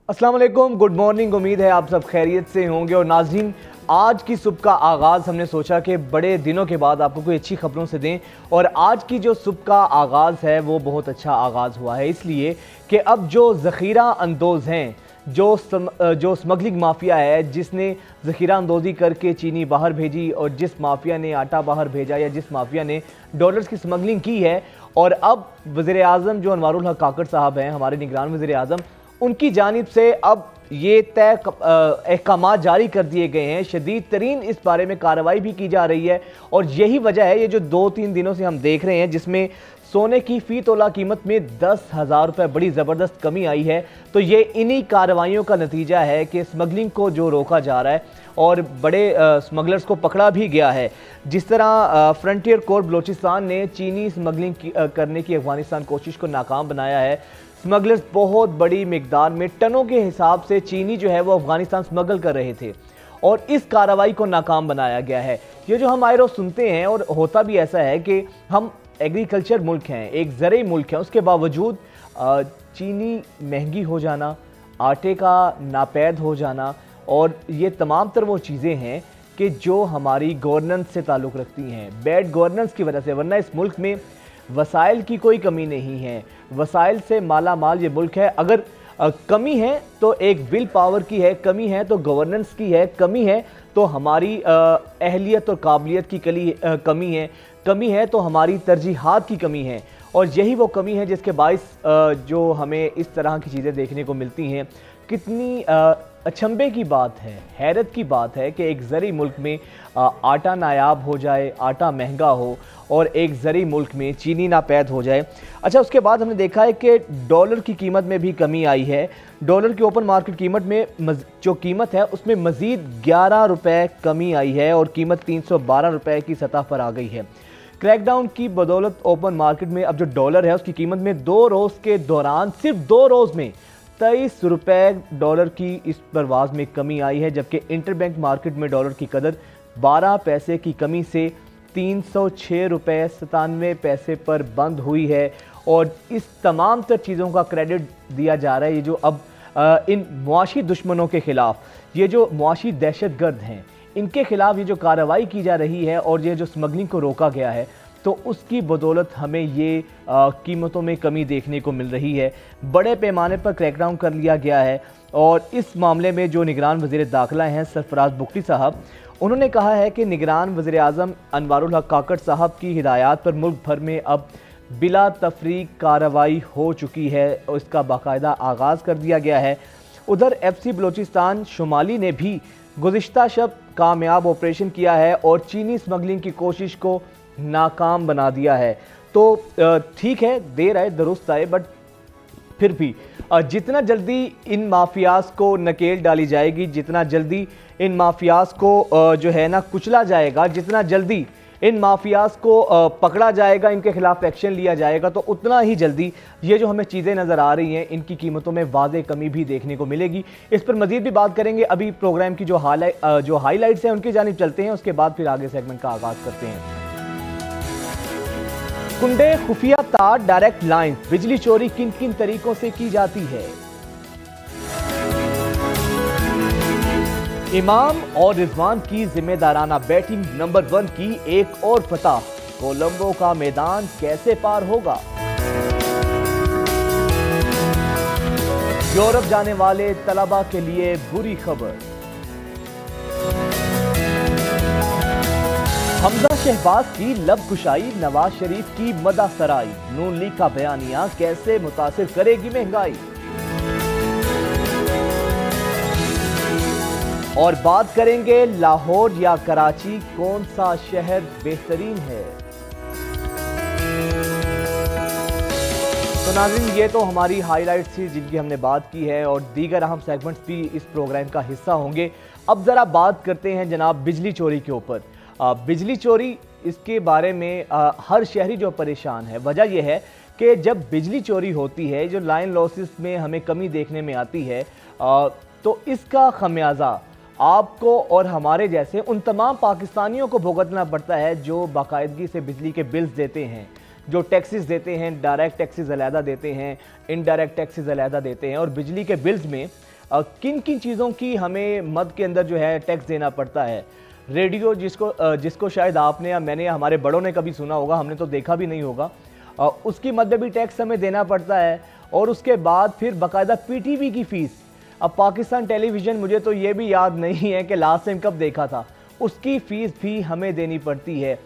अस्सलाम वालेकुम, good morning. उम्मीद है आप सब खैरियत से होंगे। और नाज़रीन, आज की सुबह का आगाज़ हमने सोचा कि बड़े दिनों के बाद आपको कोई अच्छी खबरों से दें। और आज की जो सुबह का आगाज़ है वो बहुत अच्छा आगाज़ हुआ है, इसलिए कि अब जो ज़ख़ीरा अंदोज़ हैं, जो स्मगलिंग माफिया है जिसने ज़ख़ीरा अंदोज़ी करके चीनी बाहर भेजी, और जिस माफिया ने आटा बाहर भेजा, या जिस माफिया ने डॉलर्स की स्मगलिंग की है, और अब वज़ीर आज़म जो अनवारुल हक काकड़ साहब हैं, हमारे निगरान वज़ीर आज़म, उनकी जानिब से अब ये तय अहकाम जारी कर दिए गए हैं। शदीद तरीन इस बारे में कार्रवाई भी की जा रही है। और यही वजह है ये जो 2-3 दिनों से हम देख रहे हैं, जिसमें सोने की फ़ी तोला कीमत में 10,000 रुपये बड़ी ज़बरदस्त कमी आई है। तो ये इन्हीं कार्रवाइयों का नतीजा है कि स्मगलिंग को जो रोका जा रहा है और बड़े स्मगलर्स को पकड़ा भी गया है। जिस तरह फ्रंटियर कोर बलोचिस्तान ने चीनी स्मगलिंग करने की अफगानिस्तान कोशिश को नाकाम बनाया है। स्मगलर्स बहुत बड़ी मिकदार में टनों के हिसाब से चीनी जो है वो अफगानिस्तान स्मगल कर रहे थे, और इस कार्रवाई को नाकाम बनाया गया है। ये जो हम आए रोज़ सुनते हैं, और होता भी ऐसा है कि हम एग्रीकल्चर मुल्क हैं, एक ज़रूरी मुल्क है, उसके बावजूद चीनी महंगी हो जाना, आटे का नापैद हो जाना, और ये तमाम तर वो चीज़ें हैं कि जो हमारी गवर्नेंस से ताल्लुक़ रखती हैं, बैड गवर्नेंस की वजह से। वरना इस मुल्क में वसाइल की कोई कमी नहीं है, वसाइल से माला माल ये मुल्क है। अगर कमी है तो एक विल पावर की है, कमी है तो गवर्नेंस की है, कमी है तो हमारी अहलियत और काबिलियत की कमी है, कमी है तो हमारी तरजीहात की कमी है। और यही वो कमी है जिसके बाइस जो हमें इस तरह की चीज़ें देखने को मिलती हैं। कितनी अचंभे की बात है, हैरत की बात है कि एक ज़रूरी मुल्क में आटा नायाब हो जाए, आटा महंगा हो, और एक ज़रूरी मुल्क में चीनी नापैद हो जाए। अच्छा, उसके बाद हमने देखा है कि डॉलर की कीमत में भी कमी आई है। डॉलर की ओपन मार्केट कीमत में जो कीमत है उसमें मज़ीद 11 रुपये कमी आई है, और कीमत 312 रुपये की सतह पर आ गई है। क्रैकडाउन की बदौलत ओपन मार्केट में अब जो डॉलर है उसकी कीमत में 2 रोज़ के दौरान, सिर्फ 2 रोज़ में 23 रुपये डॉलर की इस परवाज में कमी आई है। जबकि इंटरबैंक मार्केट में डॉलर की कदर 12 पैसे की कमी से 306 रुपये 97 पैसे पर बंद हुई है। और इस तमाम तर चीज़ों का क्रेडिट दिया जा रहा है ये जो अब इन मुआशी दुश्मनों के ख़िलाफ़, ये जो मुआशी दहशतगर्द हैं, इनके ख़िलाफ़ ये जो कार्रवाई की जा रही है और ये जो स्मगलिंग को रोका गया है, तो उसकी बदौलत हमें ये कीमतों में कमी देखने को मिल रही है। बड़े पैमाने पर क्रैकडाउन कर लिया गया है। और इस मामले में जो निगरान वज़ीर दाखिला हैं सरफराज बुखरी साहब, उन्होंने कहा है कि निगरान वज़ीर आज़म अनवारुल हक काकड़ साहब की हिदायत पर मुल्क भर में अब बिला तफरीक कार्रवाई हो चुकी है, और इसका बाकायदा आगाज़ कर दिया गया है। उधर FC बलोचिस्तान शुमाली ने भी गुज़िश्ता शब कामयाब ऑपरेशन किया है और चीनी स्मगलिंग की कोशिश को नाकाम बना दिया है। तो ठीक है, देर आए दुरुस्त आए, बट फिर भी जितना जल्दी इन माफियाज को नकेल डाली जाएगी, जितना जल्दी इन माफियाज को जो है ना कुचला जाएगा, जितना जल्दी इन माफियाज को पकड़ा जाएगा, इनके खिलाफ एक्शन लिया जाएगा, तो उतना ही जल्दी ये जो हमें चीज़ें नज़र आ रही हैं इनकी कीमतों में वाज़ेह कमी भी देखने को मिलेगी। इस पर मज़ीद भी बात करेंगे। अभी प्रोग्राम की जो हाईलाइट्स हैं उनकी जानिब चलते हैं, उसके बाद फिर आगे सेगमेंट का आगाज़ करते हैं। कुंडे खुफिया तार डायरेक्ट लाइन, बिजली चोरी किन किन तरीकों से की जाती है। इमाम और रिजवान की जिम्मेदाराना बैटिंग नंबर 1 की एक और फतह, कोलंबो का मैदान कैसे पार होगा। यूरोप जाने वाले तलबा के लिए बुरी खबर। हमजा शहबाज की लब कुशाई, नवाज शरीफ की मदा सराई, नून लीग का बयानिया कैसे मुतासिर करेगी महंगाई। और बात करेंगे लाहौर या कराची, कौन सा शहर बेहतरीन है। तो नाज़रीन, ये तो हमारी हाईलाइट्स थी जिनकी हमने बात की है, और दीगर अहम सेगमेंट्स भी इस प्रोग्राम का हिस्सा होंगे। अब ज़रा बात करते हैं जनाब बिजली चोरी के ऊपर। बिजली चोरी, इसके बारे में हर शहरी जो परेशान है, वजह यह है कि जब बिजली चोरी होती है, जो लाइन लॉसेस में हमें कमी देखने में आती है, तो इसका खमियाजा आपको और हमारे जैसे उन तमाम पाकिस्तानियों को भुगतना पड़ता है जो बाकायदगी से बिजली के बिल्स देते हैं, जो टैक्सेस देते हैं, डायरेक्ट टैक्सेस अलहदा देते हैं, इनडायरेक्ट टैक्सेस अलहदा देते हैं, और बिजली के बिल्स में किन किन चीज़ों की हमें मद के अंदर जो है टैक्स देना पड़ता है। रेडियो जिसको शायद आपने या मैंने या हमारे बड़ों ने कभी सुना होगा, हमने तो देखा भी नहीं होगा, उसकी मद में भी टैक्स हमें देना पड़ता है। और उसके बाद फिर बाकायदा पीटीवी की फ़ीस। अब पाकिस्तान टेलीविज़न, मुझे तो ये भी याद नहीं है कि लास्ट टाइम कब देखा था, उसकी फ़ीस भी हमें देनी पड़ती है।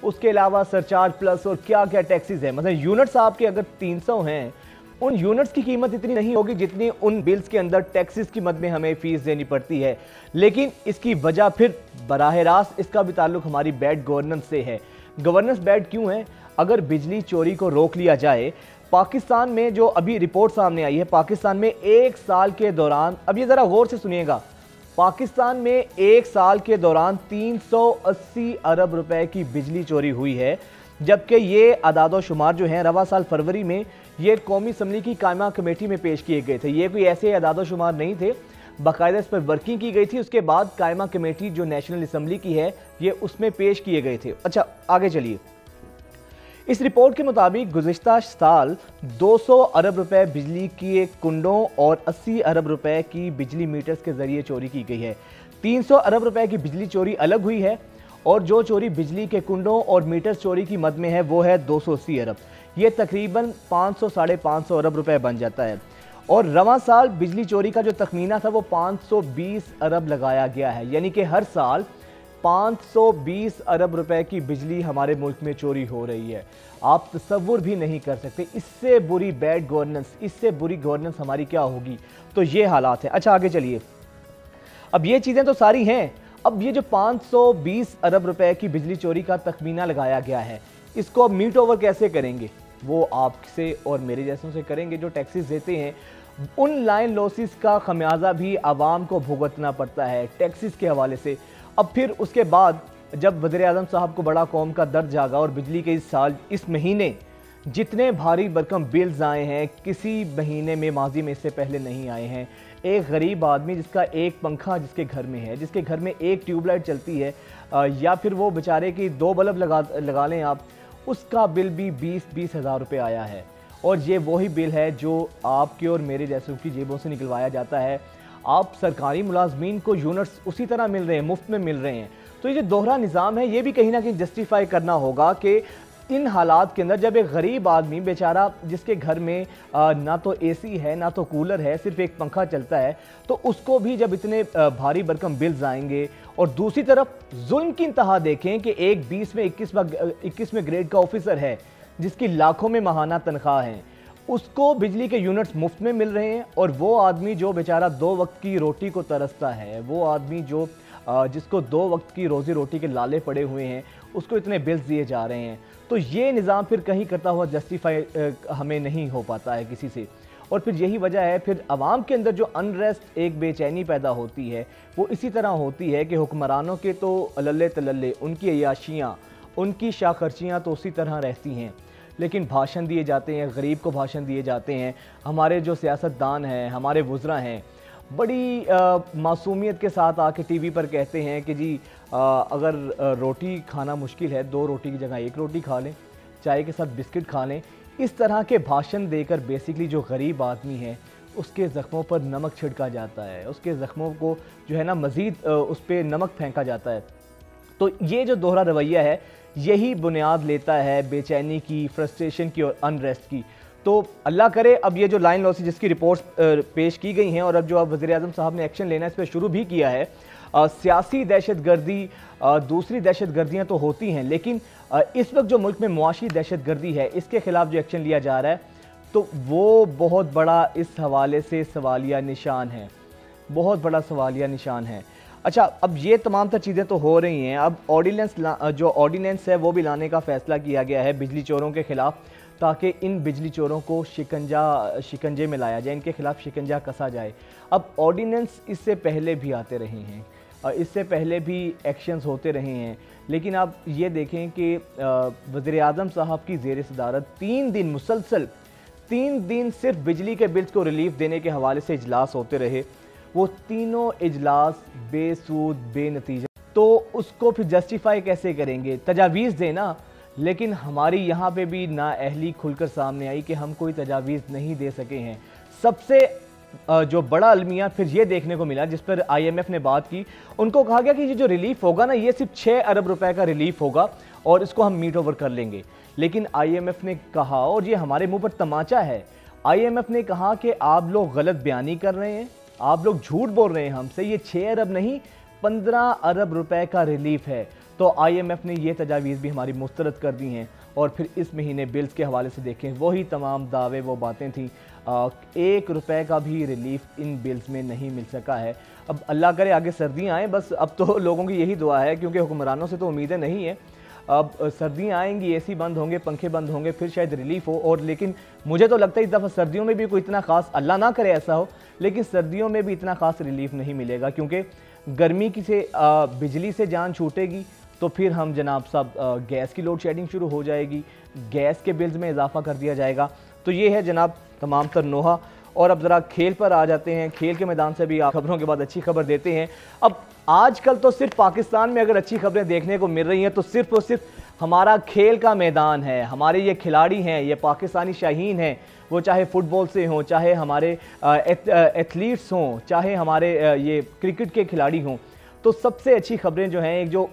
उसके अलावा सरचार्ज प्लस और क्या क्या टैक्सेस है। मतलब यूनिट्स आपके अगर 300 हैं, उन यूनिट्स की कीमत इतनी नहीं होगी जितनी उन बिल्स के अंदर टैक्सेस की मद में हमें फ़ीस देनी पड़ती है। लेकिन इसकी वजह फिर बराह रास्त इसका भी ताल्लुक हमारी बैड गवर्नेंस से है। गवर्नेंस बैड क्यों है? अगर बिजली चोरी को रोक लिया जाए, पाकिस्तान में जो अभी रिपोर्ट सामने आई है, पाकिस्तान में एक साल के दौरान, अब ये ज़रा गौर से सुनिएगा, पाकिस्तान में एक साल के दौरान 380 अरब रुपए की बिजली चोरी हुई है। जबकि ये अदादो शुमार जो हैं रवा साल फरवरी में ये कौमी असम्बली की कायमा कमेटी में पेश किए गए थे। ये कोई ऐसे अदादो शुमार नहीं थे, बाकायदा इस पर वर्किंग की गई थी। उसके बाद कायमा कमेटी जो नेशनल असम्बली की है, ये उसमें पेश किए गए थे। अच्छा, आगे चलिए। इस रिपोर्ट के मुताबिक गुज़िश्ता साल 200 अरब रुपए बिजली के कुंडों और 80 अरब रुपए की बिजली मीटर्स के जरिए चोरी की गई है। 300 अरब रुपए की बिजली चोरी अलग हुई है, और जो चोरी बिजली के कुंडों और मीटर्स चोरी की मद में है वो है 280 अरब। ये तकरीबन 500 साढ़े 500 अरब रुपए बन जाता है। और रवां साल बिजली चोरी का जो तखमीना था वो 520 अरब लगाया गया है। यानी कि हर साल 520 अरब रुपए की बिजली हमारे मुल्क में चोरी हो रही है। आप तसव्वुर भी नहीं कर सकते, इससे बुरी बैड गवर्नेंस, इससे बुरी गवर्नेंस हमारी क्या होगी। तो ये हालात हैं। अच्छा, आगे चलिए। अब ये चीज़ें तो सारी हैं। अब ये जो 520 अरब रुपए की बिजली चोरी का तखमीना लगाया गया है, इसको अब मीट ओवर कैसे करेंगे? वो आपसे और मेरे जैसों से करेंगे जो टैक्सेस देते हैं। उन लाइन लॉसेस का खमियाजा भी आवाम को भुगतना पड़ता है टैक्सेस के हवाले से। अब फिर उसके बाद जब वज़ीर-ए-आज़म साहब को बड़ा कौम का दर्द जागा और बिजली के इस महीने जितने भारी भरकम बिल्स आए हैं, किसी महीने में माजी में इससे पहले नहीं आए हैं। एक गरीब आदमी जिसका एक पंखा जिसके घर में है, जिसके घर में एक ट्यूबलाइट चलती है, या फिर वो बेचारे की 2 बल्ब लगा लें आप, उसका बिल भी 20-20 हज़ार रुपये आया है। और ये वही बिल है जो आपके और मेरे जैसों की जेबों से निकलवाया जाता है। आप सरकारी मुलाजमीन को यूनिट्स उसी तरह मिल रहे हैं, मुफ्त में मिल रहे हैं। तो ये जो दोहरा निज़ाम है, ये भी कहीं ना कहीं जस्टिफाई करना होगा कि इन हालात के अंदर जब एक गरीब आदमी बेचारा जिसके घर में ना तो एसी है ना तो कूलर है, सिर्फ एक पंखा चलता है, तो उसको भी जब इतने भारी भरकम बिल्स आएंगे। और दूसरी तरफ जुल्म की इंतहा देखें कि एक 21वें ग्रेड का ऑफिसर है जिसकी लाखों में माहाना तनख्वाह है, उसको बिजली के यूनिट्स मुफ्त में मिल रहे हैं। और वो आदमी जो बेचारा 2 वक्त की रोटी को तरसता है, वो आदमी जो जिसको 2 वक्त की रोज़ी रोटी के लाले पड़े हुए हैं, उसको इतने बिल्स दिए जा रहे हैं। तो ये निज़ाम फिर कहीं करता हुआ जस्टिफाई हमें नहीं हो पाता है किसी से। और फिर यही वजह है, फिर आवाम के अंदर जो अनरेस्ट, एक बेचैनी पैदा होती है, वो इसी तरह होती है कि हुक्मरानों के तो लल्ले तलल्ले, उनकी अय्याशियाँ, उनकी शाखर्चियाँ तो उसी तरह रहती हैं, लेकिन भाषण दिए जाते हैं, गरीब को भाषण दिए जाते हैं। हमारे जो सियासतदान हैं, हमारे वुज़रा हैं, बड़ी मासूमियत के साथ आके टीवी पर कहते हैं कि जी अगर रोटी खाना मुश्किल है, 2 रोटी की जगह 1 रोटी खा लें, चाय के साथ बिस्किट खा लें। इस तरह के भाषण देकर बेसिकली जो गरीब आदमी है उसके ज़ख्मों पर नमक छिड़का जाता है, उसके ज़ख्मों को जो है ना मज़ीद उस पर नमक फेंका जाता है। तो ये जो दोहरा रवैया है, यही बुनियाद लेता है बेचैनी की, फ्रस्ट्रेशन की और अनरेस्ट की। तो अल्लाह करे अब ये जो लाइन लॉसेस जिसकी रिपोर्ट्स पेश की गई हैं, और अब जो अब वज़ीर-ए-आज़म साहब ने एक्शन लेना इस पर शुरू भी किया है। सियासी दहशत गर्दी, दूसरी दहशत गर्दियाँ तो होती हैं, लेकिन इस वक्त जो मुल्क में मुआशी दहशत गर्दी है, इसके ख़िलाफ़ जो एक्शन लिया जा रहा है, तो वो बहुत बड़ा इस हवाले से सवालिया निशान है, बहुत बड़ा सवालिया निशान है। अच्छा, अब ये तमाम तर चीज़ें तो हो रही हैं। अब जो ऑर्डीनेंस है वो भी लाने का फ़ैसला किया गया है बिजली चोरों के ख़िलाफ़, ताकि इन बिजली चोरों को शिकंजे में लाया जाए, इनके खिलाफ शिकंजा कसा जाए। अब ऑर्डिनेंस इससे पहले भी आते रहे हैं, इससे पहले भी एक्शंस होते रहे हैं, लेकिन आप ये देखें कि वज़ीर-ए-आज़म साहब की ज़ेर सदारत 3 दिन मुसलसल 3 दिन सिर्फ बिजली के बिल्स को रिलीफ देने के हवाले से इजलास होते रहे। वो तीनों इजलास बेसूद बेनतीजा, तो उसको फिर जस्टिफाई कैसे करेंगे? तजावीज़ देना, लेकिन हमारी यहाँ पे भी नाअहली खुलकर सामने आई कि हम कोई तजावीज़ नहीं दे सके हैं। सबसे जो बड़ा अलमिया फिर ये देखने को मिला, जिस पर IMF ने बात की, उनको कहा गया कि ये जो रिलीफ होगा ना, ये सिर्फ 6 अरब रुपए का रिलीफ होगा और इसको हम मीट ओवर कर लेंगे। लेकिन IMF ने कहा, और ये हमारे मुंह पर तमाचा है, IMF ने कहा कि आप लोग गलत बयानी कर रहे हैं, आप लोग झूठ बोल रहे हैं हमसे, ये 6 अरब नहीं 15 अरब रुपए का रिलीफ है। तो IMF ने ये तजावीज़ भी हमारी मुस्तरद कर दी हैं। और फिर इस महीने बिल्स के हवाले से देखें, वही तमाम दावे वो बातें थी। 1 रुपए का भी रिलीफ इन बिल्स में नहीं मिल सका है। अब अल्लाह करे आगे सर्दियाँ आएँ, बस अब तो लोगों की यही दुआ है, क्योंकि हुक्मरानों से तो उम्मीदें नहीं है। अब सर्दियाँ आएंगी, AC बंद होंगे, पंखे बंद होंगे, फिर शायद रिलीफ हो। और लेकिन मुझे तो लगता है इस दफ़ा सर्दियों में भी कोई इतना ख़ास, अल्लाह ना करे ऐसा हो, लेकिन सर्दियों में भी इतना ख़ास रिलीफ नहीं मिलेगा, क्योंकि गर्मी की से बिजली से जान छूटेगी तो फिर हम जनाब साहब गैस की लोड शेडिंग शुरू हो जाएगी, गैस के बिल्स में इजाफा कर दिया जाएगा। तो ये है जनाब तमाम तर नोहा। और अब ज़रा खेल पर आ जाते हैं। खेल के मैदान से भी खबरों के बाद अच्छी खबर देते हैं। अब आजकल तो सिर्फ पाकिस्तान में अगर अच्छी खबरें देखने को मिल रही हैं तो सिर्फ और सिर्फ हमारा खेल का मैदान है, हमारे ये खिलाड़ी हैं, ये पाकिस्तानी शाहीन हैं, वो चाहे फुटबॉल से हों, चाहे हमारे एथलीट्स हों, चाहे हमारे ये क्रिकेट के खिलाड़ी हों। तो सबसे अच्छी खबरें जो हैं, एक जो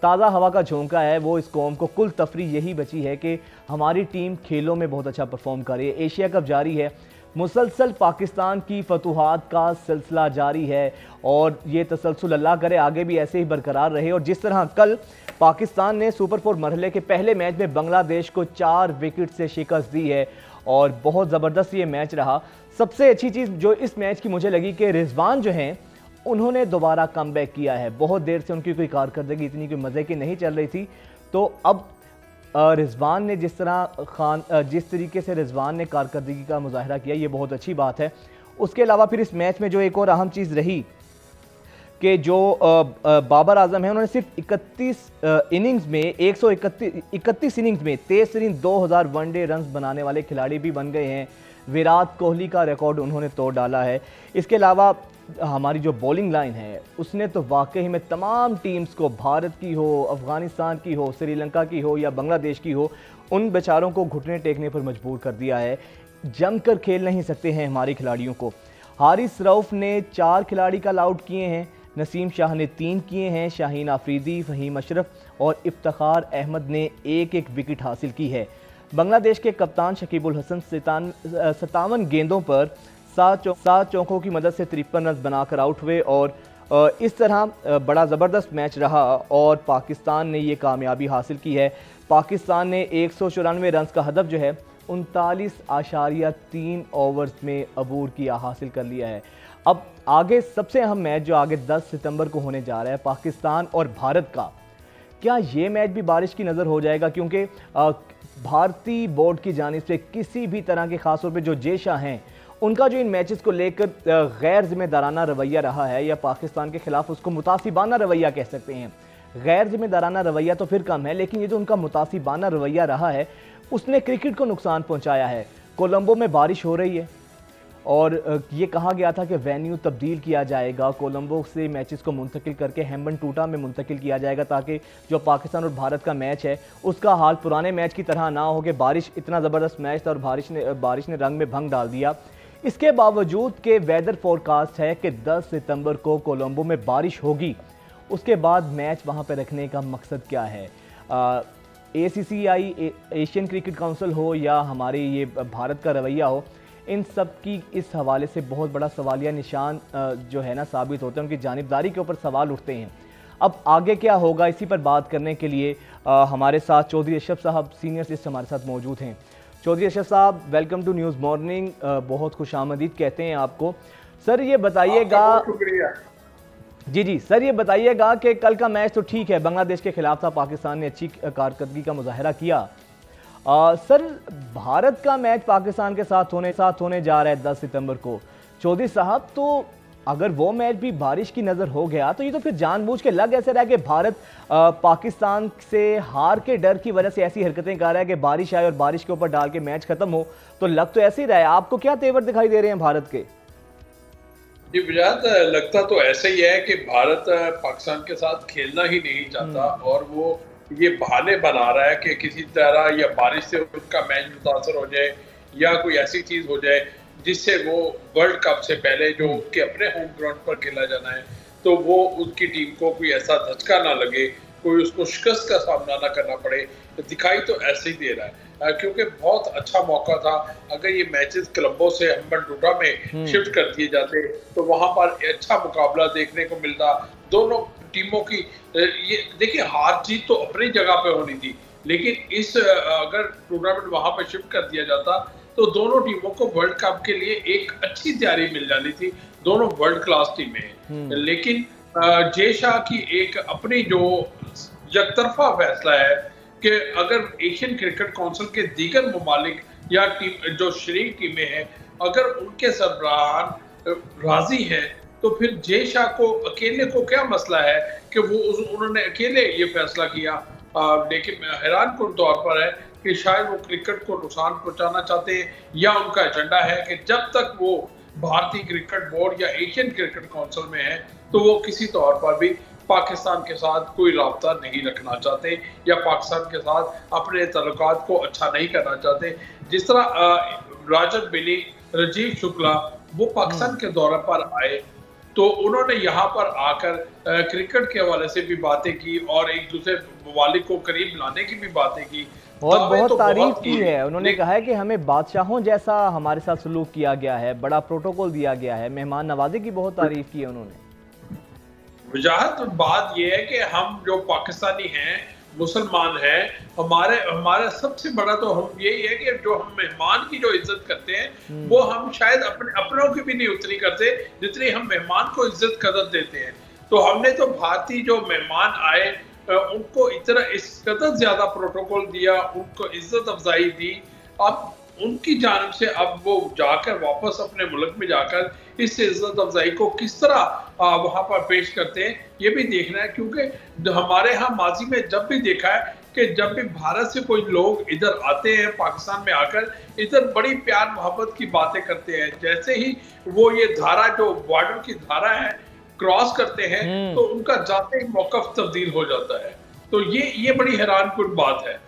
ताज़ा हवा का झोंका है वो इस कौम को कुल तफरी यही बची है कि हमारी टीम खेलों में बहुत अच्छा परफॉर्म कर रही है। एशिया कप जारी है, मुसलसल पाकिस्तान की फतूहात का सिलसिला जारी है और ये तसलसल अल्लाह करे आगे भी ऐसे ही बरकरार रहे। और जिस तरह कल पाकिस्तान ने सुपर 4 मरहले के पहले मैच में बांग्लादेश को 4 विकेट से शिकस्त दी है और बहुत ज़बरदस्त ये मैच रहा। सबसे अच्छी चीज़ जो इस मैच की मुझे लगी कि रिजवान जो हैं उन्होंने दोबारा कमबैक किया है। बहुत देर से उनकी कोई कारकर्दगी इतनी कोई मज़े की नहीं चल रही थी, तो अब रिजवान ने जिस तरीके से रिजवान ने कारकर्दगी का मुजाहरा किया, ये बहुत अच्छी बात है। उसके अलावा फिर इस मैच में जो एक और अहम चीज़ रही कि जो बाबर आजम है, उन्होंने सिर्फ 31 इनिंग्स में 131 इनिंग्स में 23 वनडे रन बनाने वाले खिलाड़ी भी बन गए हैं। विराट कोहली का रिकॉर्ड उन्होंने तोड़ डाला है। इसके अलावा हमारी जो बॉलिंग लाइन है उसने तो वाकई में तमाम टीम्स को, भारत की हो, अफ़गानिस्तान की हो, श्रीलंका की हो या बांग्लादेश की हो, उन बेचारों को घुटने टेकने पर मजबूर कर दिया है। जमकर खेल नहीं सकते हैं हमारे खिलाड़ियों को। हारिस रऊफ़ ने 4 खिलाड़ी कल आउट किए हैं, नसीम शाह ने 3 किए हैं, शाहीन आफरीदी, फ़हीम अशरफ और इफ्तिखार अहमद ने 1-1 विकेट हासिल की है। बांग्लादेश के कप्तान शकीबुल हसन 57 गेंदों पर 7 चौकों की मदद से 53 रन बनाकर आउट हुए और इस तरह बड़ा ज़बरदस्त मैच रहा और पाकिस्तान ने ये कामयाबी हासिल की है। पाकिस्तान ने 194 रन का हदफ जो है 39.3 ओवर्स में अबूर किया, हासिल कर लिया है। अब आगे सबसे अहम मैच जो आगे 10 सितंबर को होने जा रहा है पाकिस्तान और भारत का, क्या ये मैच भी बारिश की नज़र हो जाएगा? क्योंकि भारतीय बोर्ड की जानिब से किसी भी तरह के ख़ास तौर पर जो जेशा हैं उनका जो इन मैचेस को लेकर गैर जिम्मेदाराना रवैया रहा है, या पाकिस्तान के खिलाफ उसको मुतासिबाना रवैया कह सकते हैं। गैर जिम्मेदाराना रवैया तो फिर कम है, लेकिन ये जो उनका मुतासिबाना रवैया रहा है उसने क्रिकेट को नुकसान पहुंचाया है। कोलंबो में बारिश हो रही है और ये कहा गया था कि वेन्यू तब्दील किया जाएगा, कोलंबो से मैचेस को मुंतकिल करके हेम्बन-टूटा में मुंतकिल किया जाएगा, ताकि जो पाकिस्तान और भारत का मैच है उसका हाल पुराने मैच की तरह ना हो कि बारिश, इतना ज़बरदस्त मैच था और बारिश ने रंग में भंग डाल दिया। इसके बावजूद के वेदर फोरकास्ट है कि 10 सितंबर को कोलंबो में बारिश होगी। उसके बाद मैच वहां पर रखने का मकसद क्या है? ACCI, एशियन क्रिकेट काउंसिल हो या हमारे ये भारत का रवैया हो, इन सब की इस हवाले से बहुत बड़ा सवालिया निशान जो है ना साबित होते हैं, उनकी जानिबदारी के ऊपर सवाल उठते हैं। अब आगे क्या होगा, इसी पर बात करने के लिए हमारे साथ चौधरी अशरफ साहब सीनियर जर्नलिस्ट हमारे साथ मौजूद हैं। चौधरी अशरफ साहब, वेलकम टू न्यूज़ मॉर्निंग। बहुत खुशामदीद कहते हैं आपको। सर ये बताइएगा, जी सर ये बताइएगा कि कल का मैच तो ठीक है बांग्लादेश के खिलाफ था, पाकिस्तान ने अच्छी कारकर्दगी का मुजाहरा किया। सर भारत का मैच पाकिस्तान के साथ होने जा रहा है 10 सितंबर को। चौधरी साहब, तो अगर वो मैच भी बारिश की नज़र हो गया तो ये तो फिर जानबूझ के लग ऐसे रहा है कि भारत पाकिस्तान से हार के डर की वजह से ऐसी हरकतें कर रहा है कि बारिश आए और बारिश के ऊपर डाल के मैच खत्म हो। तो लग तो ऐसे ही रहा है। आपको क्या तेवर दिखाई दे रहे हैं भारत के? जी बिजात, लगता तो ऐसे ही है कि भारत पाकिस्तान के साथ खेलना ही नहीं चाहता और वो ये बहाने बना रहा है कि किसी तरह या बारिश से उनका मैच मुतासर हो जाए या कोई ऐसी चीज हो जाए जिससे वो वर्ल्ड कप से पहले जो उनके अपने होम ग्राउंड पर खेला जाना है तो वो उसकी टीम को कोई ऐसा धचका ना लगे, कोई उसको शिकस्त का सामना ना करना पड़े। तो दिखाई तो ऐसे ही दे रहा है क्योंकि बहुत अच्छा मौका था। अगर ये मैचेस कोलंबो से हम्बनटोटा में शिफ्ट कर दिए जाते तो वहां पर अच्छा मुकाबला देखने को मिलता दोनों टीमों की। ये देखिए, हार जीत तो अपनी जगह पे होनी थी, लेकिन इस अगर टूर्नामेंट वहां पर शिफ्ट कर दिया जाता तो दोनों टीमों को वर्ल्ड कप के लिए एक अच्छी तैयारी मिल जानी थी। दोनों वर्ल्ड क्लास टीमें हैं, लेकिन जय शाह की एक अपनी जो यकतरफा फैसला है कि अगर एशियन क्रिकेट काउंसिल के दीगर ममालिक या टीम जो शरीक टीमें हैं अगर उनके सरबराहान राजी हैं तो फिर जय शाह को अकेले को क्या मसला है कि वो उन्होंने अकेले ये फैसला किया। लेकिन हैरान कुन तौर पर है कि शायद वो क्रिकेट को नुकसान पहुंचाना चाहते हैं या उनका एजेंडा है कि जब तक वो भारतीय क्रिकेट बोर्ड या एशियन क्रिकेट काउंसिल में है तो वो किसी तौर पर भी पाकिस्तान के साथ कोई राब्ता नहीं रखना चाहते या पाकिस्तान के साथ अपने तल्लुकात को अच्छा नहीं करना चाहते। जिस तरह राजन बिनी राजीव शुक्ला वो पाकिस्तान के दौरे पर आए तो उन्होंने यहाँ पर आकर क्रिकेट के हवाले से भी बातें की और एक दूसरे ममालिक को करीब लाने की भी बातें की और बहुत तारीफ की है। उन्होंने कहा है कि हमें बादशाहों जैसा हमारे साथ सलूक किया गया है, बड़ा प्रोटोकॉल दिया गया है, मेहमान नवाजी की बहुत तारीफ की है उन्होंने। वजाहत बात यह है कि हम जो पाकिस्तानी हैं, मुसलमान हैं, हमारा सबसे बड़ा तो हम यही है कि जो हम मेहमान की जो इज्जत करते हैं वो हम शायद अपनों की भी नहीं उतनी करते जितनी हम मेहमान को इज्जत कदर देते हैं। तो हमने तो भारतीय जो मेहमान आए उनको इतना इस कदर ज्यादा प्रोटोकॉल दिया, उनको इज्जत अफजाई दी। अब उनकी जानिब से अब वो जाकर वापस अपने मुल्क में जाकर इस इज्जत अफजाई को किस तरह वहां पर पेश करते हैं ये भी देखना है, क्योंकि हमारे यहाँ माजी में जब भी देखा है कि जब भी भारत से कोई लोग इधर आते हैं पाकिस्तान में आकर इधर बड़ी प्यार मोहब्बत की बातें करते हैं। जैसे ही वो ये धारा जो बॉर्डर की धारा है क्रॉस करते हैं तो उनका जाते ही मौकफ तब्दील हो जाता है। तो ये बड़ी हैरानकुन बात है।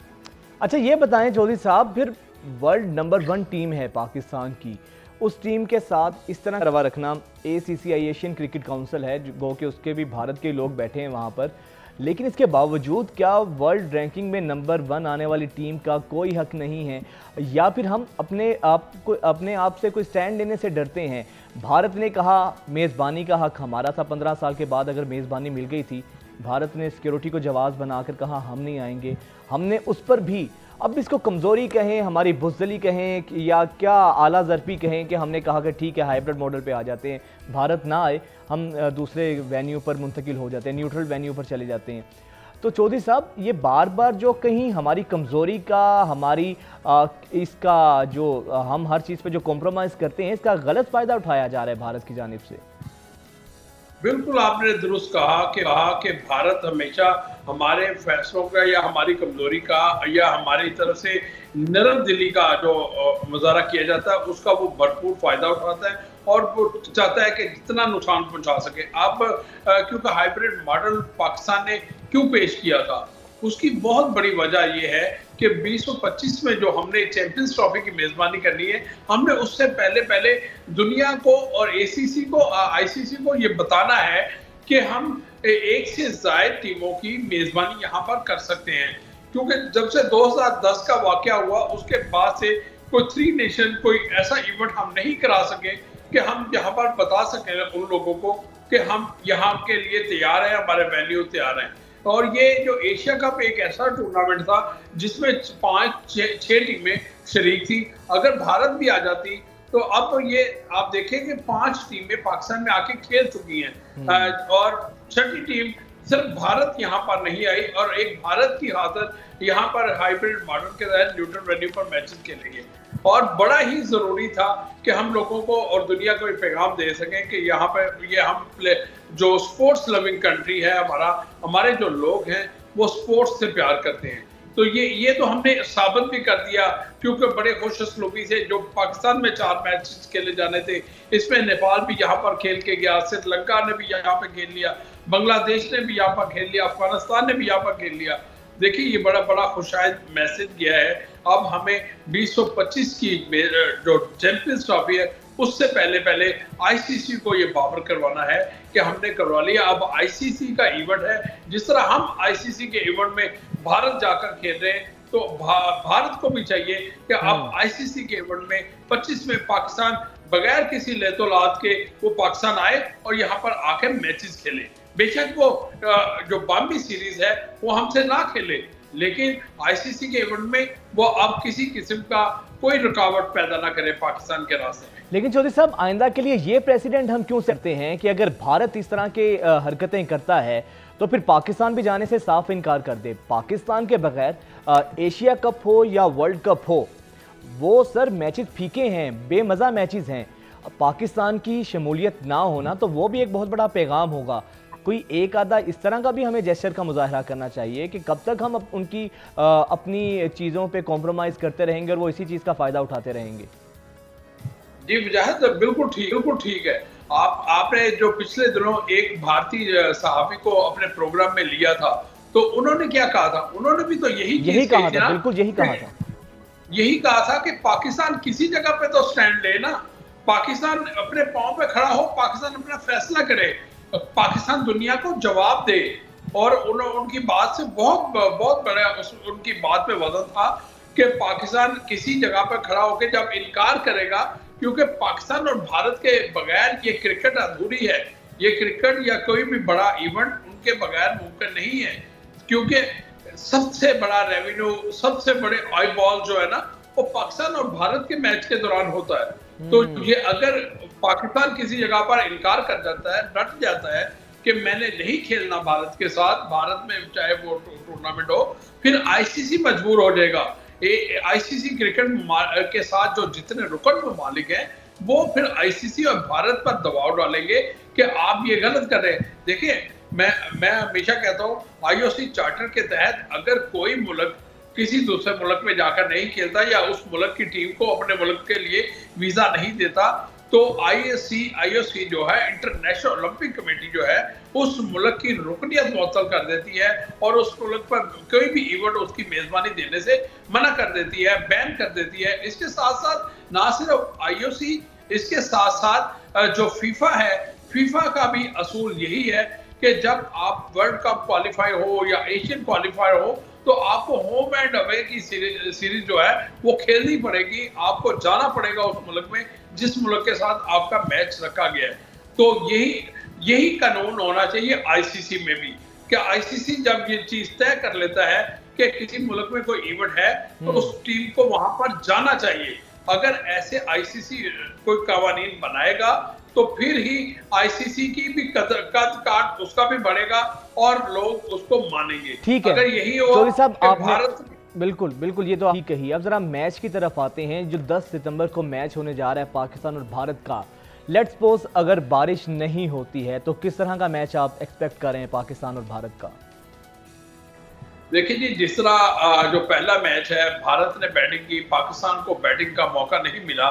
अच्छा ये बताएं चौधरी साहब, फिर वर्ल्ड नंबर 1 टीम है पाकिस्तान की, उस टीम के साथ इस तरह रवा रखना, ACCI एशियन क्रिकेट काउंसिल है गो के उसके भी भारत के लोग बैठे हैं वहाँ पर, लेकिन इसके बावजूद क्या वर्ल्ड रैंकिंग में नंबर 1 आने वाली टीम का कोई हक नहीं है, या फिर हम अपने आप से कोई स्टैंड लेने से डरते हैं? भारत ने कहा मेज़बानी का हक हमारा था, 15 साल के बाद अगर मेज़बानी मिल गई थी, भारत ने सिक्योरिटी को जवाब बनाकर कहा हम नहीं आएंगे। हमने उस पर भी, अब इसको कमज़ोरी कहें, हमारी बुज़दिली कहें या क्या आला ज़रफ़ी कहें, कि हमने कहा कि ठीक है हाइब्रिड मॉडल पे आ जाते हैं, भारत ना आए हम दूसरे वेन्यू पर मुंतकिल हो जाते हैं, न्यूट्रल वेन्यू पर चले जाते हैं। तो चौधरी साहब ये बार बार जो कहीं हमारी कमज़ोरी का, हमारी इसका जो हम हर चीज़ पे जो कॉम्प्रोमाइज़ करते हैं, इसका गलत फ़ायदा उठाया जा रहा है भारत की जानिब से। बिल्कुल आपने दुरुस्त कहा कि भारत हमेशा हमारे फैसलों का या हमारी कमजोरी का या हमारी तरफ से नरम दिली का जो मुजाहरा किया जाता है उसका वो भरपूर फायदा उठाता है और वो चाहता है कि जितना नुकसान पहुंचा सके। अब क्योंकि हाइब्रिड मॉडल पाकिस्तान ने क्यों पेश किया था, उसकी बहुत बड़ी वजह यह है कि 2025 में जो हमने चैंपियंस ट्रॉफी की मेजबानी करनी है, हमने उससे पहले दुनिया को और ACC को, ICC को ये बताना है कि हम एक से ज्यादा टीमों की मेजबानी यहाँ पर कर सकते हैं। क्योंकि जब से 2010 का वाकया हुआ उसके बाद से कोई 3 नेशन कोई ऐसा इवेंट हम नहीं करा सके कि हम यहाँ पर बता सकें उन लोगों को कि हम यहाँ के लिए तैयार हैं, हमारे वेन्यू तैयार हैं। और ये जो एशिया कप एक ऐसा टूर्नामेंट था जिसमें 5-6 टीमें शरीक थी। अगर भारत भी आ जाती तो अब ये आप देखें कि 5 टीमें पाकिस्तान में आके खेल चुकी हैं और 6ठी टीम सिर्फ भारत यहाँ पर नहीं आई और एक भारत की खातिर यहाँ पर हाइब्रिड मॉडल के तहत न्यूट्रल वेन्यू पर मैचेस खेलेंगे। और बड़ा ही जरूरी था कि हम लोगों को और दुनिया को एक पैगाम दे सकें कि यहाँ पे ये हम जो स्पोर्ट्स लविंग कंट्री है, हमारे जो लोग हैं वो स्पोर्ट्स से प्यार करते हैं। तो ये तो हमने साबित भी कर दिया, क्योंकि बड़े खुशनसीबी से जो पाकिस्तान में 4 मैच खेले जाने थे, इसमें नेपाल भी यहाँ पर खेल के गया, श्रीलंका ने भी यहाँ पे खेल लिया, बांग्लादेश ने भी यहाँ पर खेल लिया, अफगानिस्तान ने भी यहाँ पर खेल लिया। देखिए ये बड़ा बड़ा खुशायद मैसेज गया है। अब हमें 2025 की जो चैंपियंस ट्रॉफी है उससे पहले पहले आईसीसी को ये बाबर करवाना है कि हमने करवा लिया। अब आईसीसी का इवेंट है, जिस तरह हम आईसीसी के इवेंट में भारत जाकर खेल रहे हैं, तो भारत को भी चाहिए कि अब आईसीसी के इवेंट में 25 में पाकिस्तान बगैर किसी लेतोलात के वो पाकिस्तान आए और यहाँ पर आकर मैचेस खेले। बेशक वो जो बाम्बी सीरीज है वो हमसे ना खेले, लेकिन आईसीसी के इवेंट में वो अब किसी किस्म का कोई रुकावट पैदा ना करे पाकिस्तान के रास्ते में। लेकिन चौधरी साहब, आइंदा के लिए ये प्रेसिडेंट हम क्यों सकते हैं कि अगर भारत इस तरह के हरकतें करता है तो फिर पाकिस्तान भी जाने से साफ इनकार कर दे। पाकिस्तान के बगैर एशिया कप हो या वर्ल्ड कप हो, वो सर मैचेस फीके हैं, बेमज़ा मैचेस हैं। पाकिस्तान की शमूलियत ना होना तो वो भी एक बहुत बड़ा पैगाम होगा। कोई एक आधा इस तरह का भी हमें जेस्चर का मुजाहरा करना चाहिए कि कब तक हम उनकी अपनी चीज़ों पे कॉम्प्रोमाइज़ करते रहेंगे और वो इसी चीज़ का फ़ायदा उठाते रहेंगे। जी मुजाहिद, बिल्कुल ठीक है। आपने जो पिछले दिनों एक भारतीय सहाफ़ी को अपने प्रोग्राम में लिया था, तो उन्होंने क्या कहा था? उन्होंने भी तो यही कहा था, बिल्कुल यही कहा था। यही कहा था कि पाकिस्तान किसी जगह पे तो स्टैंड ले ना, पाकिस्तान अपने पांव पे खड़ा हो, पाकिस्तान अपना फैसला करे, पाकिस्तान दुनिया को जवाब दे। और उनकी बात से बहुत बड़ा उनकी बात पे वजन था कि पाकिस्तान किसी जगह पे खड़ा होकर जब इनकार करेगा, क्योंकि पाकिस्तान और भारत के बगैर ये क्रिकेट अधूरी है। ये क्रिकेट या कोई भी बड़ा इवेंट उनके बगैर मुमकिन नहीं है, क्योंकि सबसे बड़ा रेवेन्यू, सबसे बड़े आई बॉल जो है ना, वो पाकिस्तान और भारत के मैच के दौरान होता है। तो ये अगर पाकिस्तान किसी जगह पर इनकार कर जाता है, डट जाता है कि मैंने नहीं खेलना भारत के साथ, भारत में चाहे वो टूर्नामेंट हो, फिर आईसीसी मजबूर हो जाएगा। आईसीसी क्रिकेट के साथ जो जितने रुकन ममालिक हैं, वो फिर आईसीसी और भारत पर दबाव डालेंगे कि आप ये गलत कर रहे हैं। देखिए, मैं हमेशा कहता हूँ, आईओसी चार्टर के तहत अगर कोई मुल्क किसी दूसरे मुल्क में जाकर नहीं खेलता या उस मुल्क की टीम को अपने मुल्क के लिए वीजा नहीं देता, तो आईओसी जो है, इंटरनेशनल ओलंपिक कमेटी जो है, उस मुल्क की रुकनियत मुअत्तल कर देती है और उस मुल्क पर कोई भी इवेंट उसकी मेजबानी देने से मना कर देती है, बैन कर देती है। इसके साथ साथ ना सिर्फ आईओसी, इसके साथ साथ जो फीफा है, फीफा का भी असूल यही है कि जब आप वर्ल्ड कप क्वालिफाई हो या एशियन क्वालिफायर हो, तो आपको होम एंड अवे की सीरीज जो है वो खेलनी पड़ेगी। आपको जाना पड़ेगा उस मुल्क में जिस मुल्क के साथ आपका मैच रखा गया है। तो यही कानून होना चाहिए आईसीसी में भी, कि आईसीसी जब ये चीज तय कर लेता है कि किसी मुल्क में कोई इवेंट है, तो उस टीम को वहां पर जाना चाहिए। अगर ऐसे आईसीसी कोई कानून बनाएगा तो फिर ही आईसीसी की भी कद काट उसका भी बढ़ेगा और लोग उसको मानेंगे। ठीक है, अगर यही हो चौधरी साहब, भारत बिल्कुल ये तो ठीक कही। अब जरा मैच की तरफ आते हैं, जो 10 सितंबर को मैच होने जा रहा है पाकिस्तान और भारत का। लेट्स सपोज अगर बारिश नहीं होती है तो किस तरह का मैच आप एक्सपेक्ट कर रहे हैं पाकिस्तान और भारत का? देखिए जी, जिस तरह जो पहला मैच है भारत ने बैटिंग की, पाकिस्तान को बैटिंग का मौका नहीं मिला,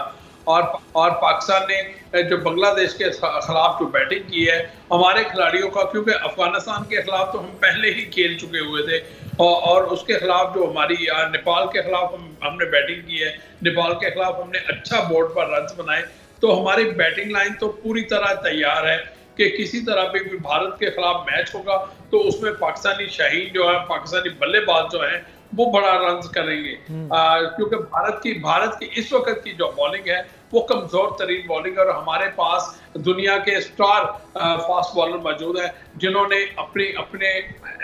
और पाकिस्तान ने जो बांग्लादेश के खिलाफ जो बैटिंग की है हमारे खिलाड़ियों का, क्योंकि अफगानिस्तान के खिलाफ तो हम पहले ही खेल चुके हुए थे, और उसके खिलाफ जो हमारी नेपाल के खिलाफ हमने बैटिंग की है, नेपाल के खिलाफ हमने अच्छा बोर्ड पर रन बनाए। तो हमारी बैटिंग लाइन तो पूरी तरह तैयार है कि किसी तरह पे भी भारत के खिलाफ मैच होगा तो उसमें पाकिस्तानी शाहीन जो है, पाकिस्तानी बल्लेबाज जो है, वो बड़ा रन करेंगे। क्योंकि भारत की इस वक्त की जो बॉलिंग है वो कमजोर तरीन बॉलिंग है, और हमारे पास दुनिया के स्टार फास्ट बॉलर मौजूद हैं जिन्होंने अपने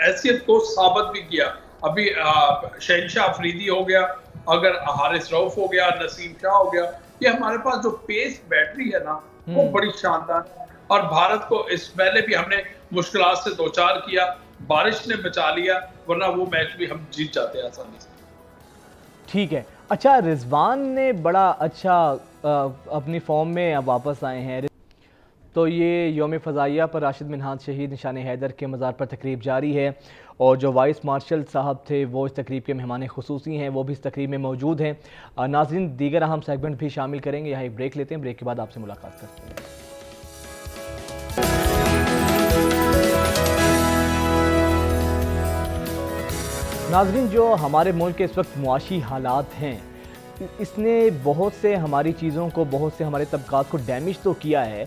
हैसियत को साबित भी किया। अभी शहनशाह अफरीदी हो गया, अगर हारिस रऊफ हो गया, नसीम शाह हो गया, ये हमारे पास जो पेस बैटरी है ना वो बड़ी शानदार है। और भारत को इस पहले भी हमने मुश्किलात से दो चार किया, बारिश ने बचा लिया, वरना वो मैच भी हम जीत जाते हैं आसानी से। ठीक है, अच्छा, रिजवान ने बड़ा अच्छा अपनी फॉर्म में अब वापस आए हैं। तो ये यौम फ़ज़ाइया पर राशिद मिन्हाज शहीद निशान हैदर के मज़ार पर तकरीब जारी है, और जो वाइस मार्शल साहब थे वो इस तकरीब के मेहमान खुसूसी हैं, वो भी इस तकरीब में मौजूद हैं। नाज़रीन, दीगर अहम सेगमेंट भी शामिल करेंगे। यहाँ एक ब्रेक लेते हैं, ब्रेक के बाद आपसे मुलाकात करते हैं। नाज़रीन, जो हमारे मुल्क के इस वक्त मुआशी हालात हैं, इसने बहुत से हमारी चीज़ों को, बहुत से हमारे तबकात को डैमेज तो किया है,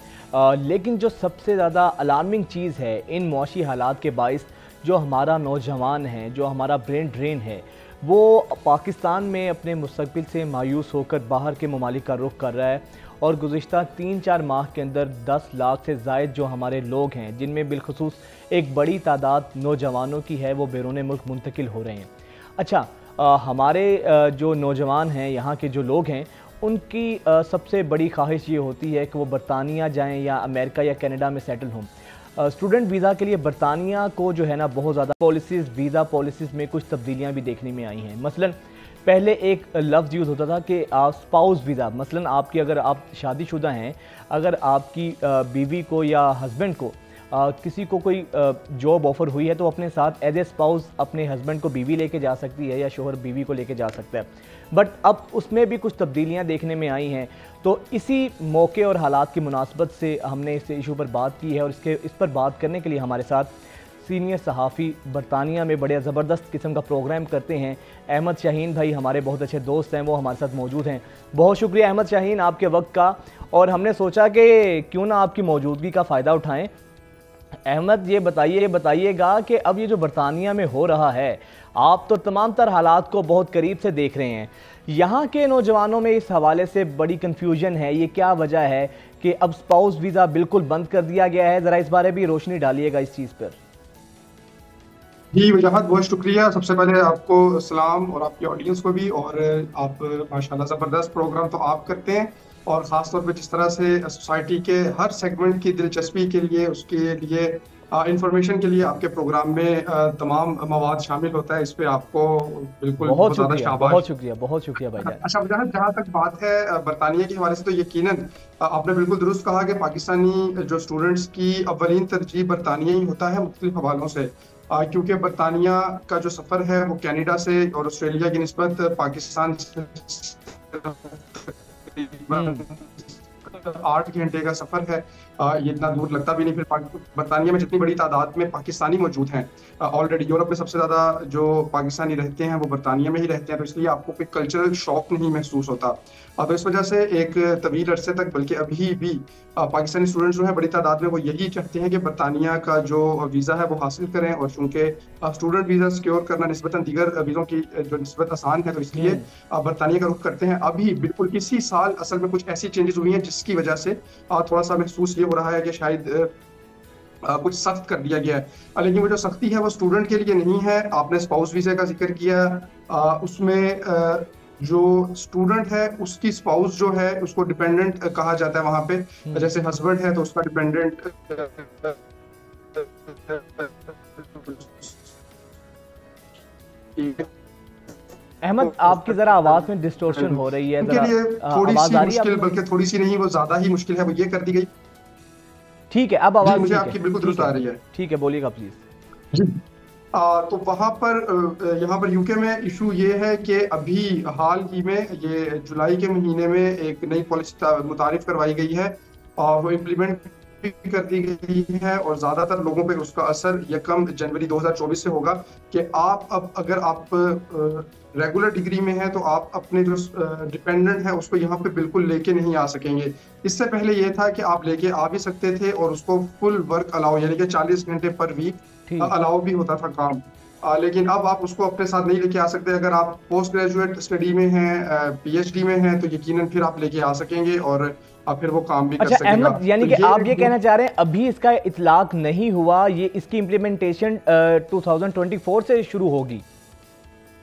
लेकिन जो सबसे ज़्यादा अलार्मिंग चीज़ है इन मुआशी हालात के बाइस, जो हमारा नौजवान है, जो हमारा ब्रेन ड्रेन है, वो पाकिस्तान में अपने मुस्तकबिल से मायूस होकर बाहर के ममालिक का रुख कर रहा है। और गुज़िश्ता 3-4 माह के अंदर 10 लाख से ज़ायद जो हमारे लोग हैं, जिनमें बिलखुसूस एक बड़ी तादाद नौजवानों की है, वो बैरून मुल्क मुंतकिल हो रहे हैं। अच्छा, हमारे जो नौजवान हैं, यहाँ के जो लोग हैं, उनकी सबसे बड़ी ख्वाहिश ये होती है कि वो बरतानिया जाएँ या अमेरिका या कनाडा में सेटल हों। स्टूडेंट वीज़ा के लिए बरतानिया को जो है ना, बहुत ज़्यादा पॉलिसीज़, वीज़ा पॉलिसीज़ में कुछ तब्दीलियाँ भी देखने में आई हैं। मसलन पहले एक लफ्ज़ यूज़ होता था कि स्पाउस वीज़ा, मसलन आपकी, अगर आप शादीशुदा हैं, अगर आपकी बीवी को या हस्बैंड को किसी को कोई जॉब ऑफ़र हुई है, तो अपने साथ एज ए स्पाउस अपने हस्बैंड को बीवी लेके जा सकती है या शोहर बीवी को लेके जा सकता है। बट अब उसमें भी कुछ तब्दीलियाँ देखने में आई हैं। तो इसी मौके और हालात की मुनासबत से हमने इस इशू पर बात की है, और इस पर बात करने के लिए हमारे साथ सीनियर सहाफ़ी, बरतानिया में बड़े ज़बरदस्त किस्म का प्रोग्राम करते हैं, अहमद शाहीन भाई, हमारे बहुत अच्छे दोस्त हैं, वो हमारे साथ मौजूद हैं। बहुत शुक्रिया अहमद शाहीन आपके वक्त का, और हमने सोचा कि क्यों ना आपकी मौजूदगी का फ़ायदा उठाएं। अहमद, ये बताइएगा कि अब ये जो बरतानिया में हो रहा है, आप तो तमाम तर हालात को बहुत करीब से देख रहे हैं, यहाँ के नौजवानों में इस हवाले से बड़ी कन्फ्यूजन है, ये क्या वजह है कि अब स्पाउस वीज़ा बिल्कुल बंद कर दिया गया है? ज़रा इस बारे भी रोशनी डालिएगा इस चीज़ पर। जी वजाहत, बहुत शुक्रिया। सबसे पहले आपको सलाम और आपकी ऑडियंस को भी। और आप माशाल्लाह ज़बरदस्त प्रोग्राम तो आप करते हैं, और ख़ास तौर पे जिस तरह से सोसाइटी के हर सेगमेंट की दिलचस्पी के लिए, उसके लिए इंफॉर्मेशन के लिए आपके प्रोग्राम में तमाम मवाद शामिल होता है। इस पे आपको बिल्कुल बहुत ज़्यादा शाबाश। बहुत शुक्रिया भाई। अच्छा वजाहत, जहाँ तक बात है बरतानिया के हवाले से, तो यकीनन आपने बिल्कुल दुरुस्त कहा कि पाकिस्तानी जो स्टूडेंट्स की अव्वलीन तरजीह बरतानिया ही होता है, मुख्तलिफ हवालों से। क्योंकि बरतानिया का जो सफ़र है वो कनाडा से और ऑस्ट्रेलिया की निस्बत पाकिस्तान से 8 घंटे का सफ़र है। ये इतना दूर लगता भी नहीं। फिर बरतानिया में जितनी बड़ी तादाद में पाकिस्तानी मौजूद हैं, ऑलरेडी यूरोप में सबसे ज़्यादा जो पाकिस्तानी रहते हैं वो बरतानिया में ही रहते हैं, तो इसलिए आपको कोई कल्चरल शॉक नहीं महसूस होता। तो इस वजह से एक तवील अरसे तक, बल्कि अभी भी पाकिस्तानी स्टूडेंट्स जो हैं बड़ी तादाद में, वो यही चाहते हैं कि बरतानिया का जो वीज़ा है वो हासिल करें। और चूँकि स्टूडेंट वीज़ा सिक्योर करना निस्बतन दीगर वीज़ों की जो निस्बत आसान है, तो इसलिए बरतानिया का रुख करते हैं। अभी बिल्कुल इसी साल असल में कुछ ऐसी चेंजेस हुई हैं जिसकी वजह से थोड़ा सा महसूस ये हो रहा है कि शायद कुछ सख्त कर दिया गया है। लेकिन वो जो सख्ती है वो स्टूडेंट के लिए नहीं है। आपने स्पाउस वीज़ा का जिक्र किया, उसमें जो स्टूडेंट है उसकी स्पाउस जो है उसको डिपेंडेंट कहा जाता है वहाँ पे। जैसे हस्बैंड है तो उसका डिपेंडेंट अहमद, आपकी जरा आवाज में डिस्टोर्शन हो रही है, उनके लिए थोड़ी सी मुश्किल, बल्कि थोड़ी सी नहीं, वो ज्यादा ही मुश्किल है, वो ये कर दी गई। ठीक है, अब आवाज मुझे आपकी बिल्कुल दुरुस्त आ रही है। ठीक है, बोलिएगा प्लीज। तो वहाँ पर यहाँ पर यूके में इशू ये है कि अभी हाल ही में ये जुलाई के महीने में एक नई पॉलिसी मुतारिफ करवाई गई है, और वो इम्प्लीमेंट कर दी गई है, और ज़्यादातर लोगों पे उसका असर 1 जनवरी 2024 से होगा कि आप अब अगर आप रेगुलर डिग्री में हैं तो आप अपने जो डिपेंडेंट है उसको यहाँ पे बिल्कुल लेके नहीं आ सकेंगे। इससे पहले ये था कि आप लेके आ भी सकते थे, और उसको फुल वर्क अलाउ, यानी कि 40 घंटे पर वीक अलाउ भी होता था काम। लेकिन अब आप उसको अपने साथ नहीं लेके आ सकते। अगर आप पोस्ट ग्रेजुएट स्टडी में हैं, पीएचडी में हैं, तो यकीनन फिर आप लेके आ सकेंगे और फिर वो काम भी कर सकेगा। अहमद, यानी कि आप ये कहना चाह रहे हैं अभी इसका इतलाक नहीं हुआ, ये इसकी इम्प्लीमेंटेशन 2024 से शुरू होगी?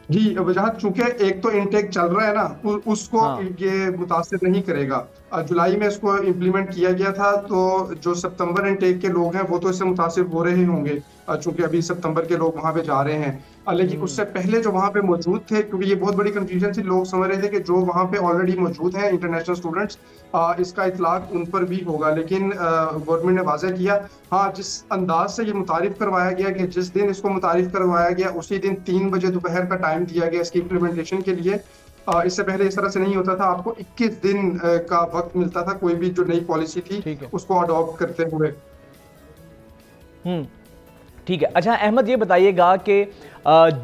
जी वजाहत, चूंकि एक तो इनटेक चल रहा है ना, उसको ये मुतासिर नहीं करेगा। जुलाई में इसको इम्प्लीमेंट किया गया था, तो जो सितंबर इनटेक के लोग हैं वो तो इससे मुतासिर हो रहे होंगे, चूंकि अभी सितंबर के लोग वहाँ पे जा रहे हैं। लेकिन उससे पहले जो वहाँ पे मौजूद थे, क्योंकि ये बहुत बड़ी कंफ्यूजन थी, लोग समझ रहे थे कि जो वहाँ पे ऑलरेडी मौजूद हैं इंटरनेशनल स्टूडेंट्स, इसका इतलाक उन पर भी होगा। लेकिन गवर्नमेंट ने वाज़ह किया, हाँ, जिस अंदाज से ये मुतारिफ करवाया गया कि जिस दिन इसको मुतारिफ करवाया गया उसी दिन 3 बजे दोपहर का टाइम दिया गया इसकी इम्प्लीमेंटेशन के लिए। इससे पहले इस तरह से नहीं होता था, आपको 21 दिन का वक्त मिलता था कोई भी जो नई पॉलिसी थी उसको अडॉप्ट करते हुए। ठीक है। अच्छा अहमद, ये बताइएगा कि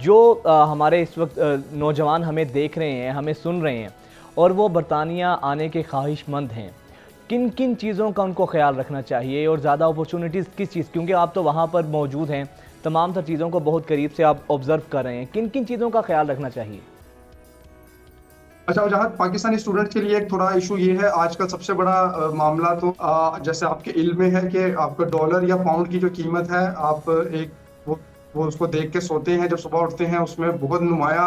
जो हमारे इस वक्त नौजवान हमें देख रहे हैं, हमें सुन रहे हैं और वो बरतानिया आने के ख्वाहिशमंद हैं, किन किन चीज़ों का उनको ख्याल रखना चाहिए और ज़्यादा अपॉर्चुनिटीज़ किस चीज़, क्योंकि आप तो वहाँ पर मौजूद हैं, तमाम सब चीज़ों को बहुत करीब से आप ऑब्ज़र्व कर रहे हैं, किन किन चीज़ों का ख्याल रखना चाहिए? अच्छा, जहाँ पाकिस्तानी स्टूडेंट के लिए एक थोड़ा इशू ये है, आजकल सबसे बड़ा मामला तो जैसे आपके इल्म में है कि आपका डॉलर या पाउंड की जो कीमत है, आप एक वो उसको देख के सोते हैं, जब सुबह उठते हैं उसमें बहुत नुमाया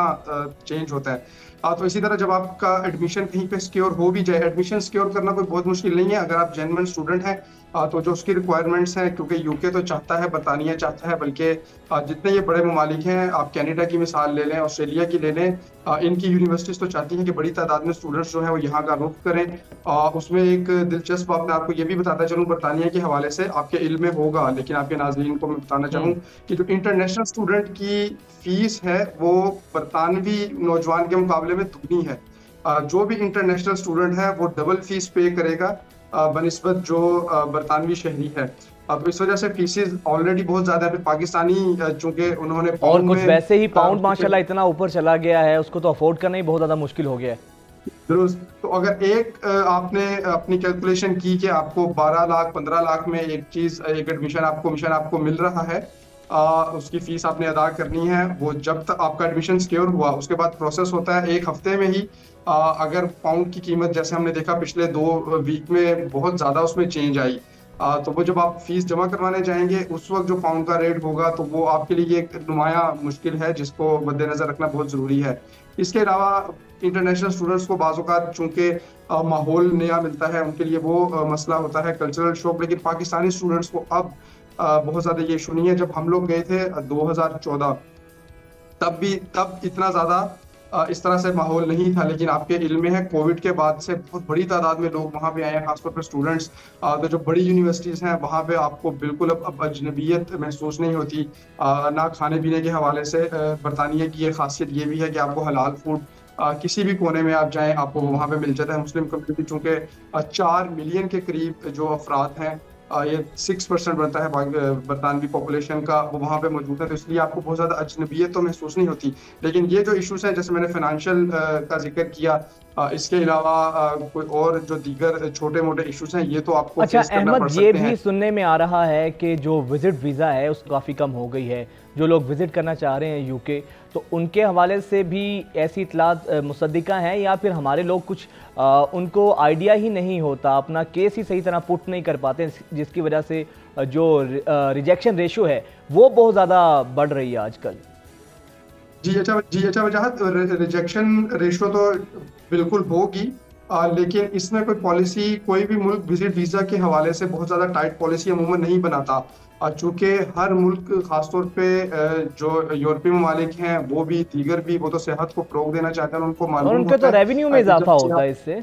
चेंज होता है। तो इसी तरह जब आपका एडमिशन कहीं पे सिक्योर हो भी जाए, एडमिशन सिक्योर करना कोई बहुत मुश्किल नहीं है अगर आप जेन्युइन स्टूडेंट हैं। तो जो उसकी रिक्वायरमेंट्स हैं, क्योंकि यूके तो चाहता है, बरतानिया चाहता है, बल्कि जितने ये बड़े ममालिक हैं, आप कनाडा की मिसाल ले लें, ऑस्ट्रेलिया की ले लें, इनकी यूनिवर्सिटीज़ तो चाहती हैं कि बड़ी तादाद में स्टूडेंट्स जो हैं वो यहाँ का रुख करें। उसमें एक दिलचस्प बात मैं आपको ये भी बताता चलूँ बरतानिया के हवाले से, आपके इल्म में होगा लेकिन आपके नाज़रीन को मैं बताना चाहूँ कि जो इंटरनेशनल स्टूडेंट की फीस है वो बरतानवी नौजवान के मुकाबले में दुगनी है। जो भी इंटरनेशनल स्टूडेंट है वो डबल फीस पे करेगा बनिस्बत जो बरतानवी शहरी है। अब इस वजह से फीसेस ऑलरेडी बहुत ज्यादा है। पाकिस्तानी चूंकि उन्होंने और कुछ वैसे ही पाउंड माशाल्लाह इतना ऊपर चला गया है, उसको तो अफोर्ड करना ही बहुत ज्यादा मुश्किल हो गया है। दुरुस्त। तो अगर एक आपने अपनी कैलकुलेशन की कि आपको 12 लाख 15 लाख में एक एडमिशन आपको मिल रहा है, उसकी फीस आपने अदा करनी है, वो जब तक आपका एडमिशन सिक्योर हुआ उसके बाद प्रोसेस होता है 1 हफ्ते में ही। अगर पाउंड की कीमत जैसे हमने देखा पिछले 2 वीक में बहुत ज्यादा उसमें चेंज आई, तो वो जब आप फीस जमा करवाने जाएंगे उस वक्त जो पाउंड का रेट होगा तो वो आपके लिए एक नुमाया मुश्किल है जिसको मद्देनजर रखना बहुत जरूरी है। इसके अलावा इंटरनेशनल स्टूडेंट्स को बाज़ औक़ात चूंकि माहौल नया मिलता है उनके लिए वो मसला होता है कल्चरल शॉक, लेकिन पाकिस्तानी स्टूडेंट्स को अब बहुत ज्यादा ये इशू नहीं है। जब हम लोग गए थे 2014 तब इतना ज्यादा इस तरह से माहौल नहीं था, लेकिन आपके इल्म में है कोविड के बाद से बहुत बड़ी तादाद में लोग वहाँ पे आए हैं, खासतौर पर स्टूडेंट्स। तो जो बड़ी यूनिवर्सिटीज हैं वहाँ पे आपको बिल्कुल अब अजनबियत महसूस नहीं होती। ना खाने पीने के हवाले से बरतानिया की ये खासियत ये भी है कि आपको हलाल फूड किसी भी कोने में आप जाएं आपको वहाँ पे मिल जाता है। मुस्लिम कम्युनिटी चूँकि 4 मिलियन के करीब जो अफराद हैं, ये 6% बनता है बरतानवी पॉपुलेशन का, वो वहाँ पे मौजूद है, तो इसलिए आपको बहुत ज़्यादा अजनबियत तो महसूस नहीं होती। लेकिन ये जो इश्यूज हैं, जैसे मैंने फाइनेंशियल का जिक्र किया, इसके अलावा कोई और जो दीगर छोटे मोटे इश्यूज हैं ये तो आपको अच्छा फेस करना पड़ अहमद, सकते ये हैं। भी सुनने में आ रहा है कि जो विजिट वीज़ा है उसको काफ़ी कम हो गई है, जो लोग विजिट करना चाह रहे हैं यूके, तो उनके हवाले से भी ऐसी इतलात मुसद्दिका हैं या फिर हमारे लोग कुछ उनको आइडिया ही नहीं होता, अपना केस ही सही तरह पुट नहीं कर पाते, जिसकी वजह से जो रिजेक्शन रेशो है वो बहुत ज़्यादा बढ़ रही है आजकल? जी अच्छा वजाहत, रिजेक्शन रेशो तो बिल्कुल होगी, लेकिन इसमें कोई पॉलिसी, कोई भी मुल्क विजिट वीजा के हवाले से बहुत ज्यादा टाइट पॉलिसी अमूमन नहीं बनाता। चूंकि हर मुल्क खासतौर पे जो यूरोपीय ममालिक हैं वो भी दीगर भी वो तो सेहत को फरोग देना चाहते हैं, उनको मालूम और उनके तो रेवेन्यू में इजाफा होता है इससे।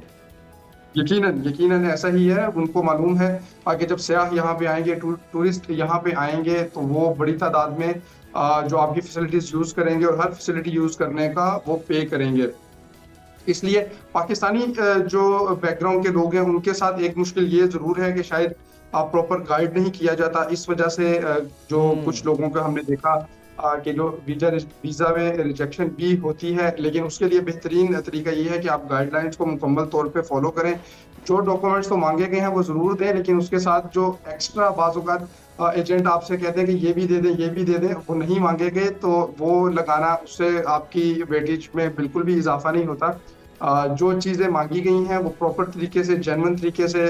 यकीनन ऐसा ही है। उनको मालूम है कि जब सयाह यहाँ पे आएंगे, टूरिस्ट यहाँ पे आएंगे, तो वो बड़ी तादाद में जो आपकी फैसिलिटीज यूज करेंगे और हर फैसिलिटी यूज करने का वो पे करेंगे। इसलिए पाकिस्तानी जो बैकग्राउंड के लोग हैं उनके साथ एक मुश्किल ये जरूर है कि शायद प्रॉपर गाइड नहीं किया जाता। इस वजह से जो कुछ लोगों को हमने देखा कि जो वीजा में रिजेक्शन भी होती है, लेकिन उसके लिए बेहतरीन तरीका ये है कि आप गाइडलाइंस को मुकम्मल तौर पे फॉलो करें। जो डॉक्यूमेंट्स तो मांगे गए हैं वो जरूर दें, लेकिन उसके साथ जो एक्स्ट्रा बाज़ एजेंट आपसे कहते हैं कि ये भी दे दें, वो नहीं मांगे गए तो वो लगाना, उससे आपकी वेटेज में बिल्कुल भी इजाफा नहीं होता। जो चीज़ें मांगी गई हैं वो प्रॉपर तरीके से, जेन्युइन तरीके से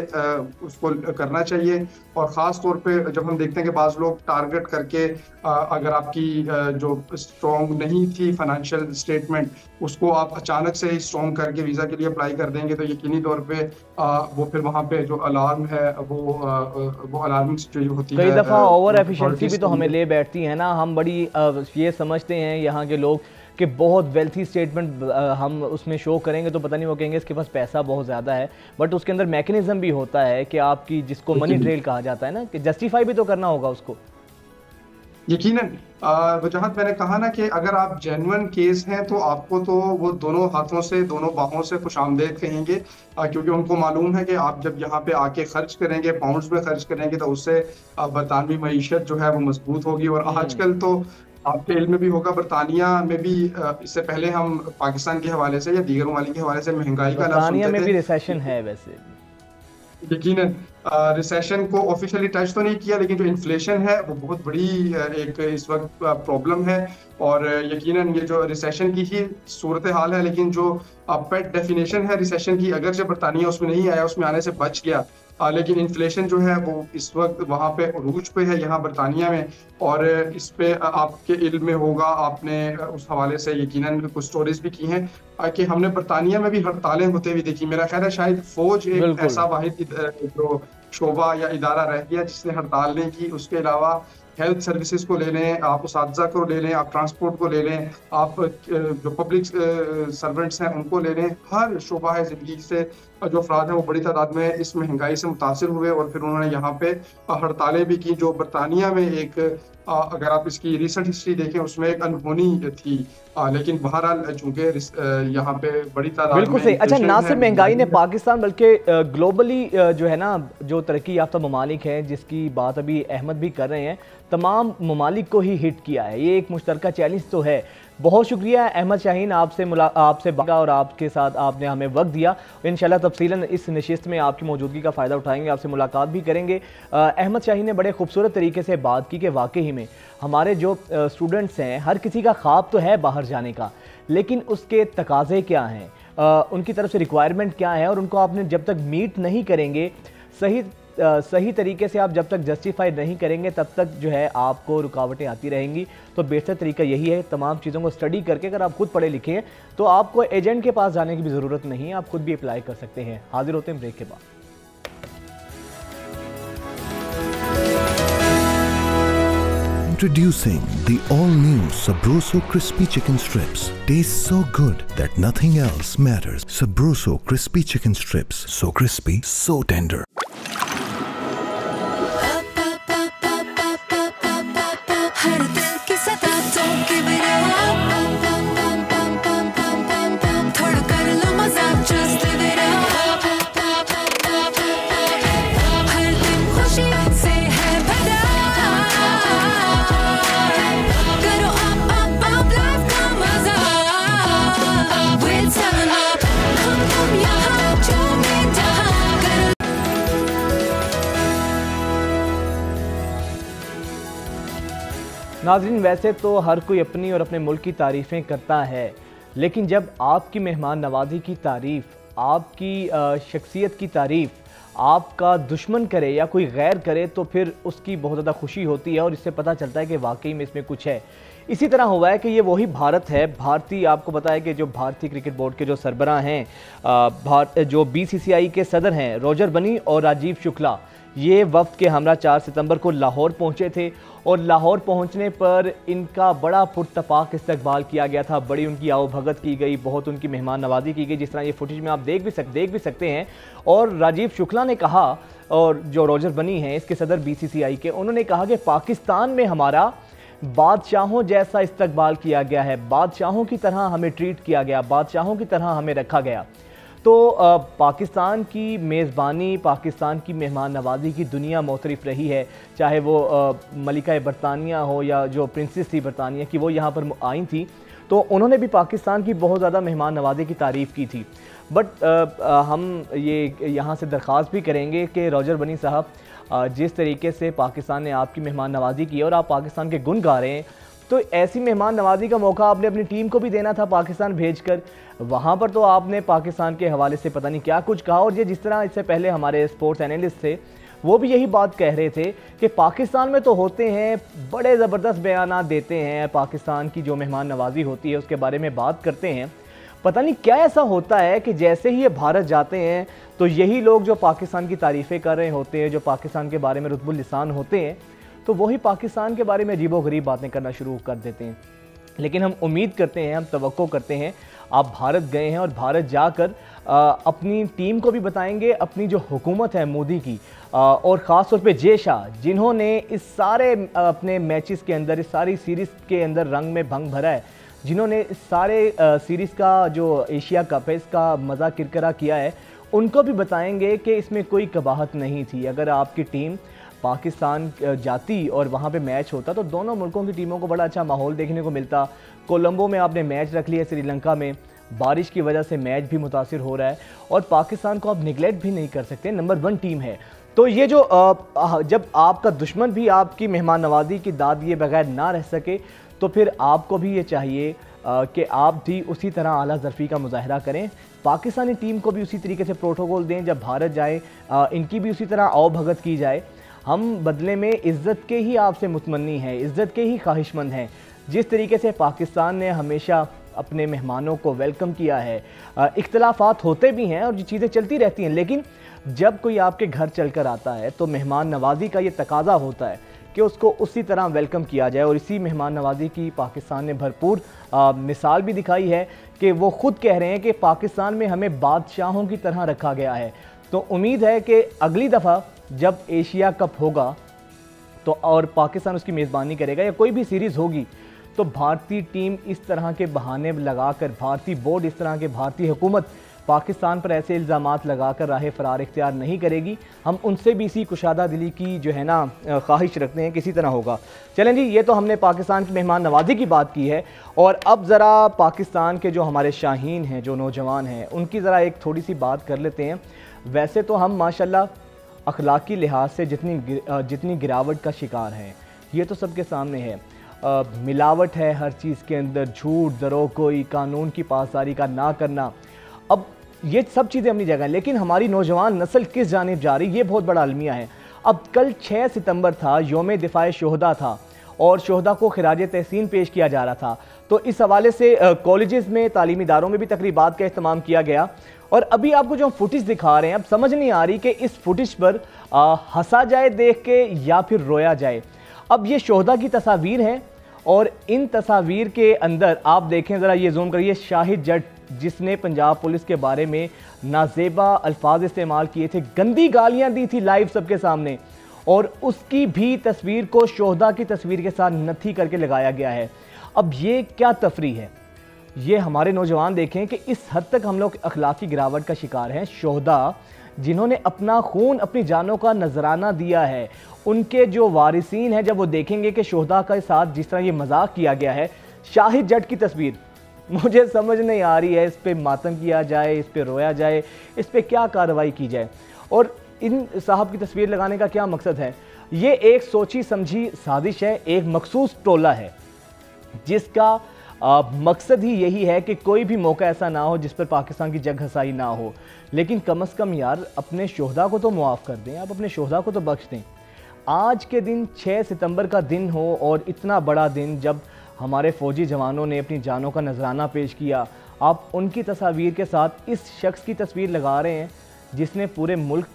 उसको करना चाहिए। और ख़ास तौर पे जब हम देखते हैं कि बाज़ लोग टारगेट करके अगर आपकी जो स्ट्रॉन्ग नहीं थी फाइनेंशियल स्टेटमेंट, उसको आप अचानक से ही स्ट्रॉन्ग करके वीज़ा के लिए अप्लाई कर देंगे, तो यकीनी तौर पे वो फिर वहाँ पे जो अलार्म है वो अलार्मिंग सिचुएशन होती है। कई दफ़ा ओवर एफिशिएंसी भी तो हमें ले बैठती है ना। हम बड़ी ये समझते हैं यहाँ के लोग कि बहुत वेल्थी स्टेटमेंट हम उसमें शो करेंगे तो पता नहीं वो कहेंगे इसके पास पैसा बहुत ज़्यादा है, बट उसके अंदर मैकेनिज्म भी होता है कि आपकी, जिसको मनी ट्रेल कहा जाता है ना, कि जस्टिफाई भी तो करना होगा उसको। यकीनन वजहत मैंने कहा ना कि अगर आप जेन्युइन केस हैं तो आपको तो वो दोनों हाथों से, दोनों बाहों से खुशामदीद कहेंगे, क्योंकि उनको मालूम है कि आप जब यहाँ पे आके खर्च करेंगे, पाउंड्स में खर्च करेंगे, तो उससे बरतानवी मईशत जो है वो मजबूत होगी। और आजकल तो आपके इल्म में भी होगा, बरतानिया में भी इससे पहले हम पाकिस्तान के हवाले से या दीगर ममालिक के हवाले से महंगाई का लफ्ज़ बरतानिया सुनते में थे। भी रिसेशन है वैसे। यकीनन रिसेशन को ऑफिशियली टच तो नहीं किया, लेकिन जो इन्फ्लेशन है वो बहुत बड़ी एक इस वक्त प्रॉब्लम है। और यकीनन ये जो रिसेशन की ही सूरत हाल है, लेकिन जो पेट डेफिनेशन है रिसेशन की, अगर जब बरतानिया उसमें नहीं आया, उसमें आने से बच गया, लेकिन इन्फ्लेशन जो है वो इस वक्त वहाँ पे अरूज पे है, यहाँ बरतानिया में। और इस पे आपके इल्म में होगा, आपने उस हवाले से यकीनन कुछ स्टोरीज भी की हैं कि हमने बरतानिया में भी हड़तालें होते हुए देखी। मेरा ख्याल है शायद फौज एक बिल्कुल। ऐसा वाहिद जो शोबा या इदारा रह गया जिसने हड़ताल नहीं की। उसके अलावा हेल्थ सर्विसेज को ले लें, आप उसातिज़ा को ले लें, आप ट्रांसपोर्ट को ले लें, आप जो पब्लिक सर्वेंट्स हैं उनको ले लें, हर शोबा है ज़िंदगी से जो अफराद हैं वो बड़ी तादाद में इस महंगाई से मुतासिर हुए और फिर उन्होंने यहाँ पे हड़तालें भी की। जो बरतानिया में एक अगर आप इसकी रिसेंट हिस्ट्री देखें उसमें एक अनहोनी थी, लेकिन बहरहाल चूंकि यहाँ पे बड़ी तादाद बिल्कुल में सही। अच्छा, ना सिर्फ महंगाई ने है। पाकिस्तान बल्कि ग्लोबली जो है ना, जो तरक्की याफ्ता ममालिक हैं जिसकी बात अभी अहमद भी कर रहे हैं, तमाम ममालिक को ही हिट किया है। ये एक मुश्तरका चैलेंज तो है। बहुत शुक्रिया अहमद शाहीन, आपसे बात और आपके साथ आपने हमें वक्त दिया। इंशाल्लाह तफसीलन इस नशिस्त में आपकी मौजूदगी का फ़ायदा उठाएंगे, आपसे मुलाकात भी करेंगे। अहमद शाहीन ने बड़े खूबसूरत तरीके से बात की कि वाकई में हमारे जो स्टूडेंट्स हैं, हर किसी का ख्वाब तो है बाहर जाने का, लेकिन उसके तकाज़े क्या हैं, उनकी तरफ से रिक्वायरमेंट क्या है, और उनको आपने जब तक मीट नहीं करेंगे, सही तरीके से आप जब तक जस्टिफाई नहीं करेंगे, तब तक जो है आपको रुकावटें आती रहेंगी। तो बेहतर तरीका यही है, तमाम चीज़ों को स्टडी करके, अगर आप खुद पढ़े लिखे हैं तो आपको एजेंट के पास जाने की भी ज़रूरत नहीं है, आप खुद भी अप्लाई कर सकते हैं। हाजिर होते हैं ब्रेक के बाद। Introducing the all-new Sabroso Crispy Chicken Strips. Tastes so good that nothing else matters. Sabroso Crispy Chicken Strips. So crispy, so tender. हर दिल की सदा don't give it up. थोड़ा कर लो मजाक, just live it up. हर दिन खुशी से है भरा, करो up life का मजा with 7up. हम यहाँ झूमे जहाँ कर। नाज़रीन, वैसे तो हर कोई अपनी और अपने मुल्क की तारीफ़ें करता है, लेकिन जब आपकी मेहमान नवाजी की तारीफ़, आपकी शख्सियत की तारीफ़ आपका दुश्मन करे या कोई गैर करे, तो फिर उसकी बहुत ज़्यादा खुशी होती है और इससे पता चलता है कि वाकई में इसमें कुछ है। इसी तरह हुआ है कि ये वही भारत है। भारतीय, आपको पता है कि जो भारतीय क्रिकेट बोर्ड के जो सरबराह हैं, जो BCCI के सदर हैं रोजर बनी और राजीव शुक्ला, ये वफ्द के हमरा 4 सितंबर को लाहौर पहुंचे थे और लाहौर पहुंचने पर इनका बड़ा पुरतपाक इस्तकबाल किया गया था। बड़ी उनकी आवभगत की गई, बहुत उनकी मेहमान नवाजी की गई, जिस तरह ये फुटेज में आप देख भी सकते हैं। और राजीव शुक्ला ने कहा, और जो रोजर बनी हैं इसके सदर BCCI के, उन्होंने कहा कि पाकिस्तान में हमारा बादशाहों जैसा इस्तकबाल किया गया है, बादशाहों की तरह हमें ट्रीट किया गया, बादशाहों की तरह हमें रखा गया। तो पाकिस्तान की मेज़बानी, पाकिस्तान की मेहमान नवाजी की दुनिया मुख्तलिफ रही है, चाहे वो मलिका बरतानिया हो या जो प्रिंसेस थी बरतानिया की, वो यहाँ पर आई थी, तो उन्होंने भी पाकिस्तान की बहुत ज़्यादा मेहमान नवाजी की तारीफ़ की थी। बट हम ये यहाँ से दरख्वास्त भी करेंगे कि रोजर बनी साहब, जिस तरीके से पाकिस्तान ने आपकी मेहमान नवाजी की और आप पाकिस्तान के गुण गा रहे हैं, तो ऐसी मेहमान नवाजी का मौका आपने अपनी टीम को भी देना था पाकिस्तान भेजकर। वहाँ पर तो आपने पाकिस्तान के हवाले से पता नहीं क्या कुछ कहा, और ये जिस तरह इससे पहले हमारे स्पोर्ट्स एनालिस्ट थे वो भी यही बात कह रहे थे कि पाकिस्तान में तो होते हैं, बड़े ज़बरदस्त बयान देते हैं, पाकिस्तान की जो मेहमान नवाजी होती है उसके बारे में बात करते हैं। पता नहीं क्या ऐसा होता है कि जैसे ही ये भारत जाते हैं तो यही लोग जो पाकिस्तान की तारीफ़ें कर रहे होते हैं, जो पाकिस्तान के बारे में रुतबुल लिसान होते हैं, तो वही पाकिस्तान के बारे में अजीबो गरीब बातें करना शुरू कर देते हैं। लेकिन हम उम्मीद करते हैं, हम तवक्को करते हैं, आप भारत गए हैं और भारत जाकर अपनी टीम को भी बताएंगे, अपनी जो हुकूमत है मोदी की और ख़ास तौर पे जय शाह, जिन्होंने इस सारे अपने मैचेस के अंदर, इस सारी सीरीज़ के अंदर रंग में भंग भरा है, जिन्होंने इस सारे सीरीज़ का जो एशिया कप है इसका मज़ा किरकिरा किया है, उनको भी बताएंगे कि इसमें कोई कबाहत नहीं थी। अगर आपकी टीम पाकिस्तान जाती और वहाँ पे मैच होता तो दोनों मुल्कों की टीमों को बड़ा अच्छा माहौल देखने को मिलता। कोलंबो में आपने मैच रख लिया, श्रीलंका में बारिश की वजह से मैच भी मुतासिर हो रहा है और पाकिस्तान को आप निगलेक्ट भी नहीं कर सकते, नंबर 1 टीम है। तो ये जो जब आपका दुश्मन भी आपकी मेहमान नवाजी की दाद दिए बगैर ना रह सके तो फिर आपको भी ये चाहिए कि आप भी उसी तरह आला ज़रफ़ी का मुजाहरा करें, पाकिस्तानी टीम को भी उसी तरीके से प्रोटोकॉल दें, जब भारत जाए इनकी भी उसी तरह आओ भगत की जाए। हम बदले में इज़्ज़त के ही आपसे मुतमन्नी हैं, इज़्ज़त के ही ख्वाहिशमंद हैं। जिस तरीके से पाकिस्तान ने हमेशा अपने मेहमानों को वेलकम किया है, इख्तलाफात होते भी हैं और ये चीज़ें चलती रहती हैं, लेकिन जब कोई आपके घर चलकर आता है तो मेहमान नवाजी का ये तकाजा होता है कि उसको उसी तरह वेलकम किया जाए। और इसी मेहमान नवाजी की पाकिस्तान ने भरपूर मिसाल भी दिखाई है कि वो ख़ुद कह रहे हैं कि पाकिस्तान में हमें बादशाहों की तरह रखा गया है। तो उम्मीद है कि अगली दफ़ा जब एशिया कप होगा तो और पाकिस्तान उसकी मेज़बानी करेगा या कोई भी सीरीज़ होगी तो भारतीय टीम इस तरह के बहाने लगाकर, भारतीय बोर्ड इस तरह के, भारतीय हुकूमत पाकिस्तान पर ऐसे इल्ज़ामात लगाकर राह फ़रार इख्तियार नहीं करेगी। हम उनसे भी इसी कुशादा दिली की जो है ना ख्वाहिश रखते हैं, किसी तरह होगा। चलें जी, ये तो हमने पाकिस्तान की मेहमान नवाजी की बात की है और अब ज़रा पाकिस्तान के जो हमारे शाहीन हैं, जो नौजवान हैं, उनकी ज़रा एक थोड़ी सी बात कर लेते हैं। वैसे तो हम माशाल्लाह अखलाकी लिहाज से जितनी गिरावट का शिकार हैं, ये तो सबके सामने है। मिलावट है हर चीज़ के अंदर, झूठ, दरोगोई, कानून की पासदारी का ना करना, अब ये सब चीज़ें अपनी जगह हैं, लेकिन हमारी नौजवान नस्ल किस जानिब जा रही, ये बहुत बड़ा अलमिया है। अब कल 6 सितंबर था, यौम दिफाए शोहदा था और शोहदा को खिराज तहसीन पेश किया जा रहा था। तो इस हवाले से कॉलेजेस में, तालीमी इदारों में भी तकरीबात का इस्तेमाल किया गया और अभी आपको जो हम फुटेज दिखा रहे हैं, अब समझ नहीं आ रही कि इस फुटेज पर हंसा जाए देख के या फिर रोया जाए। अब ये शोहदा की तस्वीर हैं और इन तस्वीर के अंदर आप देखें, ज़रा ये जूम करिए, शाहिद जट जिसने पंजाब पुलिस के बारे में नाजेबा अल्फाज इस्तेमाल किए थे, गंदी गालियां दी थी लाइव सबके सामने, और उसकी भी तस्वीर को शोहदा की तस्वीर के साथ नथी करके लगाया गया है। अब ये क्या तफरी है? ये हमारे नौजवान देखें कि इस हद तक हम लोग अखलाकी गिरावट का शिकार हैं। शोहदा जिन्होंने अपना खून, अपनी जानों का नजराना दिया है, उनके जो वारिसीन हैं, जब वो देखेंगे कि शोहदा के साथ जिस तरह ये मजाक किया गया है, शाहिद जट की तस्वीर, मुझे समझ नहीं आ रही है इस पे मातम किया जाए, इस पे रोया जाए, इस पे क्या कार्रवाई की जाए और इन साहब की तस्वीर लगाने का क्या मकसद है? ये एक सोची समझी साजिश है, एक मखसूस टोला है जिसका मकसद ही यही है कि कोई भी मौका ऐसा ना हो जिस पर पाकिस्तान की जग हसाई ना हो। लेकिन कम अज़ कम यार अपने शोहदा को तो मुआफ़ कर दें, आप अपने शोहदा को तो बख्श दें। आज के दिन 6 सितंबर का दिन हो और इतना बड़ा दिन जब हमारे फ़ौजी जवानों ने अपनी जानों का नजराना पेश किया, आप उनकी तस्वीर के साथ इस शख्स की तस्वीर लगा रहे हैं जिसने पूरे मुल्क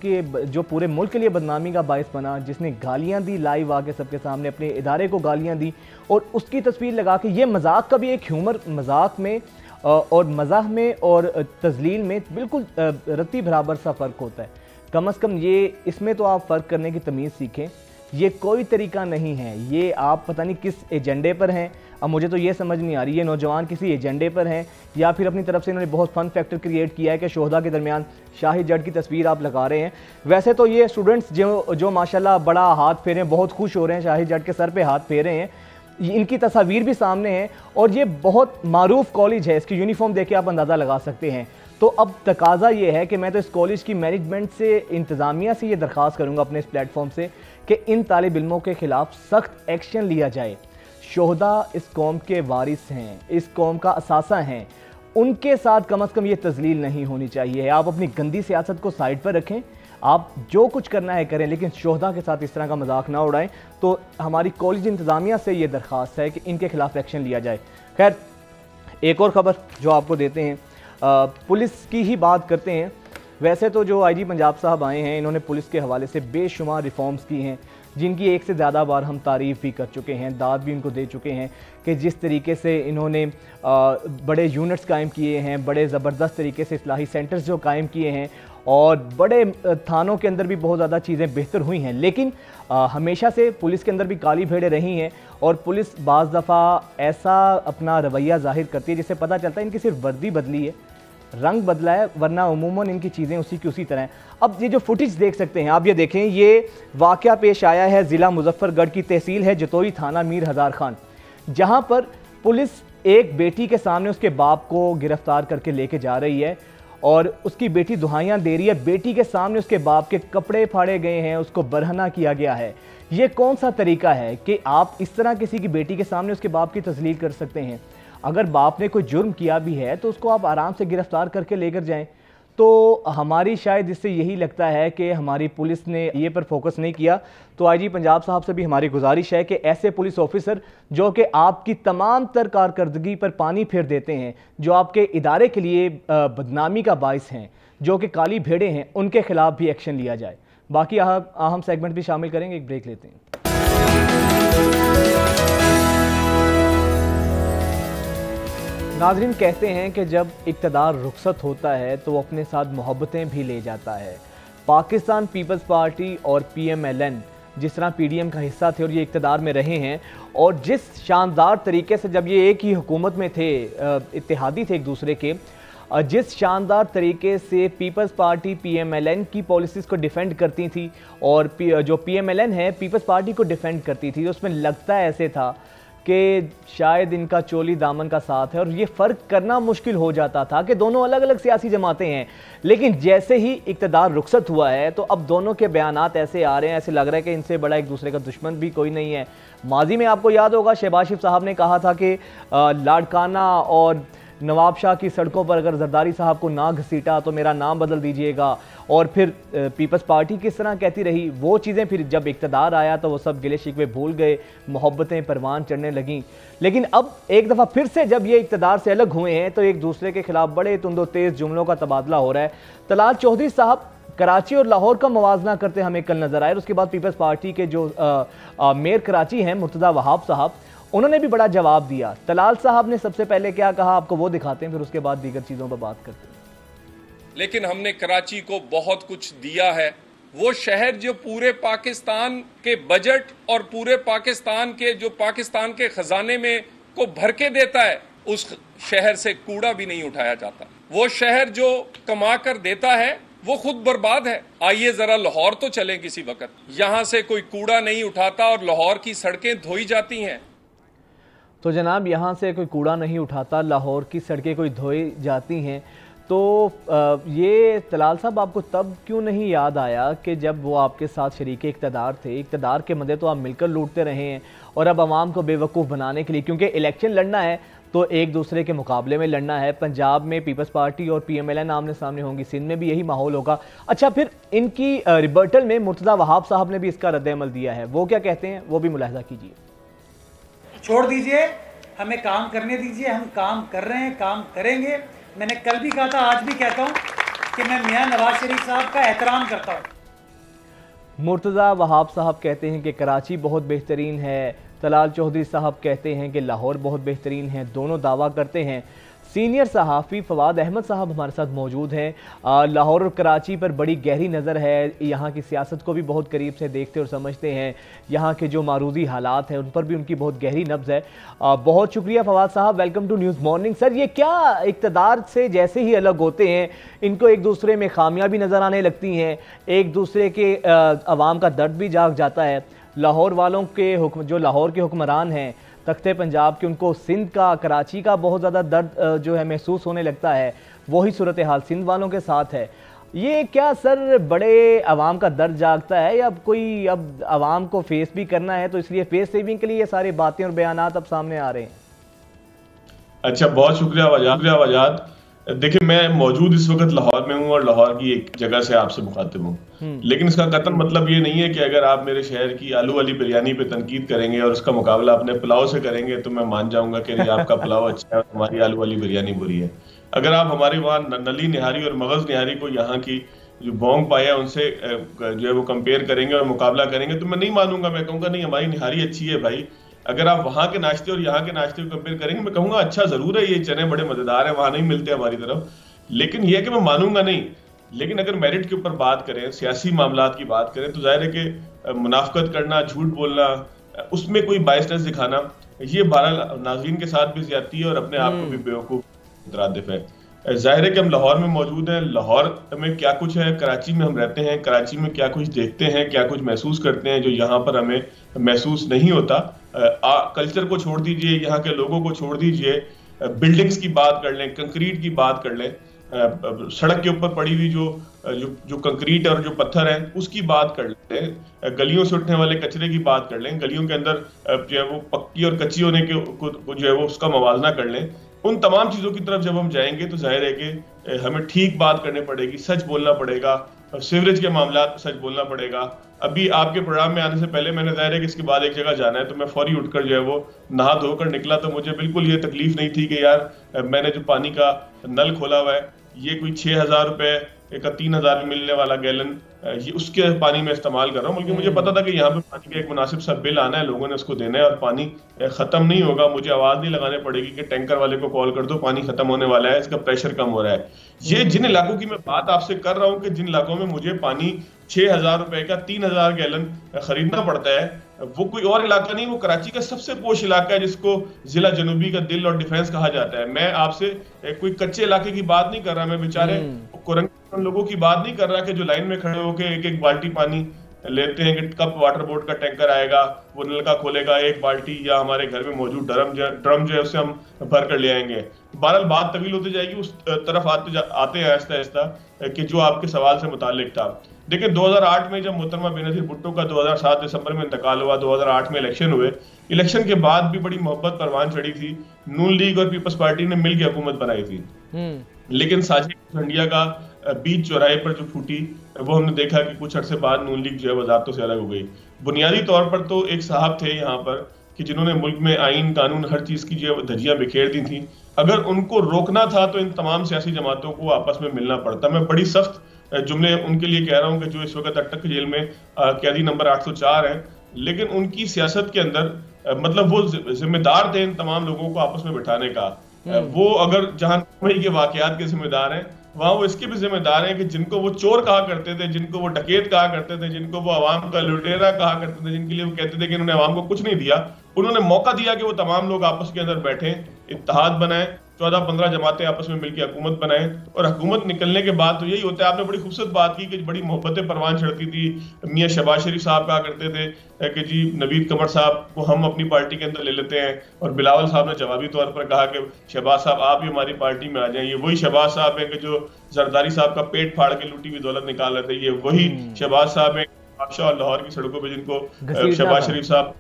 के लिए बदनामी का बायस बना, जिसने गालियां दी लाइव आके सबके सामने, अपने इदारे को गालियां दी और उसकी तस्वीर लगा के। ये मजाक का भी एक ह्यूमर, मजाक में और मज़ाह में और तजलील में बिल्कुल रत्ती बराबर सा फ़र्क होता है। कम अज़ कम ये इसमें तो आप फ़र्क करने की तमीज़ सीखें। ये कोई तरीका नहीं है, ये आप पता नहीं किस एजेंडे पर हैं। अब मुझे तो ये समझ नहीं आ रही, ये नौजवान किसी एजेंडे पर हैं या फिर अपनी तरफ से इन्होंने बहुत फन फैक्टर क्रिएट किया है कि शोहदा के दरमियान शाहिद जट की तस्वीर आप लगा रहे हैं। वैसे तो ये स्टूडेंट्स जो माशाल्लाह बड़ा हाथ फेरे, बहुत खुश हो रहे हैं, शाहिद जट के सर पे हाथ फेरे हैं, इनकी तस्वीर भी सामने है और ये बहुत मारूफ कॉलेज है, इसकी यूनिफॉर्म देख के आप अंदाज़ा लगा सकते हैं। तो अब तकाजा ये है कि मैं तो इस कॉलेज की मैनेजमेंट से, इंतज़ामिया से ये दरख्वास्त करूँगा अपने इस प्लेटफॉर्म से कि इन तालिब इल्मों के ख़िलाफ़ सख्त एक्शन लिया जाए। शोहदा इस कौम के वारिस हैं, इस कौम का असासा हैं, उनके साथ कम अज़ कम ये तजलील नहीं होनी चाहिए। आप अपनी गंदी सियासत को साइड पर रखें, आप जो कुछ करना है करें, लेकिन शोहदा के साथ इस तरह का मजाक ना उड़ाएं। तो हमारी कॉलेज इंतज़ामिया से ये दरख्वास्त है कि इनके खिलाफ एक्शन लिया जाए। खैर, एक और ख़बर जो आपको देते हैं, पुलिस की ही बात करते हैं। वैसे तो जो आईजी पंजाब साहब आए हैं, इन्होंने पुलिस के हवाले से बेशुमार रिफॉर्म्स की हैं, जिनकी एक से ज़्यादा बार हम तारीफ़ भी कर चुके हैं, दाद भी उनको दे चुके हैं कि जिस तरीके से इन्होंने बड़े यूनिट्स कायम किए हैं, बड़े ज़बरदस्त तरीके से इस्लाही सेंटर्स जो कायम किए हैं और बड़े थानों के अंदर भी बहुत ज़्यादा चीज़ें बेहतर हुई हैं। लेकिन हमेशा से पुलिस के अंदर भी काली भेड़ें रही हैं और पुलिस बाज़ दफ़ा ऐसा अपना रवैया ज़ाहिर करती है जिससे पता चलता है इनकी सिर्फ वर्दी बदली है, रंग बदला है, वरना उमूमन इनकी चीज़ें उसी की उसी तरह हैं। अब ये जो फुटेज देख सकते हैं आप, ये देखें, ये वाक़या पेश आया है ज़िला मुजफ्फरगढ़ की तहसील है जतोई, थाना मीर हज़ार खान, जहाँ पर पुलिस एक बेटी के सामने उसके बाप को गिरफ्तार करके लेके जा रही है और उसकी बेटी दुहाइयाँ दे रही है। बेटी के सामने उसके बाप के कपड़े फाड़े गए हैं, उसको बरहना किया गया है। ये कौन सा तरीका है कि आप इस तरह किसी की बेटी के सामने उसके बाप की तस्लील कर सकते हैं? अगर बाप ने कोई जुर्म किया भी है तो उसको आप आराम से गिरफ्तार करके लेकर जाएं। तो हमारी शायद इससे यही लगता है कि हमारी पुलिस ने ये पर फोकस नहीं किया। तो आईजी पंजाब साहब से भी हमारी गुजारिश है कि ऐसे पुलिस ऑफिसर जो कि आपकी तमाम तर कारकर्दगी पर पानी फेर देते हैं, जो आपके इदारे के लिए बदनामी का बाइस हैं, जो कि काली भेड़ें हैं, उनके खिलाफ भी एक्शन लिया जाए। बाकी अहम सेगमेंट भी शामिल करेंगे, एक ब्रेक लेते हैं। नाज़रीन, कहते हैं कि जब इक़्तिदार रुखसत होता है तो वो अपने साथ मोहब्बतें भी ले जाता है। पाकिस्तान पीपल्स पार्टी और PMLN जिस तरह PDM का हिस्सा थे और ये इक़्तिदार में रहे हैं, और जिस शानदार तरीके से जब ये एक ही हुकूमत में थे, इत्तेहादी थे एक दूसरे के, जिस शानदार तरीके से पीपल्स पार्टी PMLN की पॉलिसीज़ को डिफेंड करती थी और जो PMLN है पीपल्स पार्टी को डिफेंड करती थी, उसमें लगता ऐसे था कि शायद इनका चोली दामन का साथ है और ये फ़र्क करना मुश्किल हो जाता था कि दोनों अलग अलग सियासी जमातें हैं। लेकिन जैसे ही इक़्तिदार रुखसत हुआ है तो अब दोनों के बयानात ऐसे आ रहे हैं, ऐसे लग रहा है कि इनसे बड़ा एक दूसरे का दुश्मन भी कोई नहीं है। माजी में आपको याद होगा शहबाज शरीफ साहब ने कहा था कि लाड़काना और नवाब शाह की सड़कों पर अगर जरदारी साहब को ना घसीटा तो मेरा नाम बदल दीजिएगा, और फिर पीपल्स पार्टी किस तरह कहती रही। वो चीज़ें फिर जब इक़्तिदार आया तो वो सब गिले शिकवे भूल गए, मोहब्बतें परवान चढ़ने लगीं। लेकिन अब एक दफ़ा फिर से जब ये इक़्तिदार से अलग हुए हैं तो एक दूसरे के खिलाफ बड़े तुंदो तेज़ जुमलों का तबादला हो रहा है। तलाल चौधरी साहब कराची और लाहौर का मवाजना करते हमें कल नज़र आए। उसके बाद पीपल्स पार्टी के जो मेयर कराची हैं मुर्तज़ा वहाब साहब, उन्होंने भी बड़ा जवाब दिया। तलाल साहब ने सबसे पहले क्या कहा आपको वो दिखाते हैं, फिर उसके बाद दीगर चीज़ों पर बात करते हैं। लेकिन हमने कराची को बहुत कुछ दिया है। वो शहर जो पूरे पाकिस्तान के बजट और पूरे पाकिस्तान के जो पाकिस्तान के खजाने में को भर के देता है, उस शहर से कूड़ा भी नहीं उठाया जाता। वो शहर जो कमा कर देता है वो खुद बर्बाद है। आइए जरा लाहौर तो चलें किसी वक्त, यहाँ से कोई कूड़ा नहीं उठाता और लाहौर की सड़कें धोई जाती हैं। तो जनाब, यहाँ से कोई कूड़ा नहीं उठाता, लाहौर की सड़कें कोई धोई जाती हैं। तो ये तलाल साहब आपको तब क्यों नहीं याद आया कि जब वो आपके साथ शरीके इक़्तिदार थे, इक़्तिदार के मदे तो आप मिलकर लूटते रहे हैं, और अब आवाम को बेवकूफ़ बनाने के लिए, क्योंकि इलेक्शन लड़ना है तो एक दूसरे के मुकाबले में लड़ना है। पंजाब में पीपल्स पार्टी और PMLN आमने सामने होंगी, सिंध में भी यही माहौल होगा। अच्छा, फिर इनकी रिबर्टल में मुर्तज़ा वहाब साहब ने भी इसका रद्द-ए-अमल दिया है। वो क्या कहते हैं वो भी मुलाहिज़ा कीजिए। छोड़ दीजिए, हमें काम करने दीजिए, हम काम कर रहे हैं, काम करेंगे। मैंने कल भी कहा था, आज भी कहता हूँ कि मैं मियां नवाज शरीफ साहब का एहतराम करता हूँ। मुर्तज़ा वहाब साहब कहते हैं कि कराची बहुत बेहतरीन है, तलाल चौधरी साहब कहते हैं कि लाहौर बहुत बेहतरीन है। दोनों दावा करते हैं। सीनियर सहाफ़ी फवाद अहमद साहब हमारे साथ मौजूद हैं। लाहौर और कराची पर बड़ी गहरी नज़र है, यहाँ की सियासत को भी बहुत करीब से देखते और समझते हैं, यहाँ के जो मारूदी हालात हैं उन पर भी उनकी बहुत गहरी नब्ज़ है। बहुत शुक्रिया फवाद साहब, welcome to News Morning. Sir, ये क्या इक़्तिदार से जैसे ही अलग होते हैं इनको एक दूसरे में खामियां भी नज़र आने लगती हैं, एक दूसरे के अवाम का दर्द भी जाग जाता है। लाहौर वालों के हुक्म, जो लाहौर के हुक्मरान हैं तख्ते पंजाब के, उनको सिंध का, कराची का बहुत ज़्यादा दर्द जो है महसूस होने लगता है। वही सूरत हाल सिंध वालों के साथ है। ये क्या सर बड़े अवाम का दर्द जागता है, या कोई अब अवाम को फेस भी करना है तो इसलिए फेस सेविंग के लिए ये सारी बातें और बयानात अब सामने आ रहे हैं? अच्छा, बहुत शुक्रिया वजाद। देखिए, मैं मौजूद इस वक्त लाहौर में हूँ और लाहौर की एक जगह से आपसे मुखातिब हूँ, लेकिन इसका कतई मतलब ये नहीं है कि अगर आप मेरे शहर की आलू वाली बिरयानी पे तनकीद करेंगे और उसका मुकाबला अपने पुलाव से करेंगे तो मैं मान जाऊंगा कि आपका पुलाव अच्छा है और हमारी आलू वाली बिरयानी बुरी है। अगर आप हमारे वहाँ नली निहारी और मगज़ निहारी को यहाँ की जो बोंग पाया उनसे जो है वो कंपेयर करेंगे और मुकाबला करेंगे तो मैं नहीं मानूंगा। मैं कहूंगा नहीं, हमारी निहारी अच्छी है भाई। अगर आप वहां के नाश्ते और यहाँ के नाश्ते को कंपेयर करेंगे, मैं कहूंगा अच्छा जरूर है, ये चने बड़े मजेदार है, वहां नहीं मिलते हमारी तरफ, लेकिन यह कि मैं मानूंगा नहीं। लेकिन अगर मेरिट के ऊपर बात करें, सियासी मामलात की बात करें, तो जाहिर है कि मुनाफकत करना, झूठ बोलना, उसमें कोई बायसनेस दिखाना, ये बहरहाल नाज़रीन के साथ भी ज्यादती है और अपने आप को भी बेवकूफ मुतरादिफ है। जाहिर है कि हम लाहौर में मौजूद हैं, लाहौर में क्या कुछ है, कराची में हम रहते हैं, कराची में क्या कुछ देखते हैं, क्या कुछ महसूस करते हैं जो यहाँ पर हमें महसूस नहीं होता। कल्चर को छोड़ दीजिए, यहाँ के लोगों को छोड़ दीजिए, बिल्डिंग्स की बात कर लें, कंक्रीट की बात कर लें, सड़क के ऊपर पड़ी हुई जो कंक्रीट और जो पत्थर है उसकी बात कर लें, गलियों से उठने वाले कचरे की बात कर लें, गलियों के अंदर जो है वो पक्की और कच्ची होने के को जो है वो उसका मवाजना कर लें। उन तमाम चीजों की तरफ जब हम जाएंगे तो जाहिर है कि हमें ठीक बात करनी पड़ेगी, सच बोलना पड़ेगा, सीवरेज के मामला सच बोलना पड़ेगा। अभी आपके प्रोग्राम में आने से पहले मैंने जाहिर है कि इसके बाद एक जगह जाना है, तो मैं फौरी उठकर जो है वो नहा धोकर निकला, तो मुझे बिल्कुल ये तकलीफ नहीं थी कि यार मैंने जो पानी का नल खोला हुआ है ये कोई 6,000 रुपए का 3,000 में मिलने वाला गैलन ये उसके पानी में इस्तेमाल कर रहा हूँ, बल्कि मुझे पता था कि यहाँ पे पानी का एक मुनासिब सा बिल आना है, लोगों ने उसको देना है और पानी खत्म नहीं होगा। मुझे आवाज नहीं लगाने पड़ेगी कि टैंकर वाले को कॉल कर दो, पानी खत्म होने वाला है, इसका प्रेशर कम हो रहा है। ये जिन इलाकों की मैं बात आपसे कर रहा हूँ कि जिन इलाकों में मुझे पानी 6,000 रुपए का 3,000 गैलन खरीदना पड़ता है, वो कोई और इलाका नहीं, वो कराची का सबसे पोश इलाका है जिसको जिला जनूबी का दिल और डिफेंस कहा जाता है। मैं आपसे कोई कच्चे इलाके की बात नहीं कर रहा, मैं बेचारे कुरंग लोगों की बात नहीं कर रहा कि जो लाइन में खड़े होकर एक एक बाल्टी पानी लेते हैं कि कब वाटर बोर्ड का टैंकर आएगा, वो नलका खोलेगा, एक बाल्टी या हमारे घर में मौजूद ड्रम जो है उससे हम भर कर ले आएंगे। बहरहाल बात तवील होती जाएगी, उस तरफ आते हैं आहिस्ता आहिस्ता कि जो आपके सवाल से मुताल्लिक था। देखिए 2008 में जब मोहतरमा बेनज़ीर भुट्टो का 2007 दिसंबर में इंतकाल हुआ, 2008 में इलेक्शन हुए, इलेक्शन के बाद भी बड़ी मोहब्बत परवान चढ़ी थी, नून लीग और पीपल्स पार्टी ने मिलकर हुकूमत बनाई थी। लेकिन साजिद इंडिया का बीच चौराहे पर जो फूटी, वो हमने देखा कि कुछ अरसे बाद नून लीग जो है वजारतों से अलग हो गई। बुनियादी तौर पर तो एक साहब थे यहाँ पर कि जिन्होंने मुल्क में आइन कानून हर चीज की जो धज्जियां बिखेर दी थी, अगर उनको रोकना था तो इन तमाम सियासी जमातों को आपस में मिलना पड़ता। मैं बड़ी सख्त जुमले उनके लिए कह रहा हूँ कि जो इस वक्त अटक जेल में कैदी नंबर 804 है, लेकिन उनकी सियासत के अंदर मतलब वो जिम्मेदार थे इन तमाम लोगों को आपस में बिठाने का। वो अगर जहां के वाकयात के जिम्मेदार हैं, वहां वो इसके भी जिम्मेदार हैं कि जिनको वो चोर कहा करते थे, जिनको वो डकैत कहा करते थे, जिनको वो अवाम का लुटेरा कहा करते थे, जिनके लिए वो कहते थे कि इन्होंने अवाम को कुछ नहीं दिया, उन्होंने मौका दिया कि वो तमाम लोग आपस के अंदर बैठे, इत्तेहाद बनाए, 14-15 जमातें आपस में मिलकर हुकूमत बनाए। और हुकूमत निकलने के बाद तो यही होता है। आपने बड़ी खूबसूरत बात की कि बड़ी मोहब्बतें परवान चढ़ती थी। मियाँ शहबाज शरीफ साहब कहा करते थे कि जी नवीद कमर साहब को हम अपनी पार्टी के अंदर ले लेते हैं, और बिलावल साहब ने जवाबी तौर पर कहा कि शहबाज साहब आप भी हमारी पार्टी में आ जाएं। ये वही शहबाज साहब है कि जो जरदारी साहब का पेट फाड़ के लूटी हुई दौलत निकाल रहे थे, ये वही शहबाज साहब है बादशाह और लाहौर की सड़कों पर जिनको शहबाज शरीफ साहब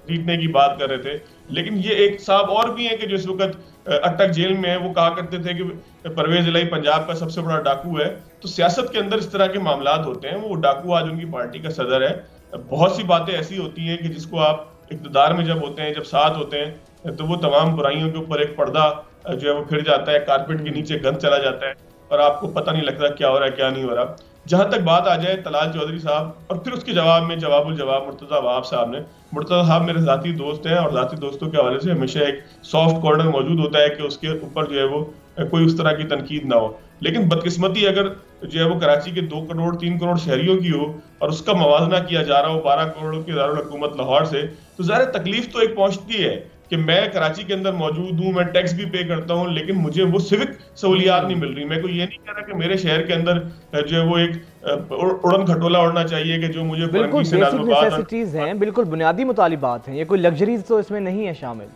जीतने की बात कर रहे थे। लेकिन ये एक साहब और भी है कि जो इस वक्त अटक जेल में है, वो कहा करते थे कि परवेज इलाही पंजाब का सबसे बड़ा डाकू है। तो सियासत के अंदर इस तरह के मामलात होते हैं। वो डाकू आज उनकी पार्टी का सदर है। बहुत सी बातें ऐसी होती हैं कि जिसको आप इक़्तिदार में जब होते हैं, जब साथ होते हैं, तो वो तमाम बुराइयों के ऊपर एक पर्दा जो है वो फिर जाता है, कारपेट के नीचे गंद चला जाता है और आपको पता नहीं लगता क्या हो रहा है क्या नहीं हो रहा। जहां तक बात आ जाए तलाल चौधरी साहब और फिर उसके जवाब में जवाबुल जवाब मुर्तजा वहाब साहब ने, मुर्तजा साहब मेरे जाती दोस्त हैं और जाती दोस्तों के हवाले से हमेशा एक सॉफ्ट कॉर्नर मौजूद होता है कि उसके ऊपर जो है वो कोई उस तरह की तनकीद ना हो। लेकिन बदकिस्मती अगर जो है वो कराची के 2 करोड़ 3 करोड़ शहरियों की हो और उसका मवाजना किया जा रहा हो 12 करोड़ की दारुल हुकूमत लाहौर से, तो ज़ाहिर तकलीफ तो एक पहुंचती है कि मैं कराची के अंदर मौजूद हूँ, मैं टैक्स भी पे करता हूँ, लेकिन मुझे वो सिविक सहूलियात नहीं मिल रही। मैं को ये नहीं कह रहा कि मेरे शहर के अंदर जो है वो एक उड़न खटोला उड़ना चाहिए कि जो मुझे बिल्कुल बेसिक नेसेसिटीज हैं, बिल्कुल बुनियादी मुतालिबात हैं, ये कोई लग्जरीज तो इसमें नहीं है शामिल।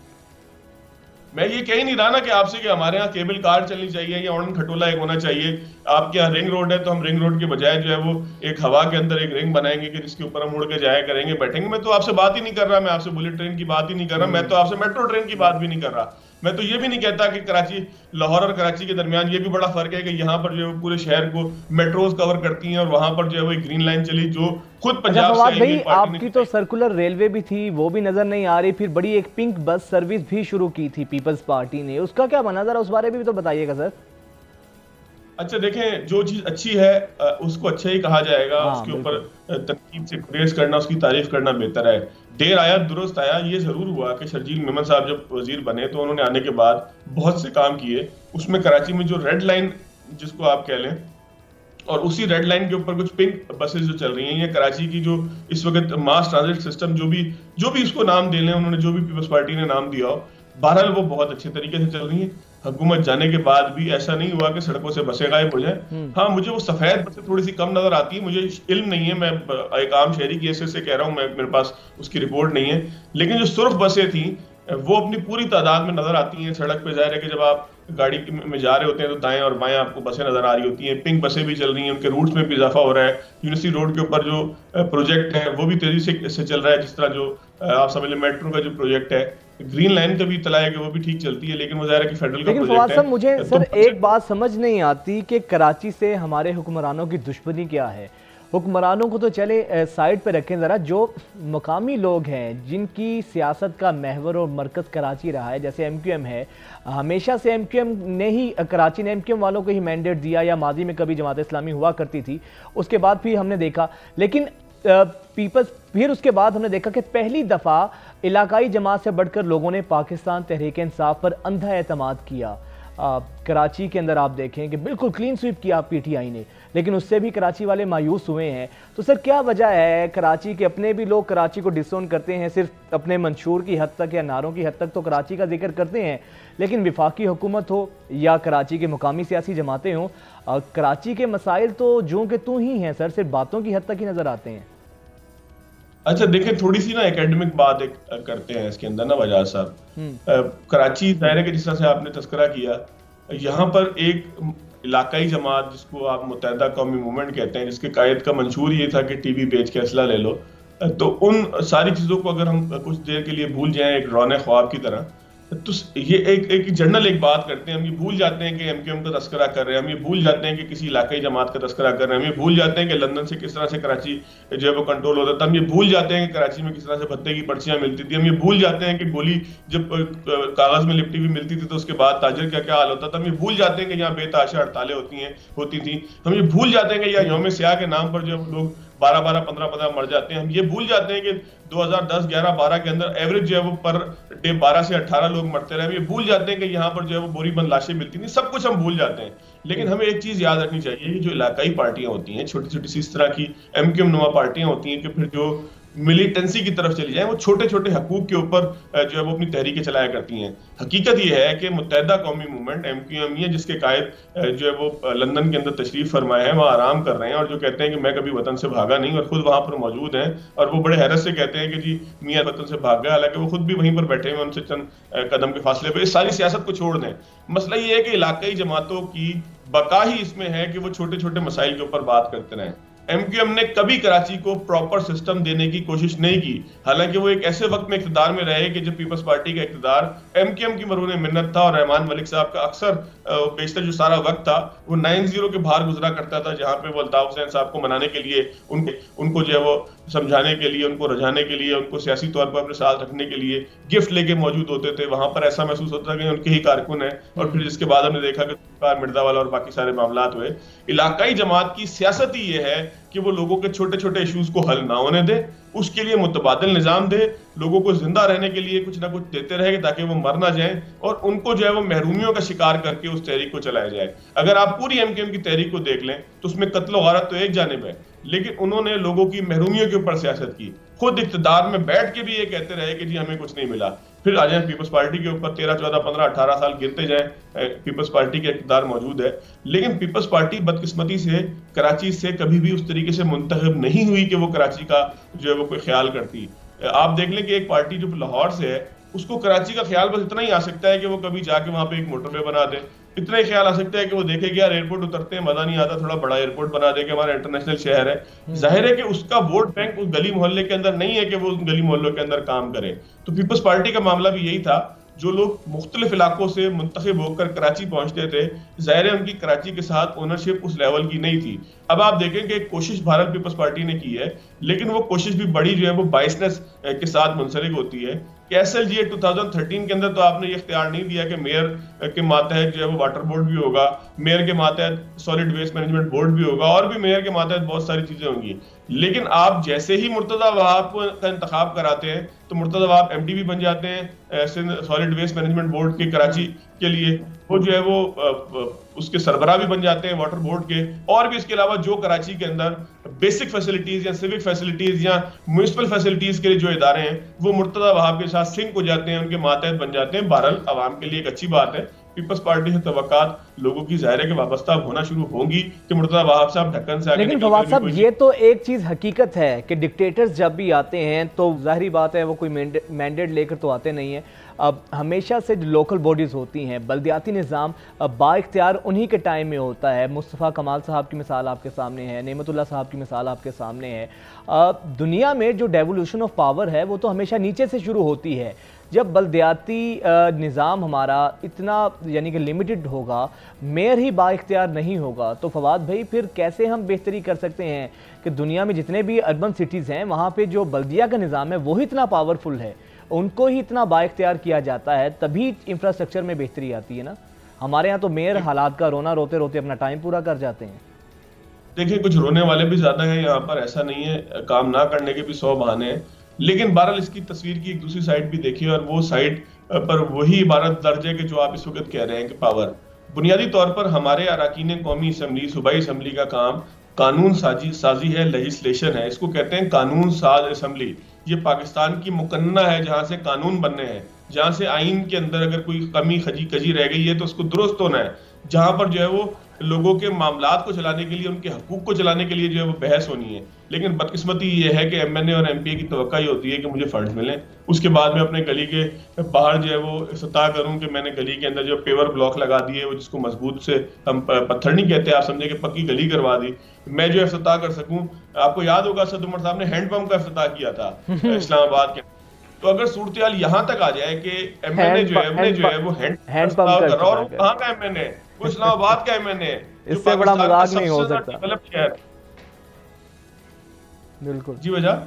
मैं ये कह ही नहीं रहा ना कि आपसे कि हमारे यहाँ केबल कार चलनी चाहिए या उड़न खटोला एक होना चाहिए। आपके यहाँ रिंग रोड है तो हम रिंग रोड के बजाय जो है वो एक हवा के अंदर एक रिंग बनाएंगे कि जिसके ऊपर हम उड़ के जाया करेंगे, बैठेंगे। मैं तो आपसे बात ही नहीं कर रहा, मैं आपसे बुलेट ट्रेन की बात ही नहीं कर रहा, मैं तो आपसे मेट्रो ट्रेन की बात भी नहीं कर रहा। मैं तो ये भी नहीं कहता कि कराची लाहौर और कराची के दरमियान ये भी बड़ा फर्क है कि यहाँ पर जो है पूरे शहर को मेट्रोज कवर करती हैं और वहां पर जो है वो एक ग्रीन लाइन चली जो खुद पंजाब से भाई आपकी तो सर्कुलर रेलवे भी थी, वो भी नजर नहीं आ रही। फिर बड़ी एक पिंक बस सर्विस भी शुरू की थी पीपल्स पार्टी ने, उसका क्या बना, जरा उस बारे में भी तो बताइएगा सर। अच्छा देखें, जो चीज अच्छी है उसको अच्छा ही कहा जाएगा, उसके ऊपर तनकीद से प्रेस करना, उसकी तारीफ करना बेहतर है। देर आया दुरुस्त आया, ये जरूर हुआ कि शर्जील मेमन साहब जब वजीर बने तो उन्होंने आने के बाद बहुत से काम किए। उसमें कराची में जो रेड लाइन जिसको आप कह लें, और उसी रेड लाइन के ऊपर कुछ पिंक बसेस जो चल रही हैं, ये कराची की जो इस वक्त मास ट्रांजिट सिस्टम जो भी इसको नाम दे लें उन्होंने, जो भी पीपल्स पार्टी ने नाम दिया हो, बहरहाल वो बहुत अच्छे तरीके से चल रही है। हुकूमत जाने के बाद भी ऐसा नहीं हुआ कि सड़कों से बसें गायब हो जाए। हाँ, मुझे वो सफेद बसें थोड़ी सी कम नजर आती है, मुझे इल्म नहीं है, मैं एक आम शहरी की हैसियत से कह रहा हूँ, मेरे पास उसकी रिपोर्ट नहीं है। लेकिन जो सुर्ख बसें थी वो अपनी पूरी तादाद में नजर आती हैं सड़क पे। जाहिर है कि जब आप गाड़ी में जा रहे होते हैं तो दाएं और बाएं आपको बसें नजर आ रही होती हैं। पिंक बसें भी चल रही हैं, उनके रूट्स में भी इजाफा हो रहा है। यूनिवर्सिटी रोड के ऊपर जो प्रोजेक्ट है वो भी तेजी से चल रहा है, जिस तरह जो आप समझ लें मेट्रो का जो प्रोजेक्ट है, ग्रीन लाइन का भी इतला है कि वो भी ठीक चलती है, लेकिन वो ज़ाहिर है कि फेडरल का प्रोजेक्ट है। मुझे सर एक बात समझ नहीं आती कि कराची से हमारे हुक्मरानों की दुश्मनी क्या है। हुक्मरानों को तो चले साइड पे रखें ज़रा, जो मकामी लोग हैं जिनकी सियासत का महवर और मरकज़ कराची रहा है, जैसे MQM है, हमेशा से MQM ने ही, कराची ने MQM वालों को ही मैंडेट दिया, या माजी में कभी जमात इस्लामी हुआ करती थी, उसके बाद भी हमने देखा। लेकिन पीपल्स फिर उसके बाद हमने देखा कि पहली दफ़ा इलाकाई जमात से बढ़कर लोगों ने पाकिस्तान तहरीक इंसाफ पर अंधा एतमाद किया। कराची के अंदर आप देखें कि बिल्कुल क्लीन स्वीप किया PTI ने, लेकिन उससे भी कराची वाले मायूस हुए हैं। तो सर क्या वजह है? कराची के अपने भी लोग कराची को डिसोन करते हैं, सिर्फ अपने मंशूर की हद तक या नारों की हद तक तो कराची का जिक्र करते हैं, लेकिन विफाकी हुकूमत हो या कराची के मुकामी सियासी जमातें हों, कराची के मसाइल तो जो कि तू ही हैं सर, सिर्फ बातों की हद तक ही नजर आते हैं। अच्छा देखें, थोड़ी सी ना एकेडमिक बात एक करते हैं इसके अंदर ना वजाद साहब। कराची दायरे के जिस तरह से आपने तस्करा किया, यहाँ पर एक इलाकाई जमात जिसको आप मुत्तहिदा कौमी मूवमेंट कहते हैं, जिसके कायद का मंशूर ये था कि टीवी बेच के असला ले लो, तो उन सारी चीज़ों को अगर हम कुछ देर के लिए भूल जाएं एक रौने ख्वाब की तरह, तो ये एक जनरल एक बात करते हैं, हम ये भूल जाते हैं कि MQM का तस्करा कर रहे हैं, हम ये भूल जाते हैं कि किसी इलाकाई जमात का तस्करा कर रहे हैं, हम ये भूल जाते हैं कि लंदन से किस तरह से कराची जो है वो कंट्रोल होता था, हम ये भूल जाते हैं कि कराची में किस तरह से भत्ते की पर्चियां मिलती थी, हम ये भूल जाते हैं कि गोली जब कागज में लिपटी हुई मिलती थी तो उसके बाद ताजर का क्या हाल होता था, हम ये भूल जाते हैं कि यहाँ बेतहाशा हड़तालें होती थी, हम ये भूल जाते हैं कि यहाँ यौम स्याह के नाम पर जो लोग 12-12, 15-15 मर जाते हैं, हम ये भूल जाते हैं कि 2010, 11, 12 के अंदर एवरेज जो है वो पर डे 12 से 18 लोग मरते रहे। हम ये भूल जाते हैं कि यहाँ पर जो है वो बोरी बंद लाशें मिलती थी, सब कुछ हम भूल जाते हैं। लेकिन हमें एक चीज याद रखनी चाहिए कि जो इलाकाई पार्टियां होती हैं, छोटी छोटी सी इस तरह की MQM नुमा पार्टियां होती हैं कि फिर जो मिलिटेंसी की तरफ चली जाए, वो छोटे छोटे हकूक के ऊपर जो है वो अपनी तहरीकें चलाया करती हैं। हकीकत ये है कि मुत्तहिदा कौमी मूवमेंट MQM है, जिसके कायद जो है वो लंदन के अंदर तशरीफ फरमाए हैं, वहाँ आराम कर रहे हैं, और जो कहते हैं कि मैं कभी वतन से भागा नहीं, और खुद वहाँ पर मौजूद हैं, और वो बड़े हैरत से कहते हैं कि जी मियाँ वतन से भाग गया, हालांकि वो खुद भी वहीं पर बैठे हुए, उनसे चंद कदम के फासले पर। इस सारी सियासत को छोड़ दें, मसला ये है कि इलाकाई जमातों की बका ही इसमें है कि वो छोटे छोटे मसाइल के ऊपर बात करते रहें। MQM ने कभी कराची को प्रॉपर सिस्टम देने की कोशिश नहीं की, हालांकि वो एक ऐसे वक्त में इख्तिदार में रहे कि जब पीपल्स पार्टी का इख्तिदार MQM की मरहून मिन्नत था, और रहमान मलिक साहब का अक्सर बेशतर जो सारा वक्त था वो 9-0 के बाहर गुजरा करता था, जहां पे वो अल्ताफ हुसैन साहब को मनाने के लिए, उनको जो है वो समझाने के लिए, उनको रझाने के लिए, उनको सियासी तौर पर अपने साथ रखने के लिए गिफ्ट लेके मौजूद होते थे। वहां पर ऐसा महसूस होता था कि उनके ही कारकुन है, और फिर जिसके बाद हमने देखा कि मिर्जावाला और बाकी सारे मामला हुए। इलाकाई जमात की सियासत ही ये है कि वो लोगों के छोटे छोटे इश्यूज को हल ना होने दे, उसके लिए मुतबादिल निजाम दे, लोगों को जिंदा रहने के लिए कुछ ना कुछ देते रहे ताकि वो मर ना जाए, और उनको जो है वो महरूमियों का शिकार करके उस तहरीक को चलाया जाए। अगर आप पूरी MQM की तहरीक को देख लें तो उसमें कत्ल व गारत तो एक जानिब है, लेकिन उन्होंने लोगों की महरूमियों के ऊपर सियासत की। खुद इख्तिदार में बैठ के भी ये कहते रहे कि जी हमें कुछ नहीं मिला, फिर आ जाए पीपल्स पार्टी के ऊपर 13, 14, 15, 18 साल गिरते जाए, पीपल्स पार्टी के इख्तिदार मौजूद है, लेकिन पीपल्स पार्टी बदकिस्मती से कराची से कभी भी उस तरीके से मुंतखब नहीं हुई कि वो कराची का जो है वो कोई ख्याल करती। आप देख लें कि एक पार्टी जो लाहौर से है, उसको कराची का ख्याल बस इतना ही आ सकता है कि वो कभी जाके वहां पे एक मोटरवे बना दे, इतना ही ख्याल आ सकता है कि वो देखे कि यार एयरपोर्ट उतरते हैं मजा नहीं आता, थोड़ा बड़ा एयरपोर्ट बना दे कि हमारा इंटरनेशनल शहर है। जाहिर है कि उसका वोट बैंक उस गली मोहल्ले के अंदर नहीं है कि वो उस गली मोहल्लों के अंदर काम करे। तो पीपल्स पार्टी का मामला भी यही था, जो लोग मुख्तलिफ इलाकों से मुंतखब होकर कराची पहुंचते थे, जाहिर है उनकी कराची के साथ ओनरशिप उस लेवल की नहीं थी। अब आप देखें कि कोशिश भारत पीपल्स पार्टी ने की है, लेकिन वो कोशिश भी बड़ी जो है वो बाइसनेस के साथ मुंसलिक होती है। कि SLGA 2013 के अंदर तो आपने ये इख्तियार नहीं दिया कि मेयर के मातहत जो है वो वाटर बोर्ड भी होगा, मेयर के मातहत सॉलिड वेस्ट मैनेजमेंट बोर्ड भी होगा, और भी मेयर के मातहत बहुत सारी चीजें होंगी। लेकिन आप जैसे ही मुर्तजा वहाब का इंतखाब कराते हैं तो मुर्तजा वहाब MD भी बन जाते हैं सॉलिड वेस्ट मैनेजमेंट बोर्ड के कराची के लिए, वो जो है वो उसके सरबराह भी बन जाते हैं वाटर बोर्ड के। और भी इसके अलावा जो कराची के अंदर बेसिक फैसिलिटीज या सिविक फैसिलिटीज या म्यूनिसिपल फैसिलिटीज के लिए जो इदारे हैं वो मुर्तजा वहाब के साथ सिंक हो जाते हैं, उनके मातहत बन जाते हैं। बहरहाल आवाम के लिए एक अच्छी बात है। पीपल्स पार्टी से तवक्कात लोगों की ज़ाहिर है कि वाबस्ता होना शुरू होंगी कि मुर्तजा वहाब साहब ढक्कन से आगे। लेकिन फवाद साहब ये तो एक चीज़ हकीकत है कि डिक्टेटर्स जब भी आते हैं तो जाहिर बात है वो कोई मैंडेट लेकर तो आते नहीं हैं। अब हमेशा से जो लोकल बॉडीज़ होती हैं, बल्दियाती निज़ाम बाइख्तियार उन्हीं के टाइम में होता है। मुस्तफ़ा कमाल साहब की मिसाल आपके सामने है, नेमतुल्लाह साहब की मिसाल आपके सामने है। दुनिया में जो डेवोल्यूशन ऑफ पावर है वो तो हमेशा नीचे से शुरू होती है। जब बल्दियाती निज़ाम हमारा इतना यानी कि लिमिटेड होगा, मेयर ही बाइख्तियार नहीं होगा, तो फवाद भाई फिर कैसे हम बेहतरी कर सकते हैं कि दुनिया में जितने भी अर्बन सिटीज़ हैं वहाँ पे जो बल्दिया का निज़ाम है वो ही इतना पावरफुल है, उनको ही इतना बाइख्तियार किया जाता है, तभी इंफ्रास्ट्रक्चर में बेहतरी आती है ना। हमारे यहाँ तो मेयर हालात का रोना रोते रोते अपना टाइम पूरा कर जाते हैं। देखिए कुछ रोने वाले भी ज्यादा हैं यहाँ पर, ऐसा नहीं है, काम ना करने के भी 100 बहाने हैं। लेकिन बहरहाल इसकी तस्वीर की एक दूसरी साइड भी देखिए, और वो साइड पर वही इबारत दर्ज है कि जो आप इस वक्त कह रहे हैं कि पावर। बुनियादी तौर पर हमारे अरकान कौमी असम्बली, सूबाई असम्बली का काम कानून साजी है, लेजिस्लेशन है। इसको कहते हैं कानून साज असम्बली। ये पाकिस्तान की मुकन्ना है जहाँ से कानून बनने हैं, जहाँ से आइन के अंदर अगर कोई कमी कजी रह गई है तो उसको दुरुस्त होना है, जहाँ पर जो है वो लोगों के मामलात को चलाने के लिए, उनके हकूक को चलाने के लिए जो है वो बहस होनी है। लेकिन बदकिस्मती ये है कि MNA और MPA की तवक्का ये होती है कि मुझे फंड मिलें, उसके बाद में अपने गली के बाहर जो है वो इफ्तिताह करूं कि मैंने गली के अंदर जो पेवर ब्लॉक लगा दिए, वो जिसको मजबूत से हम पत्थर नहीं कहते, आप समझे कि पक्की गली करवा दी, मैं जो इफ्तिताह कर सकूं। आपको याद होगा सद उमर साहब ने हैंडपंप का इफ्तिताह किया था इस्लामाबाद के। तो अगर सूरत हाल यहाँ तक आ जाए कि MNA जो है वो हैंडपंप कर रहा है, और कहाँ का MNA, वो इस्लामाबाद का MNA, इससे बड़ा मजाक नहीं हो सकता। बिल्कुल जी वजह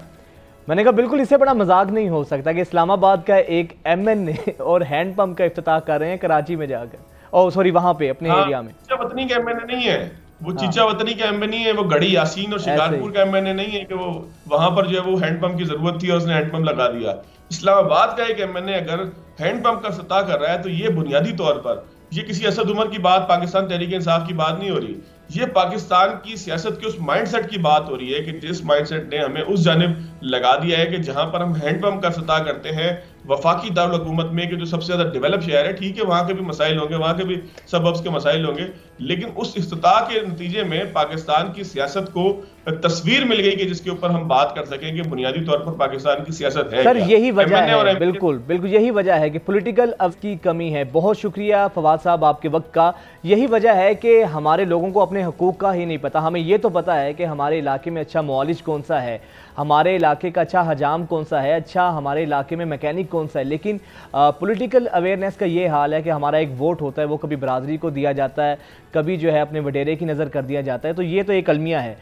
मैंने कहा बिल्कुल इससे बड़ा मजाक नहीं हो सकता कि इस्लामाबाद का एक MNA और हैंडपंप का इफ्तिताह कर रहे हैं कराची में जाकर, ओ सॉरी वहां पे अपने एरिया में। वतनी का MNA नहीं है वो, चीचा वतनी का MNA है वो, गढ़ी यासीन और शिकारपुर का MNA नहीं है कि वो वहां पर जो है वो हैंडपंप की जरूरत थी और उसने हैंडपंप लगा दिया। इस्लामाबाद का एक MNA अगर हैंडपंप का इफ्तिताह कर रहा है तो ये बुनियादी तौर पर ये किसी असद उमर की बात, पाकिस्तान तहरीक इंसाफ की बात नहीं हो रही, ये पाकिस्तान की सियासत के उस माइंडसेट की बात हो रही है कि जिस माइंडसेट ने हमें उस जानिब लगा दिया है कि जहां पर हम हैंडपंप का इफ्तिताह करते हैं वफाकी दारुल हुकूमत में, कि जो सबसे ज्यादा डेवलप शहर है, ठीक है वहां के भी मसाइल होंगे, वहां के भी सबब्स के मसाइल होंगे, लेकिन उस इफ्तिताह के नतीजे में पाकिस्तान की सियासत को तस्वीर मिल गई कि जिसके ऊपर हम बात कर सकें कि बुनियादी तौर पर पाकिस्तान की सियासत है। सर यही वजह है, बिल्कुल बिल्कुल यही वजह है कि पॉलिटिकल अब की कमी है। बहुत शुक्रिया फवाद साहब आपके वक्त का। यही वजह है कि हमारे लोगों को अपने हकूक का ही नहीं पता। हमें ये तो पता है कि हमारे इलाके में अच्छा मुआलिज कौन सा है, हमारे इलाके का अच्छा हजाम कौन सा है, अच्छा हमारे इलाके में मैकेनिक कौन सा है, लेकिन पॉलिटिकल अवेयरनेस का ये हाल है कि हमारा एक वोट होता है वो कभी बरादरी को दिया जाता है, कभी जो है अपने वडेरे की नज़र कर दिया जाता है। तो ये तो एक अलमिया है।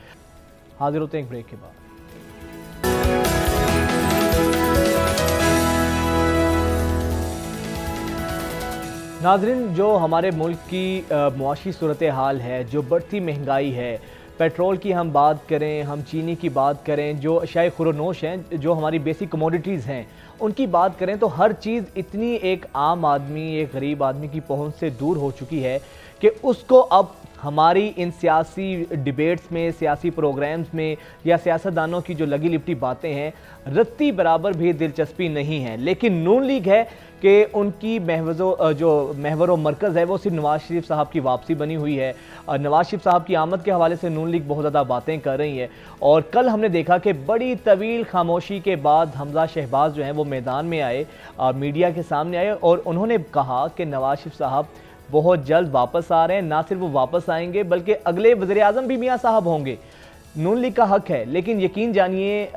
हाजिर होते हैं एक ब्रेक के बाद। नाज़रीन, जो हमारे मुल्क की मुआशी सूरत हाल है, जो बढ़ती महंगाई है, पेट्रोल की हम बात करें, हम चीनी की बात करें, जो अशाए खुरोनोश हैं, जो हमारी बेसिक कमोडिटीज़ हैं, उनकी बात करें तो हर चीज़ इतनी एक आम आदमी, एक गरीब आदमी की पहुंच से दूर हो चुकी है कि उसको अब हमारी इन सियासी डिबेट्स में, सियासी प्रोग्राम्स में या सियासतदानों की जो लगी लिपटी बातें हैं, रत्ती बराबर भी दिलचस्पी नहीं है। लेकिन नून लीग है कि उनकी महवर मरकज़ है वो सिर्फ नवाज शरीफ साहब की वापसी बनी हुई है। नवाज शरीफ साहब की आमद के हवाले से नून लीग बहुत ज़्यादा बातें कर रही है। और कल हमने देखा कि बड़ी तवील खामोशी के बाद हमजा शहबाज जो हैं वो मैदान में आए, मीडिया के सामने आए और उन्होंने कहा कि नवाज शरीफ साहब बहुत जल्द वापस आ रहे हैं। ना सिर्फ वो वापस आएंगे बल्कि अगले वज़ीर आज़म भी मियाँ साहब होंगे। नून लीग का हक है, लेकिन यकीन जानिए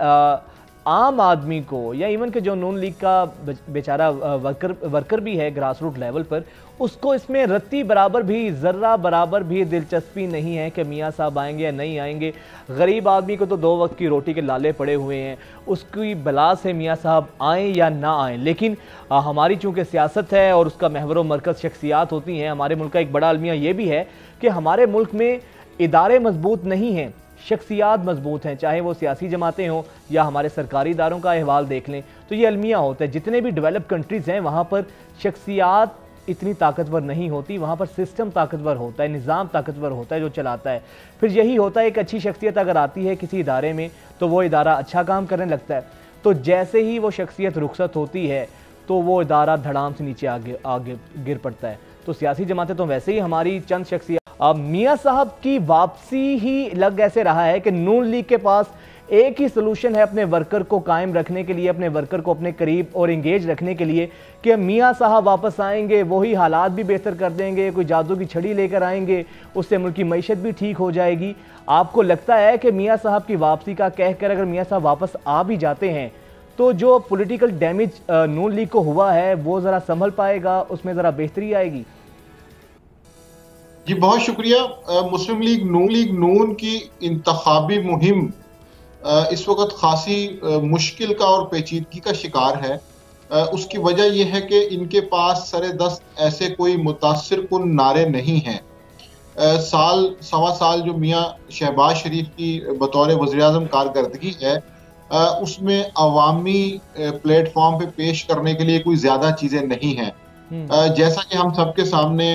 आम आदमी को या इवन के जो नून लीग का बेचारा वर्कर भी है ग्रास रूट लेवल पर, उसको इसमें रत्ती बराबर भी, ज़र्रा बराबर भी दिलचस्पी नहीं है कि मियाँ साहब आएंगे या नहीं आएंगे। गरीब आदमी को तो 2 वक्त की रोटी के लाले पड़े हुए हैं, उसकी बला से मियाँ साहब आएँ या ना आएँ। लेकिन हमारी चूँकि सियासत है और उसका महवर व मरकज़ शख्सियात होती हैं, हमारे मुल्क का एक बड़ा अलमिया ये भी है कि हमारे मुल्क में इदारे मजबूत नहीं हैं, शख्सियात मजबूत हैं, चाहे वो सियासी जमातें हों या हमारे सरकारी इदारों का अहवाल देख लें तो ये अलमिया होता है। जितने भी डेवलप कंट्रीज़ हैं वहाँ पर शख्सियात इतनी ताकतवर नहीं होती, वहाँ पर सिस्टम ताकतवर होता है, निज़ाम ताकतवर होता है जो चलाता है। फिर यही होता है एक अच्छी शख्सियत अगर आती है किसी इदारे में तो वो इदारा अच्छा काम करने लगता है, तो जैसे ही वो शख्सियत रुखसत होती है तो वो इदारा धड़ाम से नीचे आगे गिर पड़ता है। तो सियासी जमातें तो वैसे ही हमारी चंद शख्सियत, अब मियाँ साहब की वापसी ही लग ऐसे रहा है कि नून लीग के पास एक ही सोल्यूशन है अपने वर्कर को कायम रखने के लिए, अपने वर्कर को अपने करीब और इंगेज रखने के लिए कि मियाँ साहब वापस आएंगे, वही हालात भी बेहतर कर देंगे, कोई जादू की छड़ी लेकर आएंगे, उससे मुल्क की मईशत भी ठीक हो जाएगी। आपको लगता है कि मियाँ साहब की वापसी का कहकर अगर मियाँ साहब वापस आ भी जाते हैं तो जो पॉलिटिकल डैमेज नून लीग को हुआ है वो ज़रा संभल पाएगा, उसमें ज़रा बेहतरी आएगी? जी बहुत शुक्रिया। मुस्लिम लीग नून की इंतखाबी मुहिम इस वक्त खासी मुश्किल का और पेचीदगी का शिकार है। उसकी वजह यह है कि इनके पास सरे दस्त ऐसे कोई मुतासिर कुन नारे नहीं हैं। सवा साल जो मियाँ शहबाज शरीफ की बतौर वज़ीर-ए-आज़म कारकर्दगी है उसमें अवामी प्लेटफॉर्म पे पेश करने के लिए कोई ज़्यादा चीज़ें नहीं हैं। जैसा कि हम सबके सामने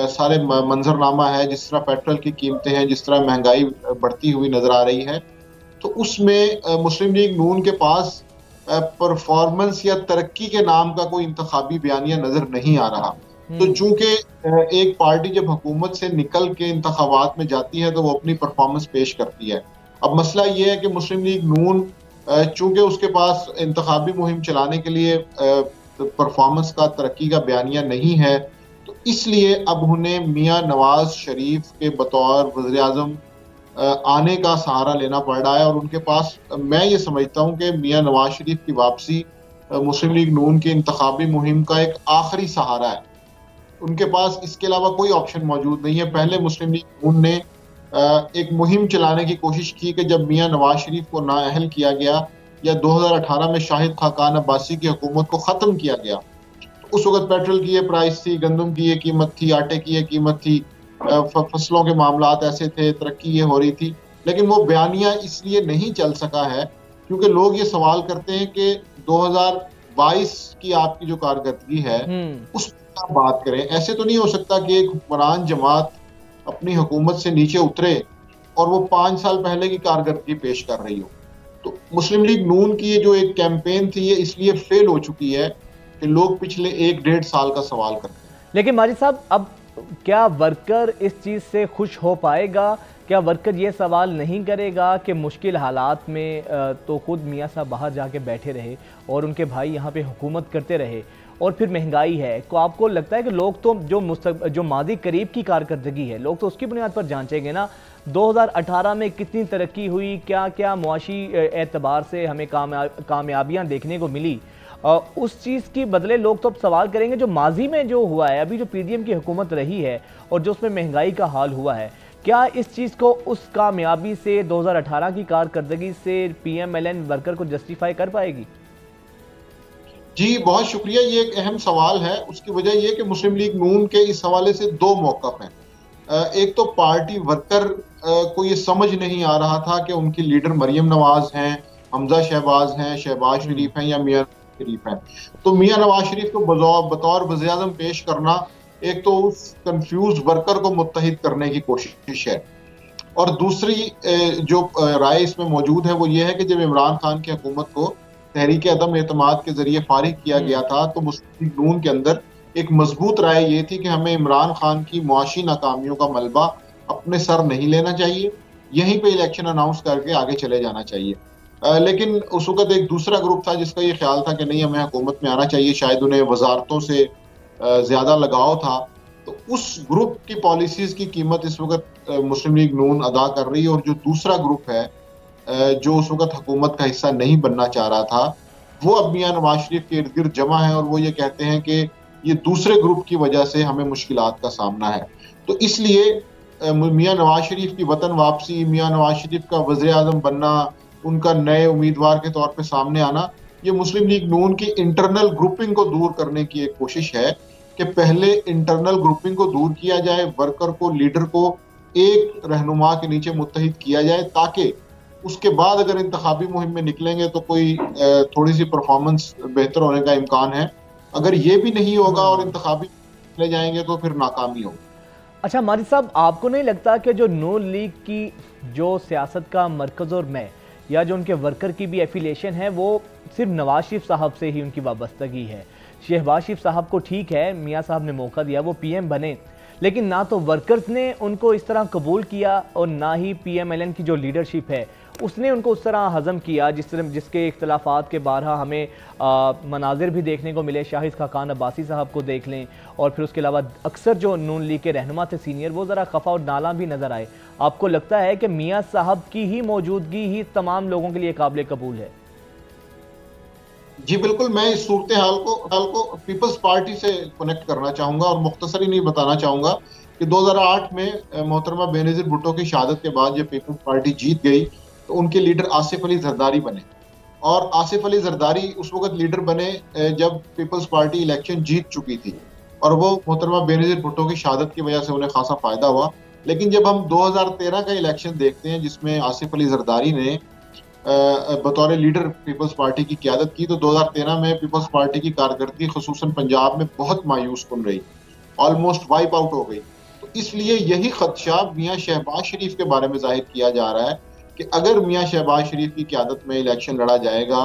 सारे मंजरनामा है, जिस तरह पेट्रोल की कीमतें हैं, जिस तरह महंगाई बढ़ती हुई नजर आ रही है, तो उसमें मुस्लिम लीग नून के पास परफॉर्मेंस या तरक्की के नाम का कोई इंतखाबी बयानिया नजर नहीं आ रहा। तो चूंकि एक पार्टी जब हुकूमत से निकल के इंतखाबात में जाती है तो वो अपनी परफॉर्मेंस पेश करती है। अब मसला ये है कि मुस्लिम लीग नून चूंकि उसके पास इंतखाबी मुहिम चलाने के लिए परफॉर्मेंस का, तरक्की का बयानिया नहीं है, तो इसलिए अब उन्हें मियाँ नवाज शरीफ के बतौर वज़ीर-ए-आज़म आने का सहारा लेना पड़ रहा है। और उनके पास मैं ये समझता हूँ कि मियाँ नवाज शरीफ की वापसी मुस्लिम लीग नून की इंतखाबी मुहिम का एक आखिरी सहारा है। उनके पास इसके अलावा कोई ऑप्शन मौजूद नहीं है। पहले मुस्लिम लीग नून ने एक मुहिम चलाने की कोशिश की कि जब मियाँ नवाज शरीफ को नाअहल किया गया या 2018 में शाहिद खाकान अब्बासी की हुकूमत को ख़त्म किया गया, तो उस वक्त पेट्रोल की ये प्राइस थी, गंदम की ये कीमत थी, आटे की ये कीमत थी, फसलों के मामलात ऐसे थे, तरक्की ये हो रही थी। लेकिन वो बयानिया इसलिए नहीं चल सका है क्योंकि लोग ये सवाल करते हैं कि 2022 की आपकी जो कारकर्दगी है उस पर आप बात करें। ऐसे तो नहीं हो सकता कि एक हुक्मरान जमात अपनी हुकूमत से नीचे उतरे और वो 5 साल पहले की कारकर्दगी पेश कर रही हो। तो मुस्लिम लीग नून की ये जो एक कैंपेन थी ये इसलिए फेल हो चुकी है कि लोग पिछले 1-1.5 साल का सवाल करते हैं। लेकिन माजिद साहब, अब क्या वर्कर इस चीज़ से खुश हो पाएगा? क्या वर्कर ये सवाल नहीं करेगा कि मुश्किल हालात में तो खुद मियाँ साहब बाहर जाके बैठे रहे और उनके भाई यहाँ पे हुकूमत करते रहे और फिर महंगाई है, तो आपको लगता है कि लोग तो जो मादी करीब की कारकर्दगी है लोग तो उसकी बुनियाद पर जांचेंगे ना? 2018 में कितनी तरक्की हुई, क्या क्या मुआशी एतबार से हमें कामयाबियाँ देखने को मिली, उस चीज़ के बदले लोग तो अब सवाल करेंगे जो माजी में जो हुआ है, अभी जो पीडीएम की हुकूमत रही है और जो उसमें महंगाई का हाल हुआ है, क्या इस चीज़ को उस कामयाबी से 2018 की कारकर्दगी से पीएमएलएन वर्कर को जस्टिफाई कर पाएगी? जी बहुत शुक्रिया, ये एक अहम सवाल है। उसकी वजह यह कि मुस्लिम लीग नून के इस हवाले से 2 मौक़िफ़ हैं। एक तो पार्टी वर्कर को ये समझ नहीं आ रहा था कि उनकी लीडर मरियम नवाज हैं, हमजा शहबाज हैं, शहबाज शरीफ हैं या मियाँ शरीफ हैं। तो मियाँ नवाज शरीफ को बतौर वज़ीर-ए-आज़म पेश करना एक तो उस कंफ्यूज वर्कर को मुत्तहिद करने की कोशिश है, और दूसरी जो राय इसमें मौजूद है वो ये है कि जब इमरान खान की हुकूमत को तहरीक अदम एतमाद के जरिए फारिग किया गया था तो मुस्लिम लीग नून के अंदर एक मजबूत राय ये थी कि हमें इमरान खान की मुआशी नाकामियों का मलबा अपने सर नहीं लेना चाहिए, यहीं पे इलेक्शन अनाउंस करके आगे चले जाना चाहिए। लेकिन उस वक्त एक दूसरा ग्रुप था जिसका ये ख्याल था कि नहीं, हमें हुकूमत में आना चाहिए, शायद उन्हें वजारतों से ज़्यादा लगाव था। तो उस ग्रुप की पॉलिसीज़ की कीमत इस वक्त मुस्लिम लीग नून अदा कर रही है। और जो दूसरा ग्रुप है जो उस वक्त हुकूमत का हिस्सा नहीं बनना चाह रहा था, वो अब मियां नवाज शरीफ के इर्द गिर्द जमा है और वो ये कहते हैं कि ये दूसरे ग्रुप की वजह से हमें मुश्किलात का सामना है। तो इसलिए मियां नवाज शरीफ की वतन वापसी, मियां नवाज शरीफ का वज़ीर आज़म बनना, उनका नए उम्मीदवार के तौर पे सामने आना, ये मुस्लिम लीग नून की इंटरनल ग्रुपिंग को दूर करने की एक कोशिश है कि पहले इंटरनल ग्रुपिंग को दूर किया जाए, वर्कर को, लीडर को एक रहनुमा के नीचे मुत्तहिद किया जाए, ताकि उसके बाद अगर इंतखाबी मुहिम में निकलेंगे तो कोई थोड़ी सी परफॉर्मेंस बेहतर होने का इम्कान है। अगर ये भी नहीं होगा और इंतखाबी ले जाएंगे तो फिर नाकामी होगी। अच्छा माजिद साहब, आपको नहीं लगता कि जो नून लीग की जो सियासत का मरकज़ और मैं या जो उनके वर्कर की भी एफिलिएशन है वो सिर्फ नवाज शरीफ साहब से ही उनकी वाबस्तगी है? शहबाज शरीफ साहब को ठीक है, मियाँ साहब ने मौका दिया, वो पीएम बने, लेकिन ना तो वर्कर्स ने उनको इस तरह कबूल किया और ना ही पीएमएलएन की जो लीडरशिप है उसने उनको उस तरह हज़म किया जिसके इख्तलाफात के बारहा हमें मनाजिर भी देखने को मिले। शाहिद खाकान अब्बासी साहब को देख लें और फिर उसके अलावा अक्सर जो नून लीग के रहनुमा थे सीनियर, वो ज़रा खफा और नाला भी नज़र आए। आपको लगता है कि मियाँ साहब की ही मौजूदगी ही तमाम लोगों के लिए काबिल कबूल है? जी बिल्कुल, मैं इस सूरत हाल को पीपल्स पार्टी से कनेक्ट करना चाहूँगा और मुख्तसरी नहीं बताना चाहूँगा कि 2008 में मोहतरमा बेनज़ीर भुट्टो की शहादत के बाद जब पीपल्स पार्टी जीत गई तो उनके लीडर आसिफ अली जरदारी बने, और आसिफ अली जरदारी उस वक्त लीडर बने जब पीपल्स पार्टी इलेक्शन जीत चुकी थी, और वो मोहतरमा बेनज़ीर भुट्टो की शहादत की वजह से उन्हें खासा फायदा हुआ। लेकिन जब हम 2013 का इलेक्शन देखते हैं जिसमें आसिफ अली जरदारी ने बतौर लीडर पीपल्स पार्टी की क़यादत की, तो 2013 में पीपल्स पार्टी की कारकर्दगी खुसूसन पंजाब में बहुत मायूस कुन रही, ऑलमोस्ट वाइप आउट हो गई। तो इसलिए यही खदशा मियाँ शहबाज शरीफ के बारे में जाहिर किया जा रहा है कि अगर मियाँ शहबाज शरीफ की क़यादत में इलेक्शन लड़ा जाएगा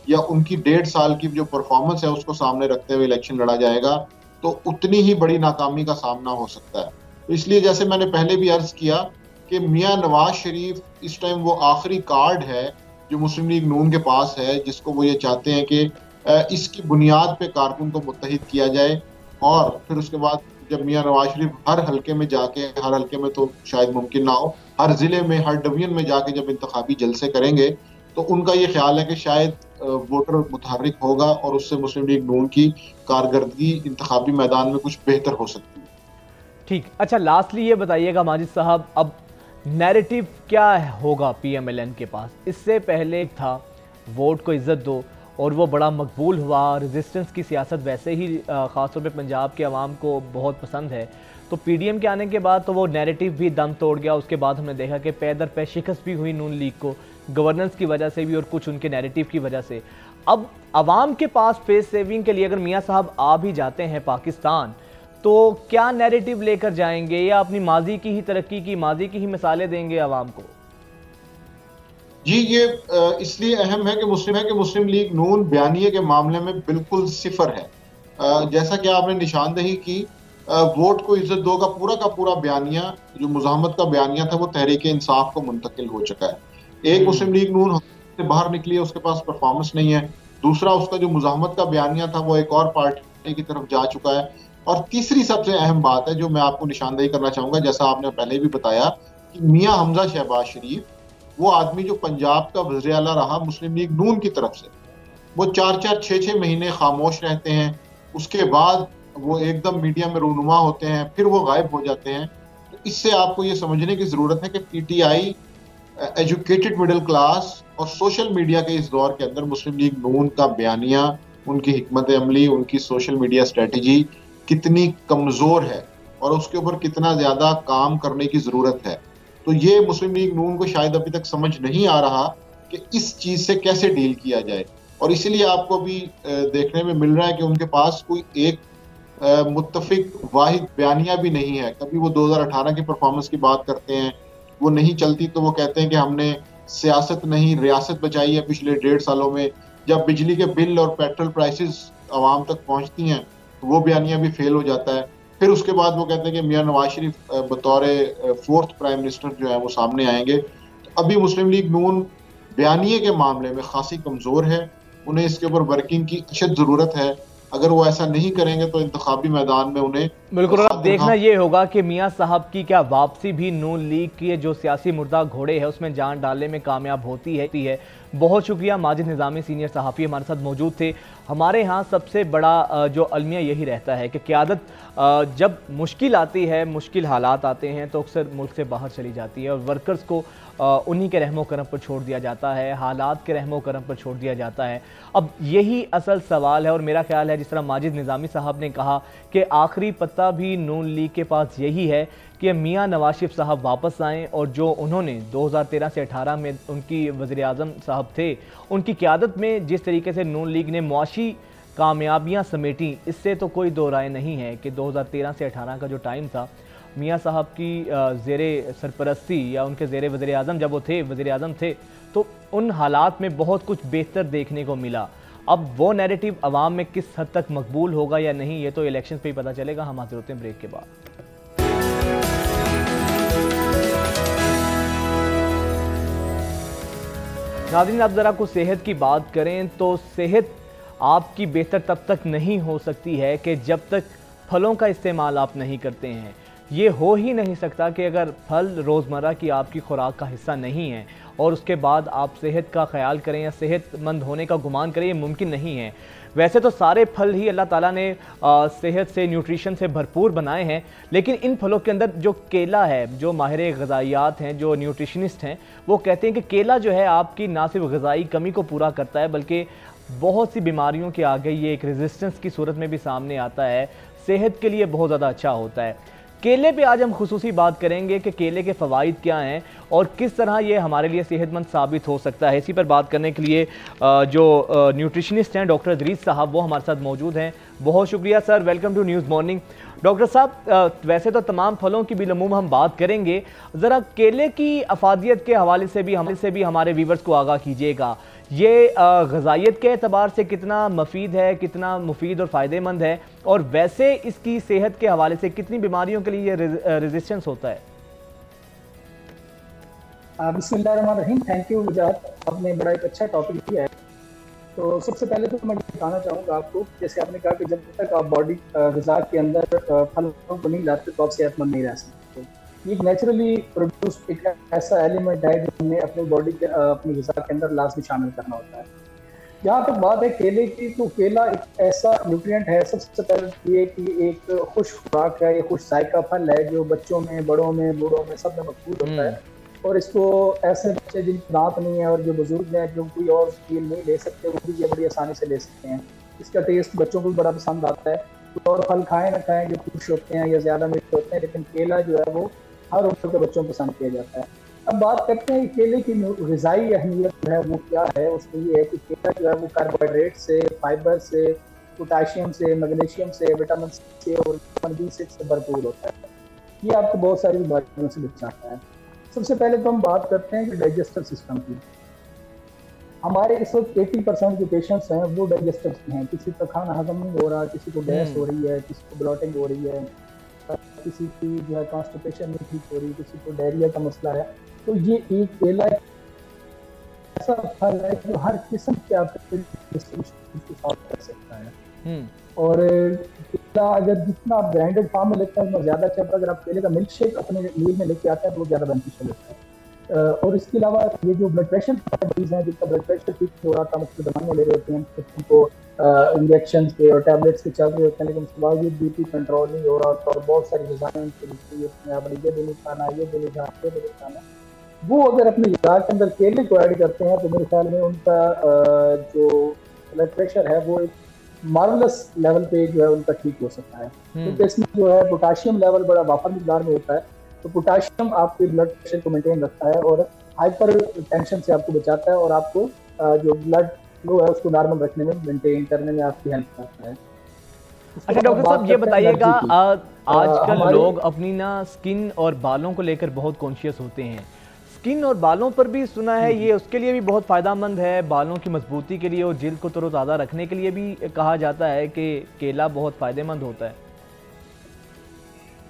या उनकी 1.5 साल की जो परफॉर्मेंस है उसको सामने रखते हुए इलेक्शन लड़ा जाएगा तो उतनी ही बड़ी नाकामी का सामना हो सकता है। तो इसलिए जैसे मैंने पहले भी अर्ज किया कि मियाँ नवाज शरीफ इस टाइम वो आखिरी कार्ड है जो मुस्लिम लीग नून के पास है, जिसको वो ये चाहते हैं कि इसकी बुनियाद पे कारकुन को मुत्तहिद किया जाए, और फिर उसके बाद जब मियाँ नवाज शरीफ हर हल्के में जाके, हर हल्के में तो शायद मुमकिन ना हो, हर जिले में, हर डिवीजन में जाके जब इंतखाबी जलसे करेंगे तो उनका ये ख्याल है कि शायद वोटर मुतहर्रिक होगा और उससे मुस्लिम लीग नून की कारकर्दगी इंतखाबी मैदान में कुछ बेहतर हो सकती है। ठीक, अच्छा लास्टली ये बताइएगा माजिद साहब, अब नैरेटिव क्या होगा पीएमएलएन के पास? इससे पहले था वोट को इज्जत दो और वो बड़ा मकबूल हुआ, रेजिस्टेंस की सियासत वैसे ही ख़ासतौर पे पंजाब के अवाम को बहुत पसंद है। तो पीडीएम के आने के बाद तो वो नैरेटिव भी दम तोड़ गया। उसके बाद हमने देखा कि पै दर पै शिकस्त भी हुई नून लीग को, गवर्नेंस की वजह से भी और कुछ उनके नैरेटिव की वजह से। अब अवाम के पास फेस सेविंग के लिए अगर मियाँ साहब आ भी जाते हैं पाकिस्तान, तो क्या नैरेटिव लेकर जाएंगे या अपनी माजी की ही तरक्की की, माजी की ही मिसालें देंगे आवाम को? जी ये इसलिए अहम है कि मुस्लिम लीग नून बयानिए के मामले में बिल्कुल सिफर है। जैसा कि आपने निशानदेही की, वोट को इज्जत दो का पूरा बयानिया, जो मुजाहमत का बयानिया था, वो तहरीक इंसाफ को मुंतकिल हो चुका है। एक मुस्लिम लीग नून से बाहर निकली है, उसके पास परफॉर्मेंस नहीं है। दूसरा, उसका जो मुजाहमत का बयानिया था वो एक और पार्टी की तरफ जा चुका है। और तीसरी सबसे अहम बात है जो मैं आपको निशानदेही करना चाहूंगा, जैसा आपने पहले भी बताया कि मियाँ हमजा शहबाज शरीफ, वो आदमी जो पंजाब का वज़ीर आला रहा मुस्लिम लीग नून की तरफ से, वो 4-4, 6-6 महीने खामोश रहते हैं, उसके बाद वो एकदम मीडिया में रूनुमा होते हैं, फिर वो गायब हो जाते हैं। तो इससे आपको ये समझने की जरूरत है कि पीटीआई, एजुकेटेड मिडिल क्लास और सोशल मीडिया के इस दौर के अंदर मुस्लिम लीग नून का बयानिया, उनकी हिकमत अमली, उनकी सोशल मीडिया स्ट्रेटजी कितनी कमजोर है और उसके ऊपर कितना ज्यादा काम करने की जरूरत है। तो ये मुस्लिम लीग नून को शायद अभी तक समझ नहीं आ रहा कि इस चीज से कैसे डील किया जाए, और इसीलिए आपको भी देखने में मिल रहा है कि उनके पास कोई एक मुत्तफिक वाहिद बयानिया भी नहीं है। कभी वो 2018 की परफॉर्मेंस की बात करते हैं, वो नहीं चलती तो वो कहते हैं कि हमने सियासत नहीं रियासत बचाई है पिछले 1.5 सालों में। जब बिजली के बिल और पेट्रोल प्राइसेस आवाम तक पहुंचती हैं तो वो बयानिया भी फेल हो जाता है। फिर उसके बाद वो कहते हैं कि मियाँ नवाज शरीफ बतौर 4th प्राइम मिनिस्टर जो है वो सामने आएंगे। तो अभी मुस्लिम लीग नून बयानिए के मामले में खासी कमज़ोर है, उन्हें इसके ऊपर वर्किंग की अशद ज़रूरत है। अगर वो ऐसा नहीं करेंगे तो इंतखाबी मैदान में उन्हें बिल्कुल। और अब देखना ये होगा कि मियां साहब की क्या वापसी भी नून लीग के जो सियासी मुर्दा घोड़े है उसमें जान डालने में कामयाब होती है। बहुत शुक्रिया। माजिद निज़ामी सीनियर सहाफ़ी हमारे साथ मौजूद थे। हमारे यहाँ सबसे बड़ा जो अलमिया यही रहता है कि क़यादत जब मुश्किल आती है, मुश्किल हालात आते हैं तो अक्सर मुल्क से बाहर चली जाती है और वर्कर्स को उन्हीं के रहमो करम पर छोड़ दिया जाता है, हालात के रहमो करम पर छोड़ दिया जाता है। अब यही असल सवाल है और मेरा ख्याल है जिस तरह माजिद निज़ामी साहब ने कहा कि आखिरी पत्ता भी नून लीग के पास यही है कि मियां नवाज शरीफ साहब वापस आएँ और जो उन्होंने 2013 से 18 में उनकी वज़ीर आज़म साहब थे, उनकी क़यादत में जिस तरीके से नून लीग ने मुआशी कामयाबियाँ समेटी, इससे तो कोई दो राय नहीं है कि 2013 से 18 का जो टाइम था, मियां साहब की ज़ेरे सरपरस्ती या उनके ज़ेरे वज़ीर आज़म जब वो थे वज़ीर आज़म थे, तो उन हालात में बहुत कुछ बेहतर देखने को मिला। अब वो नैरेटिव अवाम में किस हद तक मकबूल होगा या नहीं, ये तो इलेक्शन पे ही पता चलेगा। हम हाजिर होते हैं ब्रेक के बाद। नाज़रीन, अब ज़रा कुछ सेहत की बात करें तो सेहत आपकी बेहतर तब तक नहीं हो सकती है कि जब तक फलों का इस्तेमाल आप नहीं करते हैं। ये हो ही नहीं सकता कि अगर फल रोज़मर्रा की आपकी खुराक का हिस्सा नहीं है और उसके बाद आप सेहत का ख्याल करें या सेहतमंद होने का गुमान करें, ये मुमकिन नहीं है। वैसे तो सारे फल ही अल्लाह ताला ने सेहत से, न्यूट्रिशन से भरपूर बनाए हैं, लेकिन इन फलों के अंदर जो केला है, जो माहिर ग़िज़ाइयात हैं, जो न्यूट्रिशनिस्ट हैं, वो कहते हैं कि केला जो है आपकी ना सिर्फ ग़िज़ाई कमी को पूरा करता है बल्कि बहुत सी बीमारियों के आगे ये एक रेजिस्टेंस की सूरत में भी सामने आता है, सेहत के लिए बहुत ज़्यादा अच्छा होता है। केले पे आज हम खुसूसी बात करेंगे कि केले के फ़वाइद क्या हैं और किस तरह ये हमारे लिए सेहतमंद साबित हो सकता है। इसी पर बात करने के लिए जो न्यूट्रिशनिस्ट हैं डॉक्टर इदरीस साहब, वो हमारे साथ मौजूद हैं। बहुत शुक्रिया sir, welcome to News Morning. Doctor साहब, वैसे तो तमाम फलों की बिलअमूम हम बात करेंगे, ज़रा केले की अफादियत के हवाले से भी हमारे व्यूवर्स को आगाह कीजिएगा। ये ग़िज़ाइयत के एतबार से कितना मुफीद है, कितना मुफीद और फ़ायदेमंद है, और वैसे इसकी सेहत के हवाले से कितनी बीमारियों के लिए ये रेजिस्टेंस होता है? बिस्मिल्लाहिर्रहमानिर्रहीम। थैंक यू वजाद, आपने बड़ा एक अच्छा टॉपिक किया है। तो सबसे पहले तो मैं बताना चाहूँगा आपको, जैसे आपने कहा कि जब तक आप बॉडी ग़िज़ा के अंदर फलों को नहीं लाते तो आप सेहतमंद नहीं रह सकते। ये एक नेचुरली प्रोड्यूस एक ऐसा एलिमेंट है जो हमें अपनी बॉडी के अपनी ग़िज़ा के अंदर लाजमी शामिल करना होता है। जहाँ तक बात है केले की, तो केला एक ऐसा न्यूट्रिएंट है, सबसे पहले ये कि एक खुश खुराक है, ये खुश जायका फल है जो बच्चों में, बड़ों में, बूढ़ों में सब में मकबूल होता है। और इसको ऐसे बच्चे जिनकी दांत नहीं है और जो बुजुर्ग हैं जो कोई और फील नहीं ले सकते, वो भी ये बड़ी आसानी से ले सकते हैं। इसका टेस्ट बच्चों को भी बड़ा पसंद आता है। तो और फल खाएं ना खाएं जो खुश होते हैं या ज़्यादा मीठे होते हैं, लेकिन केला जो है वो हर उम्र के बच्चों को पसंद किया जाता है। अब बात करते हैं केले की ग़िज़ाई अहमियत जो है वो क्या है। उसमें ये है कि केला जो है वो कार्बोहाइड्रेट से, फाइबर से, पोटाशियम से, मैग्नीशियम से, विटामिन से और विटामिन B6 से भरपूर होता है। ये आपको बहुत सारी बीमारियों से बचाता है। सबसे पहले तो हम बात करते हैं कि डाइजेस्टिव सिस्टम की। हमारे इस वक्त 80% जो पेशेंट्स हैं वो डाइजेस्टिव हैं। किसी का खाना हजम नहीं हो रहा, किसी को गैस हो रही है, किसी को ब्लॉटिंग हो रही है, किसी की जो है कॉन्स्टिपेशन नहीं ठीक हो रही, किसी को डायरिया का मसला है। तो ये एक केला ऐसा फल है जो हर किस्म के आपको सॉल्व कर सकता है। और केला अगर जितना आप ब्रांडेड फार्म में लेते हैं उतना ज़्यादा अच्छा, अगर आप केले का मिल्क शेक अपने मील में लेके आते हैं तो वो ज़्यादा बेनिफिशियल होता है। और इसके अलावा ये जो ब्लड प्रेशर का मरीज़ हैं जिनका ब्लड प्रेशर ठीक हो रहा था, मुख्तलिफ दवाइयाँ ले रहे होते हैं, उनको इंजेक्शन के और टैबलेट्स के चल रहे होते हैं, लेकिन उसके बावजूद बीपी कंट्रोल नहीं हो रहा होता और बहुत सारी ग़िज़ाएं आपने ये भी नहीं खाना, ये भी नहीं खाना, ये भी नहीं खाना। वो अगर अपनी ग़िज़ा के अंदर केले को ऐड करते हैं तो मेरे ख्याल में उनका जो ब्लड प्रेशर है वो एक मार्वलस लेवल पे जो है उनका ठीक हो सकता है। क्योंकि इसमें जो है पोटाशियम लेवल बड़ा वाफर मिकदार में होता है। तो पोटाशियम आपके ब्लड प्रेशर को मेंटेन रखता है और हाइपर टेंशन से आपको बचाता है और आपको जो ब्लड फ्लो है उसको नॉर्मल रखने में, मेंटेन करने में आपकी हेल्प करता है। अच्छा डॉक्टर साहब, ये बताइएगा, आजकल लोग अपनी ना स्किन और बालों को लेकर बहुत कॉन्शियस होते हैं। स्किन और बालों पर भी सुना है ये उसके लिए भी बहुत फ़ायदेमंद है, बालों की मजबूती के लिए और जिल्द को तरोताज़ा रखने के लिए भी कहा जाता है कि केला बहुत फ़ायदेमंद होता है।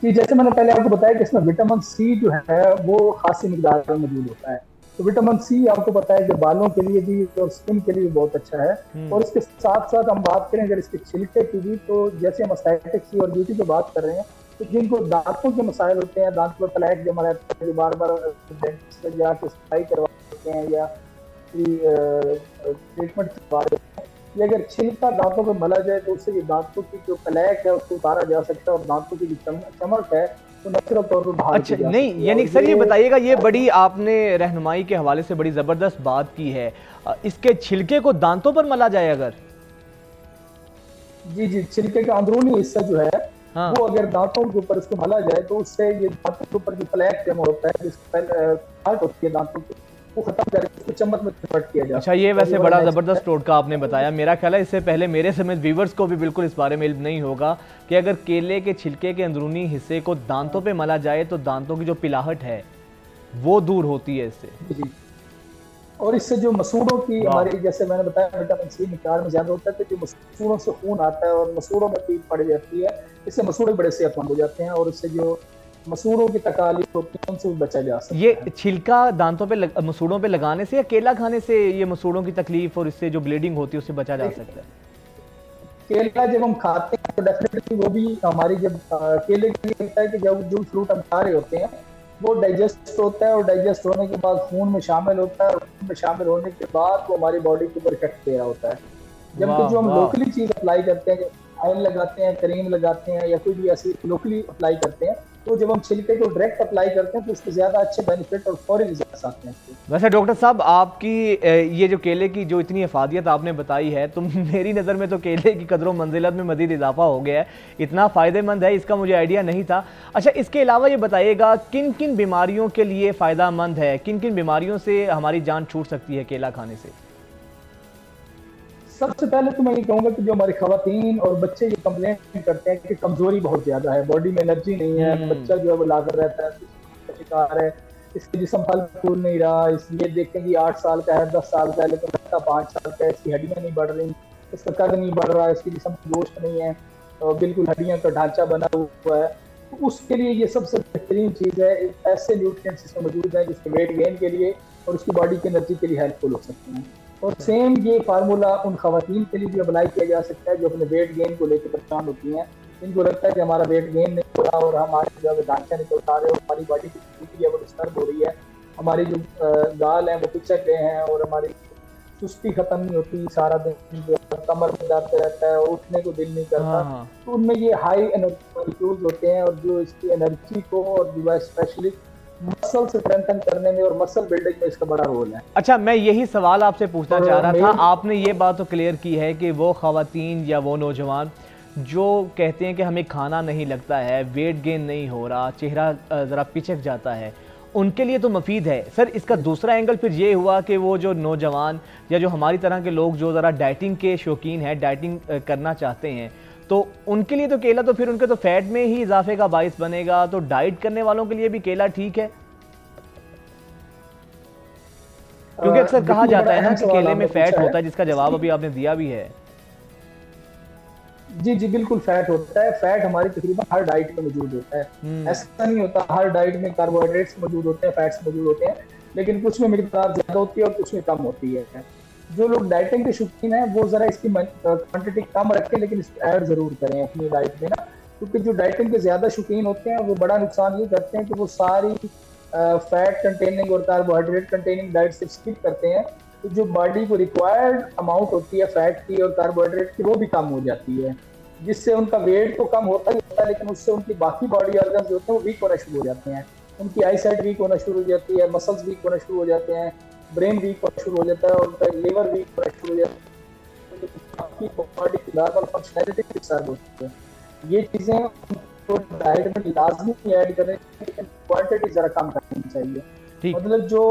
कि जैसे मैंने पहले आपको बताया कि इसमें विटामिन C जो है वो खासी मिकदार में मौजूद होता है। तो विटामिन सी आपको पता है कि बालों के लिए भी और स्किन के लिए भी बहुत अच्छा है। और इसके साथ साथ हम बात करें अगर इसके छिलके की भी, तो जैसे हम एस्थेटिक्स की और ब्यूटी की बात कर रहे हैं, तो जिनको दांतों के मसाइल होते हैं, दांत पर प्लेक जमा रहता है, जो बार बार डेंटिस्ट से जाके सफाई करवाते हैं या ट्रीटमेंट करवाते हैं, ये अगर छिलका दांतों पे मला जाए तो उससे ये दांतों की जो प्लेक है उसको उतारा जा सकता है और दांतों की जो चमक है तो नेचुरल तौर पर बाहर अच्छा नहीं, यानी सर ये बताइएगा, ये बड़ी आपने रहनुमाई के हवाले से बड़ी ज़बरदस्त बात की है, इसके छिलके को दांतों पर मला जाए अगर? जी जी, छिलके का अंदरूनी हिस्सा जो है हाँ। वो अगर दांतों के ऊपर इसको मला जाए तो उससे ये दांतों के ऊपर जो प्लेक जमा होता है, जिसकी फाल्ट होती है दांतों की, वो खत्म करके उसको चमक में कन्वर्ट किया जाए। अच्छा, ये वैसे बड़ा ज़बरदस्त टोटका आपने बताया। मेरा ख्याल है इससे पहले मेरे समेत व्यूवर्स को भी बिल्कुल इस बारे में इल्म नहीं होगा कि अगर केले के छिलके के अंदरूनी हिस्से को दांतों पे मला जाए तो दांतों की जो पिलाहट है वो दूर होती है इससे। जी, और इससे जो मसूड़ों की हमारी, जैसे मैंने बताया, विटामिन सी मिकदार में ज्यादा होता है, तो जो मसूड़ों से खून आता है और मसूड़ों में पीप पड़ जाती है, इससे मसूड़े बड़े सेहतमंद हो जाते हैं और इससे जो मसूड़ों की तकालीफ होती है उनसे भी बचा जा सकता है। ये छिलका दांतों पे मसूड़ों पे लगाने से या केला खाने से ये मसूड़ों की तकलीफ और इससे जो ब्लीडिंग होती है उससे बचा जा सकता है? केला जब हम खाते हैं तो डेफिनेटली वो भी हमारी, जब केले के लिए होता है कि जब जो फ्रूट हम खा रहे होते हैं वो डाइजेस्ट होता है और डाइजेस्ट होने के बाद खून में शामिल होता है और खून में शामिल होने के बाद वो हमारी बॉडी के ऊपर इफेक्ट दे रहा होता है। जबकि जो हम लोकली चीज अप्लाई करते हैं, ऑयल लगाते हैं, क्रीम लगाते हैं या कोई भी ऐसी लोकली अप्लाई करते हैं, तो जब हम छिलके को डायरेक्ट अप्लाई करते हैं तो उसके ज़्यादा अच्छे बेनिफिट और फौरी रिजल्ट्स आते हैं। वैसे डॉक्टर साहब, आपकी ये जो केले की जो इतनी अफादियत आपने बताई है, तो मेरी नज़र में तो केले की कदरों मंजिलत में मज़ीद इजाफा हो गया है, इतना फ़ायदेमंद है, इसका मुझे आइडिया नहीं था। अच्छा, इसके अलावा ये बताइएगा किन किन बीमारियों के लिए फ़ायदेमंद है, किन किन बीमारियों से हमारी जान छूट सकती है केला खाने से? सबसे पहले तो मैं ये कहूँगा कि जो हमारी खवातीन और बच्चे ये कंप्लेंट करते हैं कि कमजोरी बहुत ज्यादा है, बॉडी में एनर्जी नहीं है, बच्चा जो है वो लाकर रहता है, शिकार है, इसके जिस्म फल फूल नहीं रहा, इसलिए देखें कि 8 साल का है, 10 साल का है, लेकिन बच्चा 5 साल का है, इसकी हड्डियाँ नहीं बढ़ रही, इसका कद नहीं बढ़ रहा, इसकी जिस्म गोश्त नहीं है, तो बिल्कुल हड्डियाँ का ढांचा बना हुआ है, तो उसके लिए ये सबसे बेहतरीन चीज़ है। ऐसे न्यूट्रिएंट्स इसमें मौजूद हैं जिसके वेट गेन के लिए और उसकी बॉडी की एनर्जी के लिए हेल्पफुल हो सकते हैं। और सेम ये फार्मूला उन खवातीन के लिए भी अप्लाई किया जा सकता है जो अपने वेट गेन को लेकर परेशान होती हैं, इनको लगता है कि हमारा वेट गेन नहीं हो रहा और हमारे जो ढांचा निकल पा रहे हो, हमारी बॉडी की स्थिति है वो डिस्टर्ब हो रही है, हमारी जो गाल हैं वो पिचक गए हैं और हमारी सुस्ती खत्म नहीं होती, सारा दिन कमर में दर्द रहता है और उठने को दिल नहीं करता। तो उनमें ये हाई एनर्जी मॉलिक्यूल्स होते हैं और जो इसकी एनर्जी को और जो है स्पेशली मसल स्ट्रेंथन करने में और मसल बिल्डिंग में इसका बड़ा रोल है। अच्छा, मैं यही सवाल आपसे पूछना चाह रहा था। आपने ये बात तो क्लियर की है कि वो खवातीन या वो नौजवान जो कहते हैं कि हमें खाना नहीं लगता है, वेट गेन नहीं हो रहा, चेहरा ज़रा पिचक जाता है, उनके लिए तो मुफीद है। सर, इसका दूसरा एंगल फिर ये हुआ कि वो जो नौजवान या जो हमारी तरह के लोग जो ज़रा डाइटिंग के शौकीन हैं, डाइटिंग करना चाहते हैं, तो उनके लिए तो केला तो फिर उनके तो फैट में ही इजाफे का बाइस बनेगा, तो डाइट करने वालों के लिए भी केला ठीक है? क्योंकि अक्सर कहा जाता है ना कि केले में फैट होता है, जिसका जवाब अभी आपने दिया भी है। जी जी, बिल्कुल फैट होता है। फैट हमारी तकरीबन हर डाइट में मौजूद होता है, ऐसा नहीं होता। हर डाइट में कार्बोहाइड्रेट्स मौजूद होते हैं, फैट्स मौजूद होते हैं, लेकिन कुछ में मिकदार ज्यादा होती है और कुछ में कम होती है। जो लोग डाइटिंग के शौकीन हैं वो जरा इसकी क्वांटिटी कम रखें, लेकिन इसको ऐड जरूर करें अपनी डाइट में ना, क्योंकि जो डाइटिंग के ज्यादा शौकीन होते हैं वो बड़ा नुकसान ये करते हैं कि वो सारी फैट कंटेनिंग और कार्बोहाइड्रेट कंटेनिंग डाइट से स्किप करते हैं, तो जो बॉडी को रिक्वायर्ड अमाउंट होती है फैट की और कार्बोहाइड्रेट की वो भी कम हो जाती है, जिससे उनका वेट तो कम होता ही होता है, लेकिन उससे उनकी बाकी बॉडी ऑर्गन्स जो होते हैं वो वीक होना शुरू हो जाते हैं। उनकी आई साइट वीक होना शुरू हो जाती है, मसल्स वीक होना शुरू हो जाते हैं, ब्रेन वीक होना शुरू हो जाता है और उनका लिवर वीक होना शुरू हो जाता है, बाकी बॉडी की नॉर्मल फंक्शनैलिटी डिस्टर्ब होती है। ये चीज़ें तो डाइट में लाजमी ऐड करें, लेकिन क्वांटिटी जरा कम करनी चाहिए। मतलब जो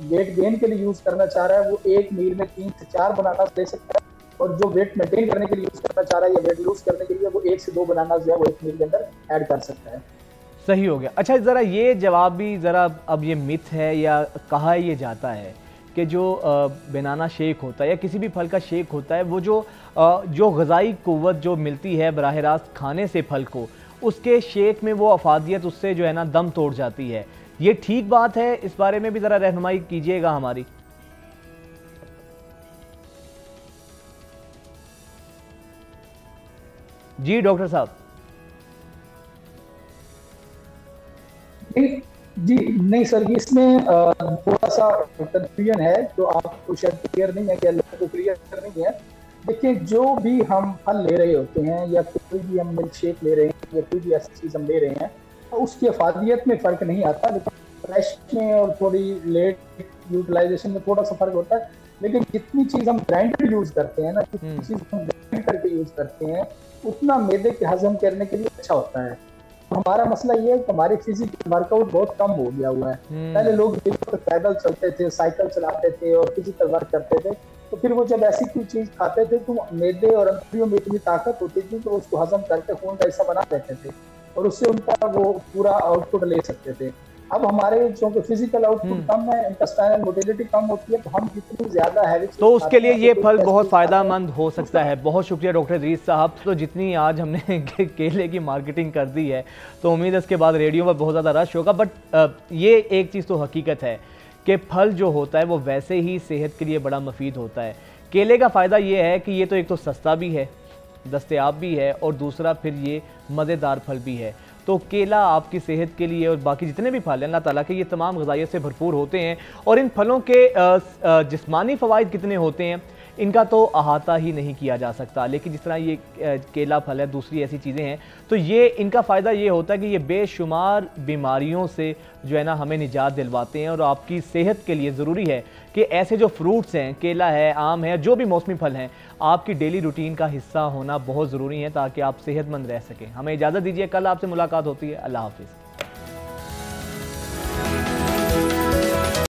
वेट गेन के लिए यूज करना चाह रहा है वो एक मील में 3 से 4 बनाना ले सकता है, और जो वेट मेंटेन करने के लिए यूज करना चाह रहा है या वेट लूज करने के लिए वो 1 से 2 बनाना जो है वो एक मील के अंदर ऐड कर सकता है। सही हो गया। अच्छा, ज़रा ये जवाब भी ज़रा, अब ये मिथ है या कहा ये जाता है कि जो बनाना शेक होता है या किसी भी फल का शेक होता है, वो जो ग़िज़ाई क़ुव्वत जो मिलती है बराह रास्त खाने से फल को, उसके शेक में वो अफादियत उससे जो है ना दम तोड़ जाती है। ये ठीक बात है? इस बारे में भी ज़रा रहनुमाई कीजिएगा हमारी। जी डॉक्टर साहब। जी नहीं सर, इसमें थोड़ा सा कंफ्यूजन है जो आपको शायद क्लियर नहीं है, कि लोगों को क्लियर नहीं है। देखिए, जो भी हम फल ले रहे होते हैं या कोई भी हम मिल्क शेक ले रहे हैं या कोई भी ऐसी चीज़ हम ले रहे हैं, तो उसकी अफादियत में फ़र्क नहीं आता, लेकिन फ्रेश में और थोड़ी लेट यूटिलाइजेशन में थोड़ा सा फ़र्क होता है। लेकिन जितनी चीज़ हम ग्राइंडर यूज़ करते हैं ना, जितनी चीज़ हम ग्राइंड करके यूज़ करते हैं, उतना मैदे के हजम करने के लिए अच्छा होता है। हमारा मसला ये है कि हमारे फिजिकल वर्कआउट बहुत कम हो गया हुआ है। पहले लोग पैदल चलते थे, साइकिल चलाते थे और फिजिकल वर्क करते थे, तो फिर वो जब ऐसी कोई चीज खाते थे तो मैदे और अंतड़ियों में इतनी ताकत होती थी तो उसको हजम करके खून का हिस्सा बना देते थे और उससे उनका वो पूरा आउटपुट ले सकते थे। अब हमारे जो फिजिकल आउटपुट कम है, इंटेस्टाइनल मोटिलिटी कम होती है, तो हम जितनी ज्यादा हैवी, तो उसके लिए ये फल बहुत फ़ायदेमंद हो सकता है। बहुत शुक्रिया डॉक्टर इदरीस साहब। तो जितनी आज हमने केले की मार्केटिंग कर दी है, तो उम्मीद है इसके बाद रेडियो पर बहुत ज़्यादा रश होगा। बट ये एक चीज़ तो हकीकत है कि फल जो होता है वो वैसे ही सेहत के लिए बड़ा मुफीद होता है। केले का फ़ायदा ये है कि ये तो एक तो सस्ता भी है, दस्तयाब भी है, और दूसरा फिर ये मज़ेदार फल भी है। तो केला आपकी सेहत के लिए और बाकी जितने भी फल हैं अल्लाह ताला के, ये तमाम ग़िज़ाइयत से भरपूर होते हैं। और इन फलों के जिस्मानी फ़वाइद कितने होते हैं इनका तो अहाता ही नहीं किया जा सकता। लेकिन जिस तरह ये केला फल है, दूसरी ऐसी चीज़ें हैं, तो ये इनका फ़ायदा ये होता है कि ये बेशुमार बीमारियों से जो है ना हमें निजात दिलवाते हैं। और आपकी सेहत के लिए ज़रूरी है कि ऐसे जो फ्रूट्स हैं, केला है, आम है, जो भी मौसमी फल हैं, आपकी डेली रूटीन का हिस्सा होना बहुत ज़रूरी है ताकि आप सेहतमंद रह सकें। हमें इजाज़त दीजिए, कल आपसे मुलाकात होती है। अल्लाह हाफ़िज़।